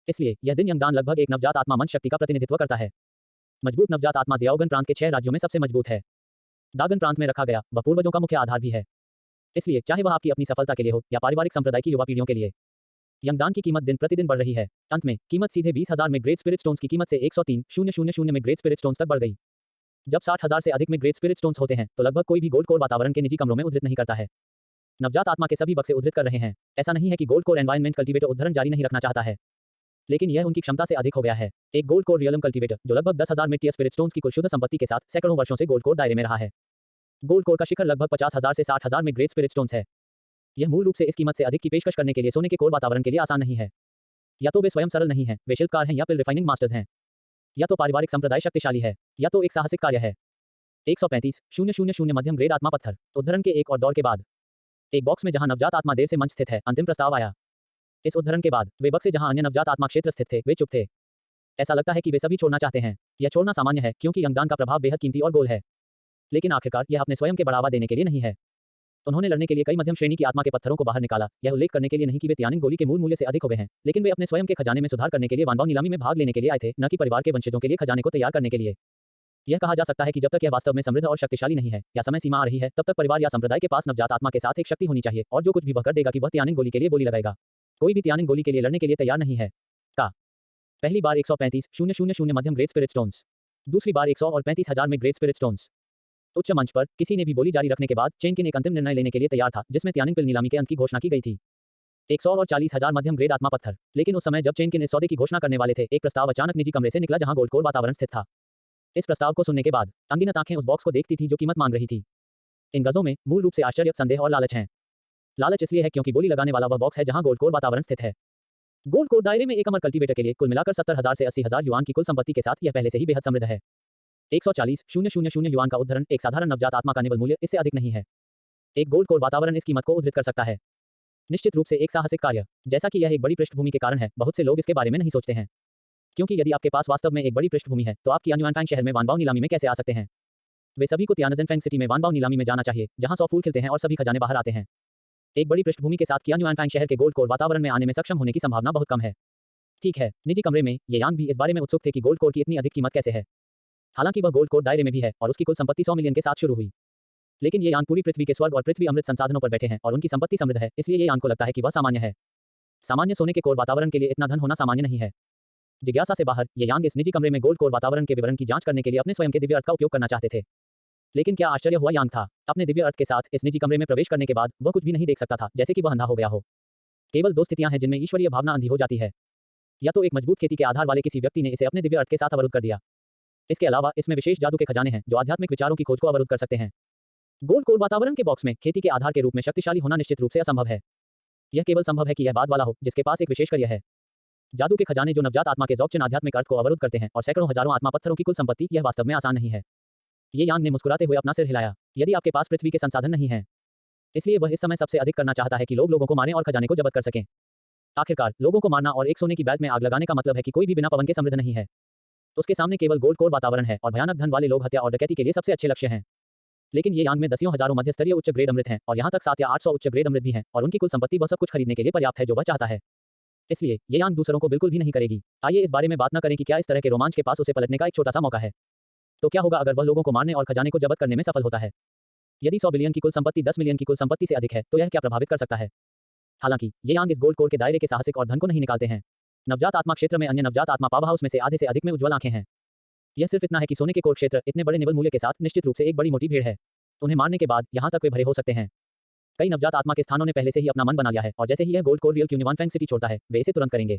इसलिए यह दिन यंगदान लगभग एक नवजात आत्मा मंच शक्ति का प्रतिनिधित्व करता है। मजबूत नवजात आत्मा जियाओगन प्रांत के 6 राज्यों में सबसे मजबूत है। दागन प्रांत में रखा गया वह पूर्वजों का मुख्य आधार भी है। इसलिए चाहे वह आपकी अपनी सफलता के लिए हो या पारिवारिक संप्रदाय की युवा पीढ़ियों के लिए, यंगदान की कीमत दिन प्रतिदिन बढ़ रही है। अंत में कीमत सीधे 20,000 में ग्रेड स्पिरिट स्टोन्स की कीमत से 103,000 में ग्रेड स्पिरिट स्टोन्स तक बढ़ गई। जब 60,000 से अधिक में ग्रेड स्पिरिट स्टोन्स होते हैं तो लगभग कोई भी गोल्ड कोर वातावरण के निजी कमरों में उद्धृत नहीं करता है। नवजात आत्मा के सभी बक्से उद्धृत कर रहे हैं। ऐसा नहीं है कि गोल्ड कोर एनवायरनमेंट कल्टीवेटर उद्धरण जारी नहीं रखना चाहता है, लेकिन यह उनकी क्षमता से अधिक हो गया है। एक गोल्ड कोर रियलम कल्टीवेटर जो लगभग 10,000 में स्पिरिट स्टोन्स की कुल शुद्ध संपत्ति के साथ सैकड़ों वर्षों से गोल्ड कोर दायरे में रहा है। गोल्ड कोर का शिखर लगभग 50,000 से 60,000 में ग्रेड स्पिरिट स्टोन्स है। यह मूल रूप से इस कीमत से अधिक की पेशकश करने के लिए सोने के कोर वातावरण के लिए आसान नहीं है। या तो वे स्वयं सरल नहीं हैं, वे शिल्पकार हैं या फिर रिफाइनिंग मास्टर्स हैं, या तो पारिवारिक संप्रदाय शक्तिशाली है, या तो एक साहसिक कार्य है। 135,000 मध्यम ग्रेड आत्मा पत्थर उद्धरण के एक और दौर के बाद एक बॉक्स में जहां नवजात आत्मा देर से मंच स्थित है, अंतिम प्रस्ताव आया। इस उद्धरण के बाद वे बक्से जहां अन्य नवजात आत्मा क्षेत्र स्थित थे वे चुप थे। ऐसा लगता है कि वे सभी छोड़ना चाहते हैं। यह छोड़ना सामान्य है क्योंकि यंगदान का प्रभाव बेहद कीमती और गोल है, लेकिन आखिरकार यह अपने स्वयं के बढ़ावा देने के लिए नहीं है। उन्होंने लड़ने के लिए कई मध्यम श्रेणी की आत्मा के पत्थरों को बाहर निकाला, यह उल्लेख करने के लिए नहीं कि वे तियानिंग गोली के मूल मूल्य से अधिक हो गए हैं, लेकिन वे अपने स्वयं के खजाने में सुधार करने के लिए वानबाओ नीलामी में भाग लेने के लिए आए थे, न कि परिवार के वंशजों के लिए खजाने को तैयार करने के लिए। यह कहा जा सकता है कि जब तक यह वास्तव में समृद्ध और शक्तिशाली नहीं है या समय सीमा आ रही है, तब तक परिवार या संप्रदाय के पास नवजात आत्मा के साथ एक शक्ति होनी चाहिए और जो कुछ भी वह कर देगा कि वह तियानिंग गोली के लिए बोली लगाएगा। कोई भी तियानिंग गोली के लिए लड़ने के लिए तैयार नहीं है। का पहली बार 135,000 मध्यम ग्रेड स्पिरिट स्टोन्स, दूसरी बार 135,000 में ग्रेड स्पिरिट स्टोन्स। उच्च मंच पर किसी ने भी बोली जारी रखने के बाद चेनकिन एक अंतिम निर्णय लेने के लिए तैयार था जिसमें तियानिंग पिल नीलामी के अंत की घोषणा की गई थी। 140,000 मध्यम ग्रेड आत्मा पत्थर। लेकिन उस समय जब चेनकिन इस सौदे की घोषणा करने वाले थे, एक प्रस्ताव अचानक निजी कमरे से निकला जहां गोल्ड कोर वातावरण स्थित था। इस प्रस्ताव को सुनने के बाद अनगिनत आंखें उस बॉक्स को देखती थी जो कीमत मांग रही थी। इन गजों में मूल रूप से आश्चर्य, संदेह और लालच हैं। लालच इसलिए है क्योंकि बोली लगाने वाला वह बॉक्स है जहां गोल्ड कोर वातावरण स्थित है। गोल्ड कोर दायरे में एक अमर कल्टीवेटर के लिए कुल मिलाकर 70,000 से 80,000 युआन की कुल संपत्ति के साथ यह पहले से ही बेहद समृद्ध है। 140,000 युआन का उद्धरण एक साधारण नवजात आत्मा का निवल मूल्य इससे अधिक नहीं है। एक गोल्ड कोर वातावरण इस कीमत को उद्धृत कर सकता है। निश्चित रूप से एक साहसिक कार्य। जैसा कि यह एक बड़ी पृष्ठभूमि के कारण है, बहुत से लोग इसके बारे में नहीं सोचते हैं, क्योंकि यदि आपके पास वास्तव में एक बड़ी पृष्ठभूमि है तो आपकी अन्युआनफैंग शहर में वानबाओ नीलामी में कैसे आ सकते हैं। वे सभी को तियानजनफैंग सिटी में वानबाओ नीलामी में जाना चाहिए जहां 100 फूल खिलते हैं और सभी खजाने बाहर आते हैं। एक बड़ी पृष्ठभूमि के साथ कियान्युआनफैंग शहर के गोल्ड कोर वातावरण में आने में सक्षम होने की संभावना बहुत कम है। ठीक है, निजी कमरे में ये यांग भी इस बारे में उत्सुक थे कि गोल्ड कोर की इतनी अधिक कीमत कैसे है। हालांकि वह गोल्ड कोर दायरे में भी है और उसकी कुल संपत्ति 100 मिलियन के साथ शुरू हुई, लेकिन ये यान पूरी पृथ्वी के स्वर्ग और पृथ्वी अमृत संसाधनों पर बैठे हैं और उनकी संपत्ति समृद्ध है, इसलिए ये यान को लगता है कि वह सामान्य है। सामान्य सोने के कोर वातावरण के लिए इतना धन होना सामान्य नहीं है। जिज्ञासा से बाहर ये यांग इस निजी कमरे में गोल्ड कोर वातावरण के विवरण की जांच करने के लिए अपने स्वयं के दिव्य अर्थ का उपयोग करना चाहते थे। लेकिन क्या आश्चर्य हुआ यांग था, अपने दिव्य अर्थ के साथ इस निजी कमरे में प्रवेश करने के बाद वह कुछ भी नहीं देख सकता था, जैसे कि वह अंधा हो गया हो। केवल दो स्थितियां हैं जिनमें ईश्वरीय भावना अंधी हो जाती है। या तो एक मजबूत खेती के आधार वाले किसी व्यक्ति ने इसे अपने दिव्य अर्थ के साथ अवरुद्ध कर दिया। इसके अलावा इसमें विशेष जादू के खजाने हैं जो आध्यात्मिक विचारों की खोज को अवरुद्ध कर सकते हैं। गोल्ड कोर वातावरण के बॉक्स में खेती के आधार के रूप में शक्तिशाली होना निश्चित रूप से असंभव है। यह केवल संभव है कि यह बाद वाला हो जिसके पास एक विशेष कार्य है। जादू के खजाने जो नवजात आत्मा के ज़ौक़ आध्यात्मिक अर्थ को अवरुद्ध करते हैं और सैकड़ों हजारों आत्मा पत्थरों की कुल संपत्ति, यह वास्तव में आसान नहीं है। ये यांग ने मुस्कुराते हुए अपना सिर हिलाया। यदि आपके पास पृथ्वी के संसाधन नहीं हैं, इसलिए वह इस समय सबसे अधिक करना चाहता है कि लोगों को मारें और खजाने को जब्त कर सकें। आखिरकार लोगों को मारना और एक सोने की बैग में आग लगाने का मतलब है कि कोई भी बिना पवन के समृद्ध नहीं है। उसके सामने केवल गोल्ड कोर वातावरण है और भयानक धन वाले लोग हत्या और डकैती के लिए सबसे अच्छे लक्ष्य हैं। लेकिन ये यांग में दसियों हजारों मध्यस्तरीय उच्च ग्रेड अमृत हैं और यहाँ तक 700 या 800 उच्च ग्रेड अमृत भी हैं और उनकी कुल संपत्ति वह सब कुछ खरीदने के लिए पर्याप्त है जो वह चाहता है। इसलिए ये यांग दूसरों को बिल्कुल भी नहीं करेगी। आइए इस बारे में बात न करें कि क्या इस तरह के रोमांच के पास उसे पलटने का एक छोटा सा मौका है। तो क्या होगा अगर वह लोगों को मारने और खजाने को जब्त करने में सफल होता है। यदि 100 बिलियन की कुल संपत्ति 10 मिलियन की कुल संपत्ति से अधिक है तो यह क्या प्रभावित कर सकता है। हालांकि ये यांग इस गोल्ड कोर के दायरे के साहसिक और धन को नहीं निकालते हैं। नवजात आत्मा क्षेत्र में अन्य नवजात आत्मा पावर हाउस में से आधे से अधिक में उज्ज्वल आंखें हैं। यह सिर्फ इतना है कि सोने के कोर क्षेत्र इतने बड़े निवल मूल्य के साथ निश्चित रूप से एक बड़ी मोटी भीड़ है। उन्हें मारने के बाद यहाँ तक वे भरे हो सकते हैं। कई नवजात आत्मा के स्थानों ने पहले से ही अपना मन बना लिया है और जैसे ही यह गोल्ड कोर रियल क्यूनिवानफैंग सिटी छोड़ता है वे इसे तुरंत करेंगे।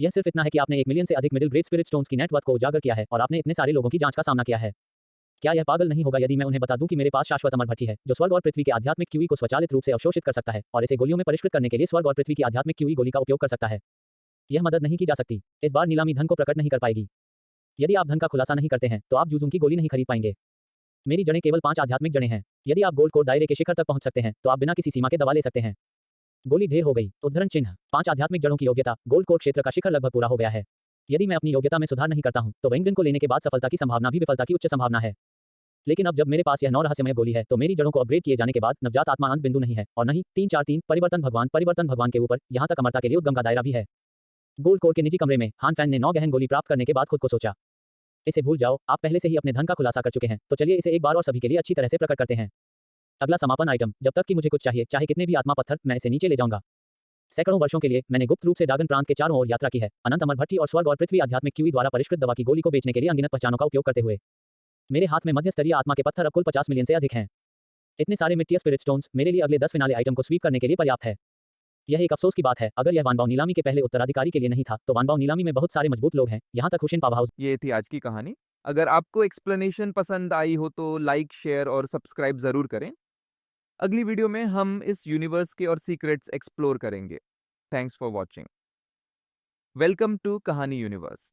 यह सिर्फ इतना है कि आपने 1 मिलियन से अधिक मिडिल ग्रेड स्पिरिट स्टोन्स की नेटवर्थ को उजागर किया है और आपने इतने सारे लोगों की जांच का सामना किया है। क्या यह पागल नहीं होगा यदि मैं उन्हें बता दूं कि मेरे पास शाश्वत अमर भट्टी है जो स्वर्ग और पृथ्वी के आध्यात्मिक क्यूई को स्वचालित रूप से अवशोषित कर सकता है और इसे गोलियों में परिष्कृत करने के लिए स्वर्ग और पृथ्वी की आध्यात्मिक क्यूई गोली का उपयोग कर सकता है। यह मदद नहीं की जा सकती। इस बार नीलामी धन को प्रकट नहीं कर पाएगी। यदि आप धन का खुलासा नहीं करते हैं तो आप जूजूम की गोली नहीं खरीद पाएंगे। मेरी जड़ें केवल 5 आध्यात्मिक जड़ें हैं। यदि आप गोल्ड कोड दायरे के शिखर तक पहुंच सकते हैं तो आप बिना किसी सीमा के दवा ले सकते हैं। गोली ढेर हो गई। उद्धरण चिन्ह 5 आध्यात्मिक जड़ों की योग्यता। गोल्ड कोड क्षेत्र का शिखर लगभग पूरा हो गया है। यदि मैं अपनी योग्यता में सुधार नहीं करता हूं तो वेंगविन को लेने के बाद सफलता की संभावना भी विफलता की उच्च संभावना है। लेकिन अब जब मेरे पास यह 9 रहस्यमय गोली है तो मेरी जड़ों को अपग्रेड किए जाने के बाद नवजात आत्मा अंत बिंदु नहीं है और नहीं 343 परिवर्तन भगवान के ऊपर यहां तक अमरता के लिए उद्गम का दायरा भी है। गोल्ड कोड के निजी कमरे में हान फैन ने 9 गहन गोली प्राप्त करने के बाद खुद को सोचा, इसे भूल जाओ, आप पहले से ही अपने धन का खुलासा कर चुके हैं, तो चलिए इसे एक बार और सभी के लिए अच्छी तरह से प्रकट करते हैं। अगला समापन आइटम, जब तक कि मुझे कुछ चाहिए, चाहे कितने भी आत्मा पत्थर, मैं इसे नीचे ले जाऊंगा। सैकड़ों वर्षों के लिए मैंने गुप्त रूप से डागन प्रांत के चारों ओर यात्रा की है, अनंत अमर भट्टी और स्वर्ग और पृथ्वी आध्यात्मिक क्यूई द्वारा परिष्कृत दवा की गोली को बेचने के लिए अनगिनत पहचानों का उपयोग करते हुए। मेरे हाथ में मध्य स्तरीय आत्मा के पत्थर अब कुल 50 मिलियन से अधिक हैं। इतने सारे मिट्टी स्पिरिट स्टोन्स मेरे लिए अगले 10 फिनाले आइटम को स्वीप करने के लिए पर्याप्त है। यह एक अफसोस की बात है, अगर यह वानबाव नीलामी के पहले उत्तराधिकारी के लिए नहीं था तो वानबाव नीलामी में बहुत सारे मजबूत लोग हैं, यहाँ तक हुसैन पावर हाउस। ये थी आज की कहानी। अगर आपको एक्सप्लेनेशन पसंद आई हो तो लाइक, शेयर और सब्सक्राइब जरूर करें। अगली वीडियो में हम इस यूनिवर्स के और सीक्रेट्स एक्सप्लोर करेंगे। Thanks for watching. Welcome to Kahani universe.